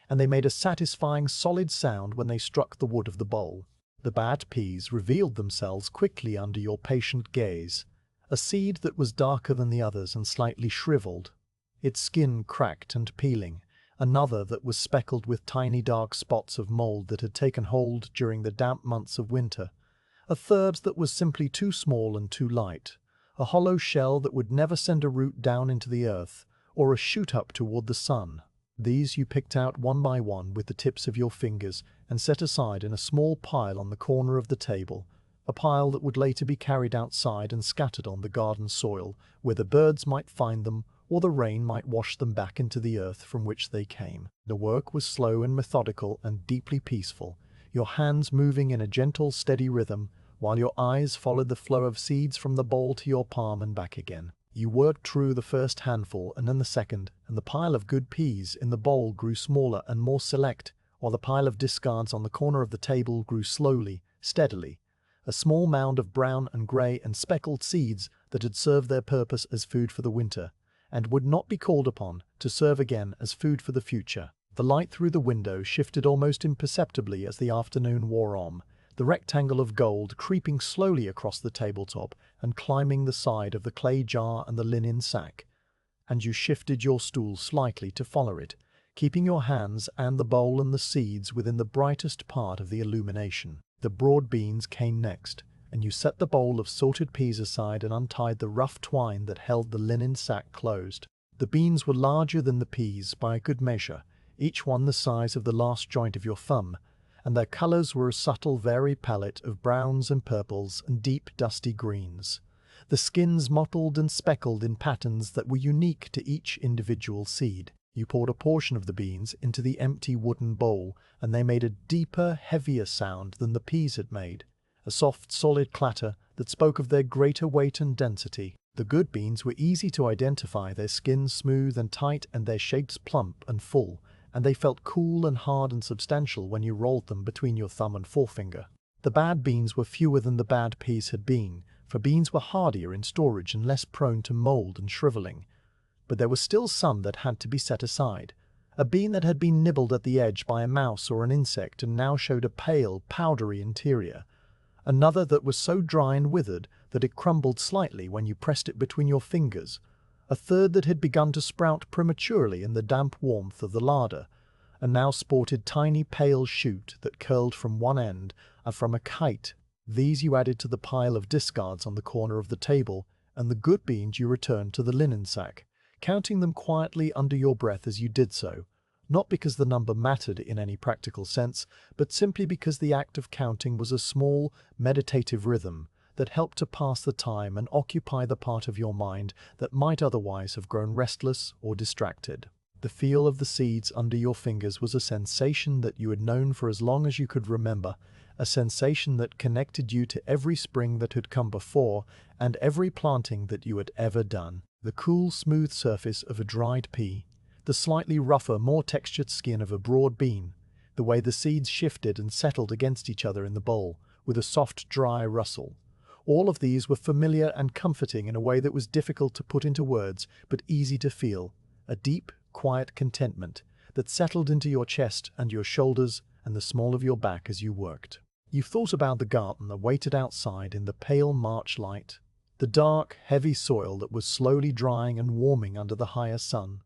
and they made a satisfying solid sound when they struck the wood of the bowl. The bad peas revealed themselves quickly under your patient gaze, a seed that was darker than the others and slightly shriveled, its skin cracked and peeling, another that was speckled with tiny dark spots of mold that had taken hold during the damp months of winter, a third that was simply too small and too light, a hollow shell that would never send a root down into the earth or a shoot up toward the sun. These you picked out one by one with the tips of your fingers and set aside in a small pile on the corner of the table, a pile that would later be carried outside and scattered on the garden soil, where the birds might find them or the rain might wash them back into the earth from which they came. The work was slow and methodical and deeply peaceful, your hands moving in a gentle, steady rhythm, while your eyes followed the flow of seeds from the bowl to your palm and back again. You worked through the first handful and then the second, and the pile of good peas in the bowl grew smaller and more select, while the pile of discards on the corner of the table grew slowly, steadily, a small mound of brown and grey and speckled seeds that had served their purpose as food for the winter, and would not be called upon to serve again as food for the future. The light through the window shifted almost imperceptibly as the afternoon wore on, the rectangle of gold creeping slowly across the tabletop and climbing the side of the clay jar and the linen sack, and you shifted your stool slightly to follow it, keeping your hands and the bowl and the seeds within the brightest part of the illumination. The broad beans came next, and you set the bowl of sorted peas aside and untied the rough twine that held the linen sack closed. The beans were larger than the peas by a good measure, each one the size of the last joint of your thumb, and their colours were a subtle varied palette of browns and purples and deep dusty greens, the skins mottled and speckled in patterns that were unique to each individual seed. You poured a portion of the beans into the empty wooden bowl, and they made a deeper, heavier sound than the peas had made, a soft, solid clatter that spoke of their greater weight and density. The good beans were easy to identify, their skins smooth and tight and their shapes plump and full, and they felt cool and hard and substantial when you rolled them between your thumb and forefinger. The bad beans were fewer than the bad peas had been, for beans were hardier in storage and less prone to mold and shriveling. But there were still some that had to be set aside. A bean that had been nibbled at the edge by a mouse or an insect and now showed a pale, powdery interior. Another that was so dry and withered that it crumbled slightly when you pressed it between your fingers. A third that had begun to sprout prematurely in the damp warmth of the larder, and now sported tiny pale shoot that curled from one end and from a kite. These you added to the pile of discards on the corner of the table, and the good beans you returned to the linen sack, counting them quietly under your breath as you did so, not because the number mattered in any practical sense, but simply because the act of counting was a small, meditative rhythm that helped to pass the time and occupy the part of your mind that might otherwise have grown restless or distracted. The feel of the seeds under your fingers was a sensation that you had known for as long as you could remember, a sensation that connected you to every spring that had come before and every planting that you had ever done. The cool, smooth surface of a dried pea, the slightly rougher, more textured skin of a broad bean, the way the seeds shifted and settled against each other in the bowl with a soft, dry rustle. All of these were familiar and comforting in a way that was difficult to put into words, but easy to feel. A deep, quiet contentment that settled into your chest and your shoulders and the small of your back as you worked. You thought about the garden that waited outside in the pale March light, the dark, heavy soil that was slowly drying and warming under the higher sun,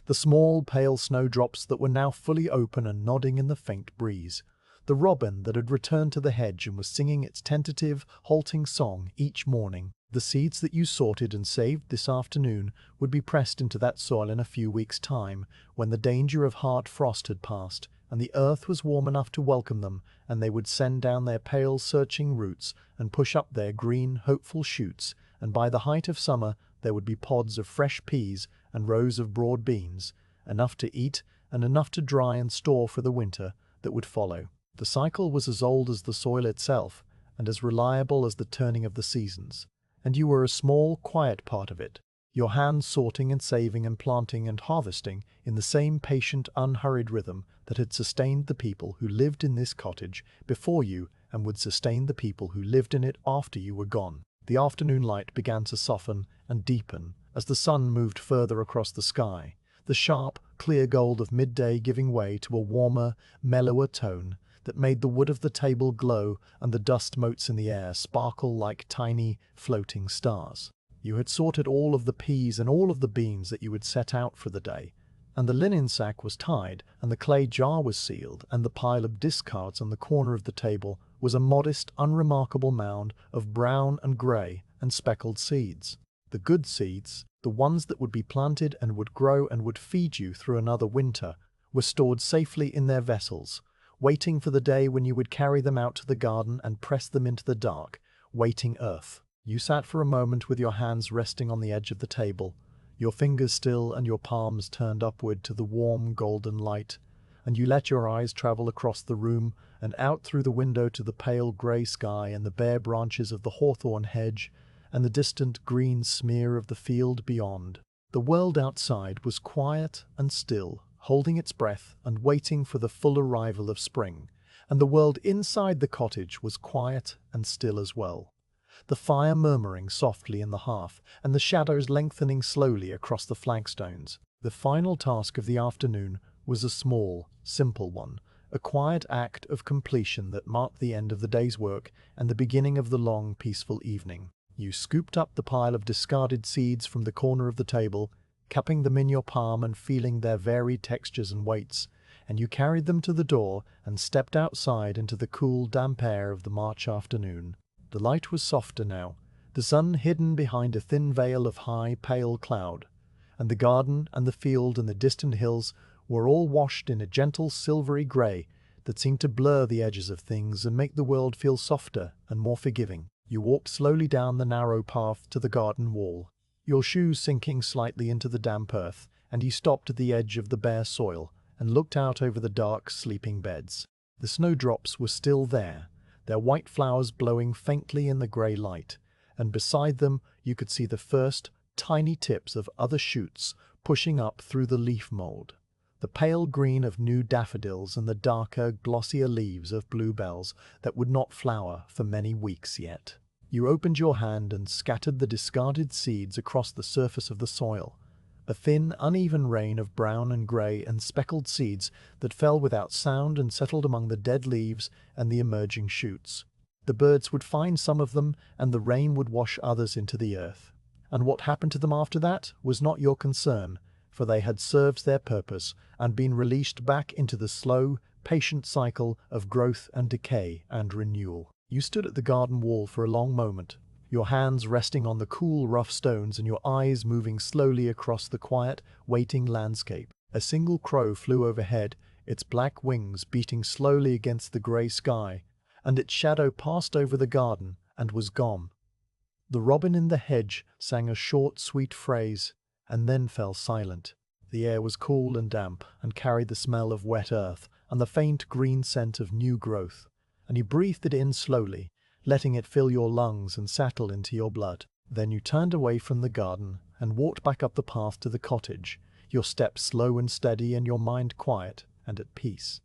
the small, pale snowdrops that were now fully open and nodding in the faint breeze, the robin that had returned to the hedge and was singing its tentative, halting song each morning. The seeds that you sorted and saved this afternoon would be pressed into that soil in a few weeks' time, when the danger of hard frost had passed, and the earth was warm enough to welcome them, and they would send down their pale, searching roots and push up their green, hopeful shoots, and by the height of summer there would be pods of fresh peas and rows of broad beans, enough to eat and enough to dry and store for the winter that would follow. The cycle was as old as the soil itself, and as reliable as the turning of the seasons, and you were a small, quiet part of it, your hands sorting and saving and planting and harvesting in the same patient, unhurried rhythm that had sustained the people who lived in this cottage before you and would sustain the people who lived in it after you were gone. The afternoon light began to soften and deepen as the sun moved further across the sky, the sharp, clear gold of midday giving way to a warmer, mellower tone that made the wood of the table glow and the dust motes in the air sparkle like tiny, floating stars. You had sorted all of the peas and all of the beans that you had set out for the day, and the linen sack was tied, and the clay jar was sealed, and the pile of discards on the corner of the table was a modest, unremarkable mound of brown and grey and speckled seeds. The good seeds, the ones that would be planted and would grow and would feed you through another winter, were stored safely in their vessels, waiting for the day when you would carry them out to the garden and press them into the dark, waiting earth. You sat for a moment with your hands resting on the edge of the table, your fingers still and your palms turned upward to the warm golden light, and you let your eyes travel across the room and out through the window to the pale grey sky and the bare branches of the hawthorn hedge and the distant green smear of the field beyond. The world outside was quiet and still, holding its breath and waiting for the full arrival of spring, and the world inside the cottage was quiet and still as well. The fire murmuring softly in the hearth, and the shadows lengthening slowly across the flagstones. The final task of the afternoon was a small, simple one, a quiet act of completion that marked the end of the day's work and the beginning of the long, peaceful evening. You scooped up the pile of discarded seeds from the corner of the table, cupping them in your palm and feeling their varied textures and weights, and you carried them to the door and stepped outside into the cool, damp air of the March afternoon. The light was softer now, the sun hidden behind a thin veil of high, pale cloud, and the garden and the field and the distant hills were all washed in a gentle silvery grey that seemed to blur the edges of things and make the world feel softer and more forgiving. You walked slowly down the narrow path to the garden wall, your shoes sinking slightly into the damp earth, and you stopped at the edge of the bare soil and looked out over the dark, sleeping beds. The snowdrops were still there, their white flowers blowing faintly in the grey light, and beside them you could see the first, tiny tips of other shoots pushing up through the leaf mould, the pale green of new daffodils and the darker, glossier leaves of bluebells that would not flower for many weeks yet. You opened your hand and scattered the discarded seeds across the surface of the soil, a thin, uneven rain of brown and grey and speckled seeds that fell without sound and settled among the dead leaves and the emerging shoots. The birds would find some of them, and the rain would wash others into the earth. And what happened to them after that was not your concern, for they had served their purpose and been released back into the slow, patient cycle of growth and decay and renewal. You stood at the garden wall for a long moment, your hands resting on the cool, rough stones and your eyes moving slowly across the quiet, waiting landscape. A single crow flew overhead, its black wings beating slowly against the grey sky, and its shadow passed over the garden and was gone. The robin in the hedge sang a short, sweet phrase, and then fell silent. The air was cool and damp, and carried the smell of wet earth and the faint green scent of new growth, and you breathed it in slowly, letting it fill your lungs and settle into your blood. Then you turned away from the garden and walked back up the path to the cottage, your steps slow and steady and your mind quiet and at peace.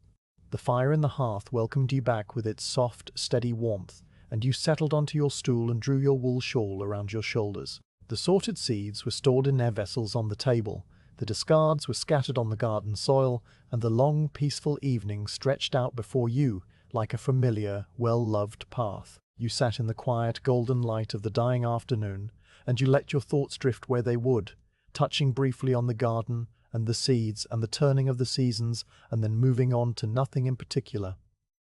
The fire in the hearth welcomed you back with its soft, steady warmth, and you settled onto your stool and drew your wool shawl around your shoulders. The sorted seeds were stored in their vessels on the table, the discards were scattered on the garden soil, and the long, peaceful evening stretched out before you like a familiar, well-loved path. You sat in the quiet, golden light of the dying afternoon, and you let your thoughts drift where they would, touching briefly on the garden and the seeds and the turning of the seasons, and then moving on to nothing in particular.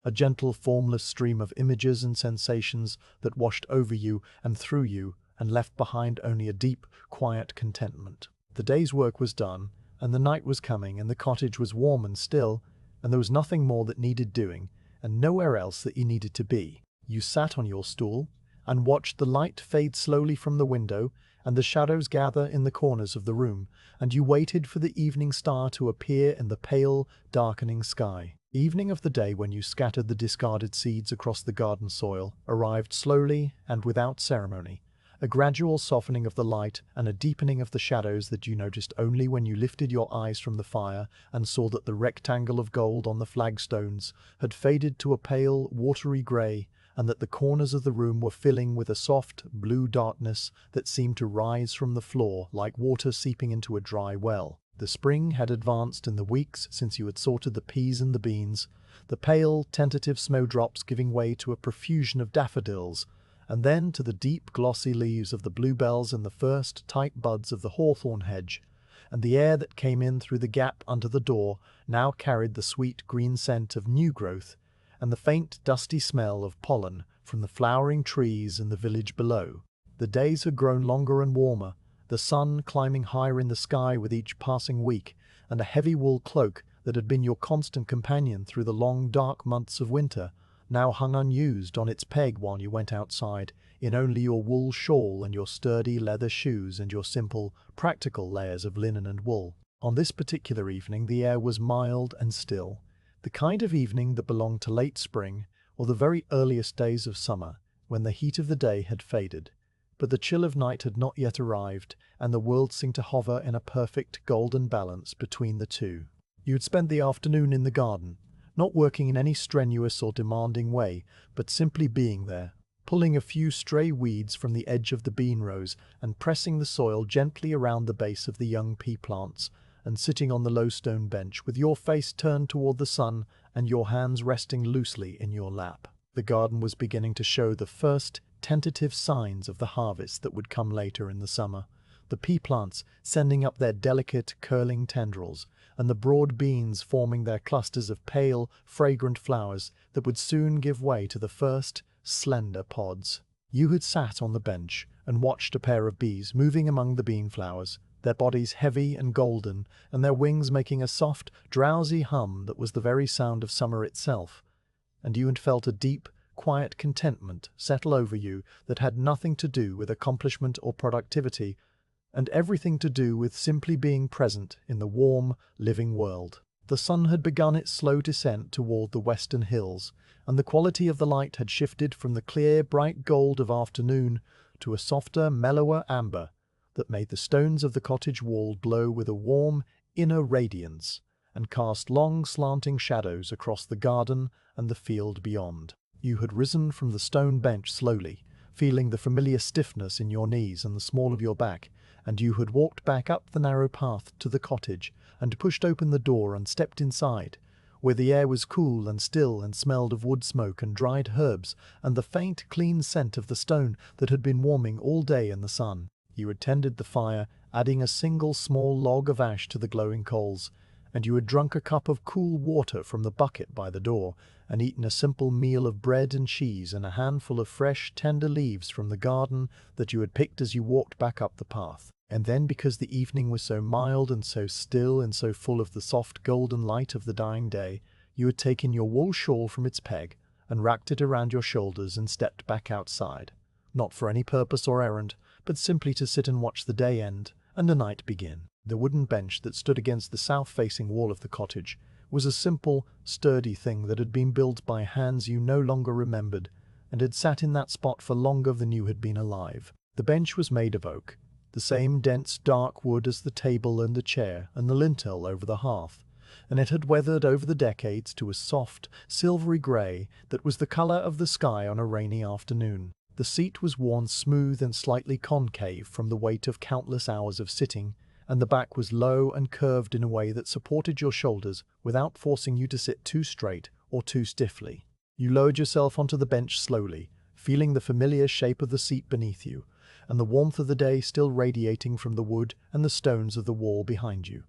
A gentle, formless stream of images and sensations that washed over you and through you and left behind only a deep, quiet contentment. The day's work was done, and the night was coming, and the cottage was warm and still, and there was nothing more that needed doing, and nowhere else that you needed to be. You sat on your stool and watched the light fade slowly from the window and the shadows gather in the corners of the room, and you waited for the evening star to appear in the pale, darkening sky. Evening of the day when you scattered the discarded seeds across the garden soil arrived slowly and without ceremony, a gradual softening of the light and a deepening of the shadows that you noticed only when you lifted your eyes from the fire and saw that the rectangle of gold on the flagstones had faded to a pale, watery grey, and that the corners of the room were filling with a soft, blue darkness that seemed to rise from the floor like water seeping into a dry well. The spring had advanced in the weeks since you had sorted the peas and the beans, the pale, tentative snowdrops giving way to a profusion of daffodils, and then to the deep, glossy leaves of the bluebells and the first tight buds of the hawthorn hedge, and the air that came in through the gap under the door now carried the sweet green scent of new growth, and the faint, dusty smell of pollen from the flowering trees in the village below. The days had grown longer and warmer, the sun climbing higher in the sky with each passing week, and a heavy wool cloak that had been your constant companion through the long, dark months of winter now hung unused on its peg while you went outside, in only your wool shawl and your sturdy leather shoes and your simple, practical layers of linen and wool. On this particular evening the air was mild and still, the kind of evening that belonged to late spring or the very earliest days of summer, when the heat of the day had faded, but the chill of night had not yet arrived, and the world seemed to hover in a perfect golden balance between the two. You had spent the afternoon in the garden, not working in any strenuous or demanding way, but simply being there, pulling a few stray weeds from the edge of the bean rows and pressing the soil gently around the base of the young pea plants, and sitting on the low stone bench with your face turned toward the sun and your hands resting loosely in your lap. The garden was beginning to show the first tentative signs of the harvest that would come later in the summer, the pea plants sending up their delicate, curling tendrils, and the broad beans forming their clusters of pale, fragrant flowers that would soon give way to the first, slender pods. You had sat on the bench and watched a pair of bees moving among the bean flowers, their bodies heavy and golden, and their wings making a soft, drowsy hum that was the very sound of summer itself, and you had felt a deep, quiet contentment settle over you that had nothing to do with accomplishment or productivity, and everything to do with simply being present in the warm, living world. The sun had begun its slow descent toward the western hills, and the quality of the light had shifted from the clear, bright gold of afternoon to a softer, mellower amber that made the stones of the cottage wall glow with a warm, inner radiance, and cast long, slanting shadows across the garden and the field beyond. You had risen from the stone bench slowly, feeling the familiar stiffness in your knees and the small of your back, and you had walked back up the narrow path to the cottage and pushed open the door and stepped inside, where the air was cool and still and smelled of wood smoke and dried herbs and the faint, clean scent of the stone that had been warming all day in the sun. You had tended the fire, adding a single small log of ash to the glowing coals, and you had drunk a cup of cool water from the bucket by the door, and eaten a simple meal of bread and cheese and a handful of fresh, tender leaves from the garden that you had picked as you walked back up the path. And then, because the evening was so mild and so still and so full of the soft golden light of the dying day, you had taken your wool shawl from its peg and wrapped it around your shoulders and stepped back outside, not for any purpose or errand, but simply to sit and watch the day end and the night begin. The wooden bench that stood against the south-facing wall of the cottage was a simple, sturdy thing that had been built by hands you no longer remembered, and had sat in that spot for longer than you had been alive. The bench was made of oak, the same dense dark wood as the table and the chair and the lintel over the hearth, and it had weathered over the decades to a soft, silvery grey that was the colour of the sky on a rainy afternoon. The seat was worn smooth and slightly concave from the weight of countless hours of sitting, and the back was low and curved in a way that supported your shoulders without forcing you to sit too straight or too stiffly. You lowered yourself onto the bench slowly, feeling the familiar shape of the seat beneath you, and the warmth of the day still radiating from the wood and the stones of the wall behind you.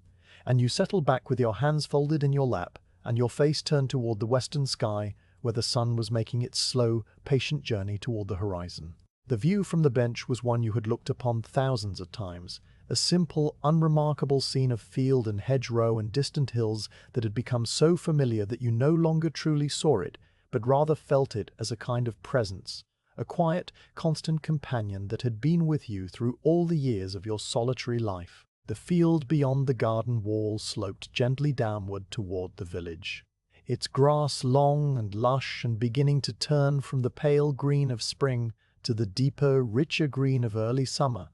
And you settled back with your hands folded in your lap and your face turned toward the western sky, where the sun was making its slow, patient journey toward the horizon. The view from the bench was one you had looked upon thousands of times, a simple, unremarkable scene of field and hedgerow and distant hills that had become so familiar that you no longer truly saw it, but rather felt it as a kind of presence, a quiet, constant companion that had been with you through all the years of your solitary life. The field beyond the garden wall sloped gently downward toward the village, its grass long and lush and beginning to turn from the pale green of spring to the deeper, richer green of early summer,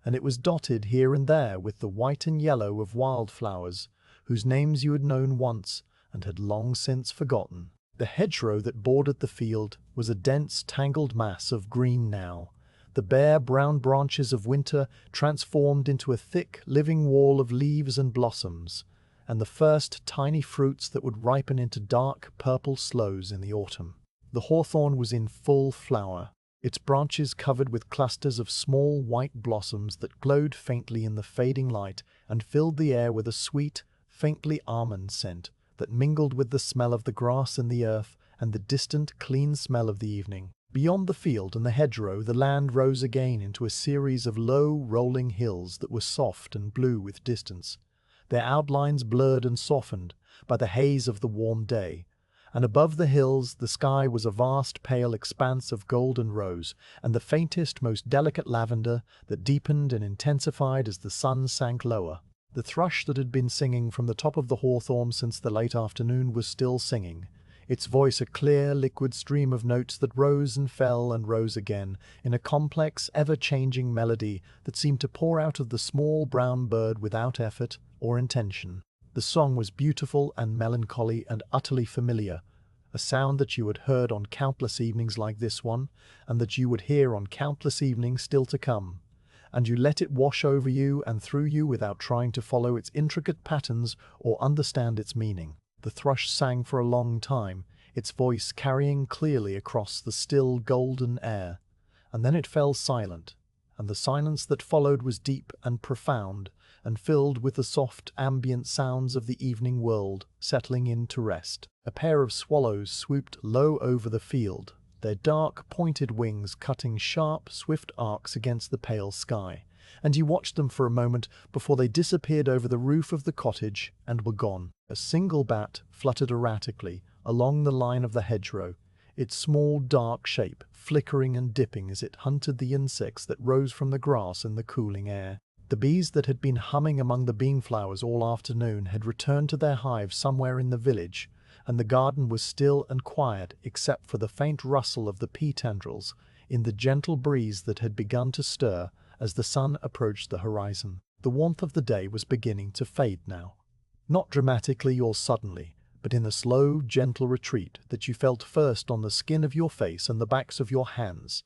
and it was dotted here and there with the white and yellow of wildflowers, whose names you had known once and had long since forgotten. The hedgerow that bordered the field was a dense, tangled mass of green now, the bare brown branches of winter transformed into a thick, living wall of leaves and blossoms, and the first tiny fruits that would ripen into dark, purple sloes in the autumn. The hawthorn was in full flower, its branches covered with clusters of small white blossoms that glowed faintly in the fading light and filled the air with a sweet, faintly almond scent that mingled with the smell of the grass and the earth and the distant, clean smell of the evening. Beyond the field and the hedgerow, the land rose again into a series of low, rolling hills that were soft and blue with distance, their outlines blurred and softened by the haze of the warm day. And above the hills the sky was a vast pale expanse of golden rose and the faintest, most delicate lavender that deepened and intensified as the sun sank lower. The thrush that had been singing from the top of the hawthorn since the late afternoon was still singing, its voice a clear, liquid stream of notes that rose and fell and rose again in a complex, ever-changing melody that seemed to pour out of the small brown bird without effort or intention. The song was beautiful and melancholy and utterly familiar, a sound that you had heard on countless evenings like this one, and that you would hear on countless evenings still to come. And you let it wash over you and through you without trying to follow its intricate patterns or understand its meaning. The thrush sang for a long time, its voice carrying clearly across the still golden air, and then it fell silent, and the silence that followed was deep and profound, and filled with the soft ambient sounds of the evening world settling in to rest. A pair of swallows swooped low over the field, their dark, pointed wings cutting sharp, swift arcs against the pale sky, and you watched them for a moment before they disappeared over the roof of the cottage and were gone. A single bat fluttered erratically along the line of the hedgerow, its small dark shape flickering and dipping as it hunted the insects that rose from the grass in the cooling air. The bees that had been humming among the beanflowers all afternoon had returned to their hive somewhere in the village, and the garden was still and quiet except for the faint rustle of the pea tendrils in the gentle breeze that had begun to stir as the sun approached the horizon. The warmth of the day was beginning to fade now, not dramatically or suddenly, but in a slow, gentle retreat that you felt first on the skin of your face and the backs of your hands,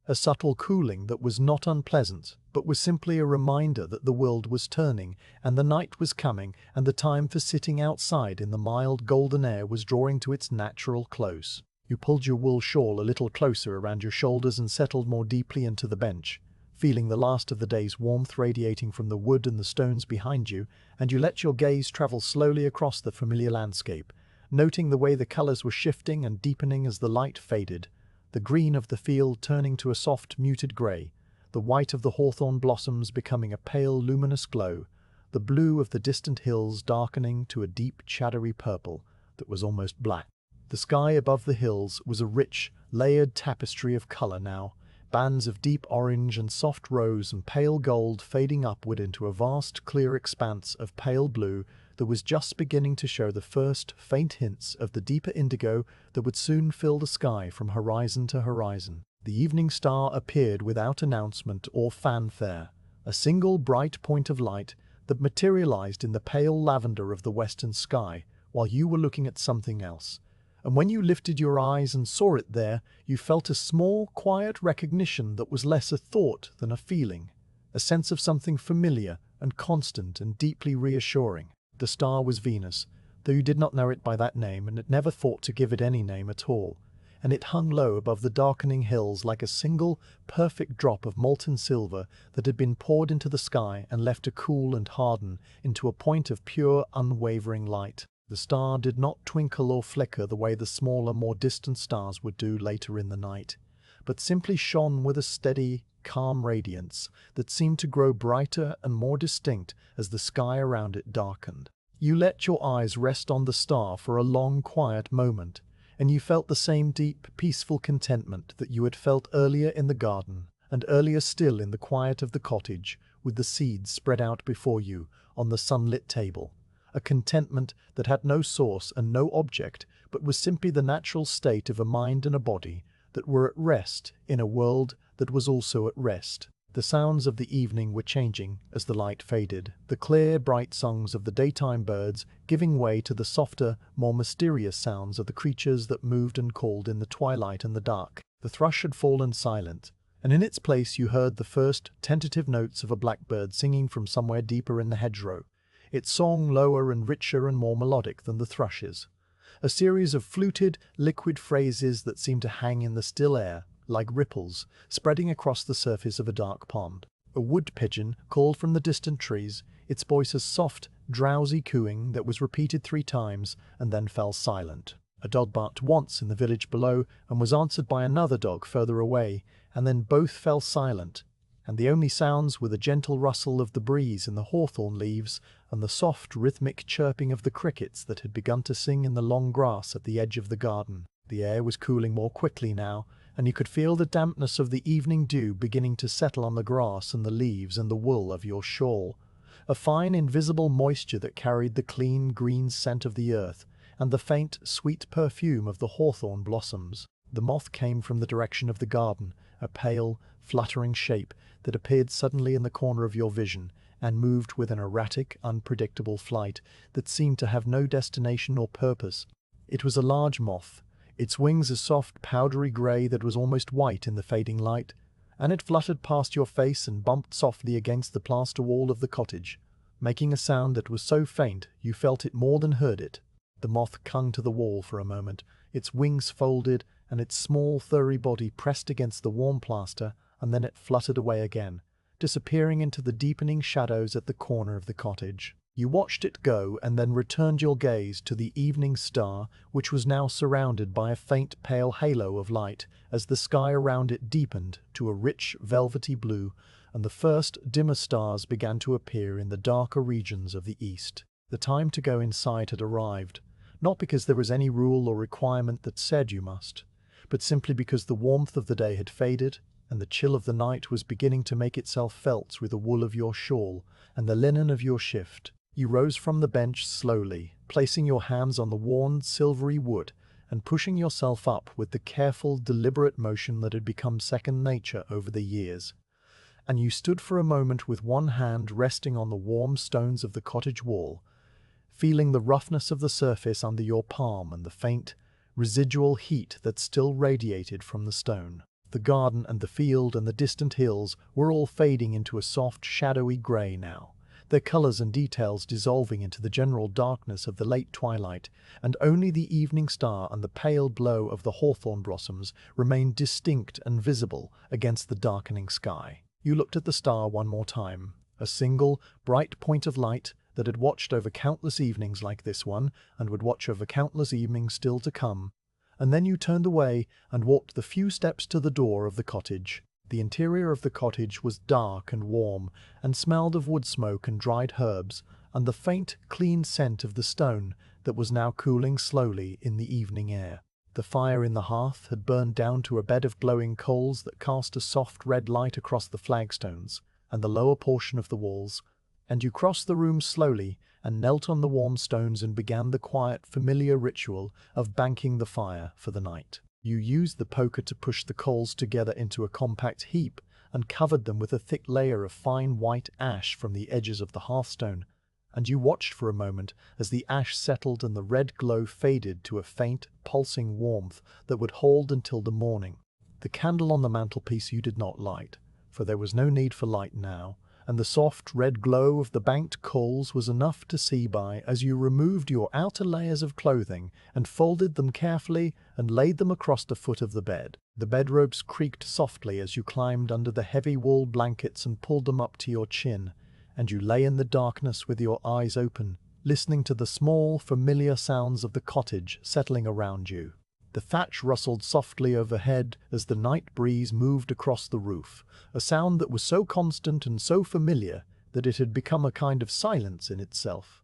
a subtle cooling that was not unpleasant, but was simply a reminder that the world was turning, and the night was coming, and the time for sitting outside in the mild golden air was drawing to its natural close. You pulled your wool shawl a little closer around your shoulders and settled more deeply into the bench, feeling the last of the day's warmth radiating from the wood and the stones behind you, and you let your gaze travel slowly across the familiar landscape, noting the way the colors were shifting and deepening as the light faded, the green of the field turning to a soft, muted gray, the white of the hawthorn blossoms becoming a pale, luminous glow, the blue of the distant hills darkening to a deep, shadowy purple that was almost black. The sky above the hills was a rich, layered tapestry of color now, bands of deep orange and soft rose and pale gold fading upward into a vast, clear expanse of pale blue that was just beginning to show the first faint hints of the deeper indigo that would soon fill the sky from horizon to horizon. The evening star appeared without announcement or fanfare, a single bright point of light that materialized in the pale lavender of the western sky while you were looking at something else. And when you lifted your eyes and saw it there, you felt a small, quiet recognition that was less a thought than a feeling, a sense of something familiar and constant and deeply reassuring. The star was Venus, though you did not know it by that name and had never thought to give it any name at all, and it hung low above the darkening hills like a single, perfect drop of molten silver that had been poured into the sky and left to cool and harden into a point of pure, unwavering light. The star did not twinkle or flicker the way the smaller, more distant stars would do later in the night, but simply shone with a steady, calm radiance that seemed to grow brighter and more distinct as the sky around it darkened. You let your eyes rest on the star for a long, quiet moment, and you felt the same deep, peaceful contentment that you had felt earlier in the garden, and earlier still in the quiet of the cottage, with the seeds spread out before you on the sunlit table. A contentment that had no source and no object, but was simply the natural state of a mind and a body that were at rest in a world that was also at rest. The sounds of the evening were changing as the light faded, the clear, bright songs of the daytime birds giving way to the softer, more mysterious sounds of the creatures that moved and called in the twilight and the dark. The thrush had fallen silent, and in its place you heard the first tentative notes of a blackbird singing from somewhere deeper in the hedgerow, its song lower and richer and more melodic than the thrush's. A series of fluted, liquid phrases that seemed to hang in the still air, like ripples, spreading across the surface of a dark pond. A wood pigeon called from the distant trees, its voice a soft, drowsy cooing that was repeated 3 times and then fell silent. A dog barked once in the village below and was answered by another dog further away, and then both fell silent, and the only sounds were the gentle rustle of the breeze in the hawthorn leaves and the soft, rhythmic chirping of the crickets that had begun to sing in the long grass at the edge of the garden. The air was cooling more quickly now, and you could feel the dampness of the evening dew beginning to settle on the grass and the leaves and the wool of your shawl, a fine, invisible moisture that carried the clean, green scent of the earth and the faint, sweet perfume of the hawthorn blossoms. The moth came from the direction of the garden, a pale, fluttering shape that appeared suddenly in the corner of your vision and moved with an erratic, unpredictable flight that seemed to have no destination or purpose. It was a large moth, its wings a soft, powdery grey that was almost white in the fading light, and it fluttered past your face and bumped softly against the plaster wall of the cottage, making a sound that was so faint you felt it more than heard it. The moth clung to the wall for a moment, its wings folded and its small, furry body pressed against the warm plaster, and then it fluttered away again, disappearing into the deepening shadows at the corner of the cottage. You watched it go and then returned your gaze to the evening star, which was now surrounded by a faint pale halo of light as the sky around it deepened to a rich velvety blue and the first dimmer stars began to appear in the darker regions of the east. The time to go inside had arrived, not because there was any rule or requirement that said you must, but simply because the warmth of the day had faded and the chill of the night was beginning to make itself felt through the wool of your shawl and the linen of your shift. You rose from the bench slowly, placing your hands on the worn, silvery wood and pushing yourself up with the careful, deliberate motion that had become second nature over the years. And you stood for a moment with one hand resting on the warm stones of the cottage wall, feeling the roughness of the surface under your palm and the faint, residual heat that still radiated from the stone. The garden and the field and the distant hills were all fading into a soft, shadowy grey now, their colours and details dissolving into the general darkness of the late twilight, and only the evening star and the pale glow of the hawthorn blossoms remained distinct and visible against the darkening sky. You looked at the star one more time, a single, bright point of light that had watched over countless evenings like this one, and would watch over countless evenings still to come, and then you turned away and walked the few steps to the door of the cottage. The interior of the cottage was dark and warm, and smelled of wood smoke and dried herbs, and the faint, clean scent of the stone that was now cooling slowly in the evening air. The fire in the hearth had burned down to a bed of glowing coals that cast a soft red light across the flagstones and the lower portion of the walls, and you crossed the room slowly and knelt on the warm stones and began the quiet, familiar ritual of banking the fire for the night. You used the poker to push the coals together into a compact heap and covered them with a thick layer of fine white ash from the edges of the hearthstone, and you watched for a moment as the ash settled and the red glow faded to a faint, pulsing warmth that would hold until the morning. The candle on the mantelpiece you did not light, for there was no need for light now, and the soft red glow of the banked coals was enough to see by as you removed your outer layers of clothing and folded them carefully and laid them across the foot of the bed. The bedrobes creaked softly as you climbed under the heavy wool blankets and pulled them up to your chin, and you lay in the darkness with your eyes open, listening to the small, familiar sounds of the cottage settling around you. The thatch rustled softly overhead as the night breeze moved across the roof, a sound that was so constant and so familiar that it had become a kind of silence in itself.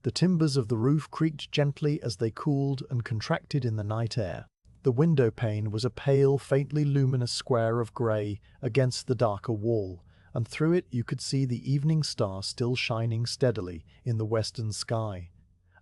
The timbers of the roof creaked gently as they cooled and contracted in the night air. The window pane was a pale, faintly luminous square of grey against the darker wall, and through it you could see the evening star still shining steadily in the western sky.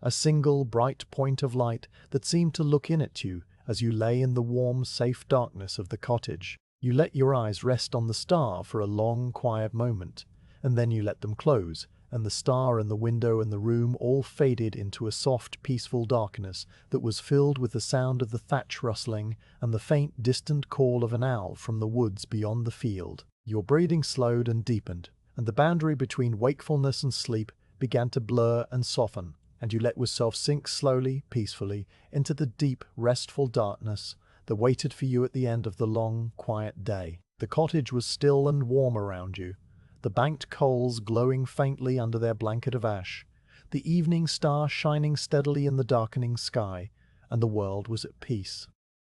A single bright point of light that seemed to look in at you as you lay in the warm, safe darkness of the cottage. You let your eyes rest on the star for a long, quiet moment, and then you let them close, and the star and the window and the room all faded into a soft, peaceful darkness that was filled with the sound of the thatch rustling and the faint, distant call of an owl from the woods beyond the field. Your breathing slowed and deepened, and the boundary between wakefulness and sleep began to blur and soften, and you let yourself sink slowly, peacefully, into the deep, restful darkness that waited for you at the end of the long, quiet day. The cottage was still and warm around you, the banked coals glowing faintly under their blanket of ash, the evening star shining steadily in the darkening sky, and the world was at peace.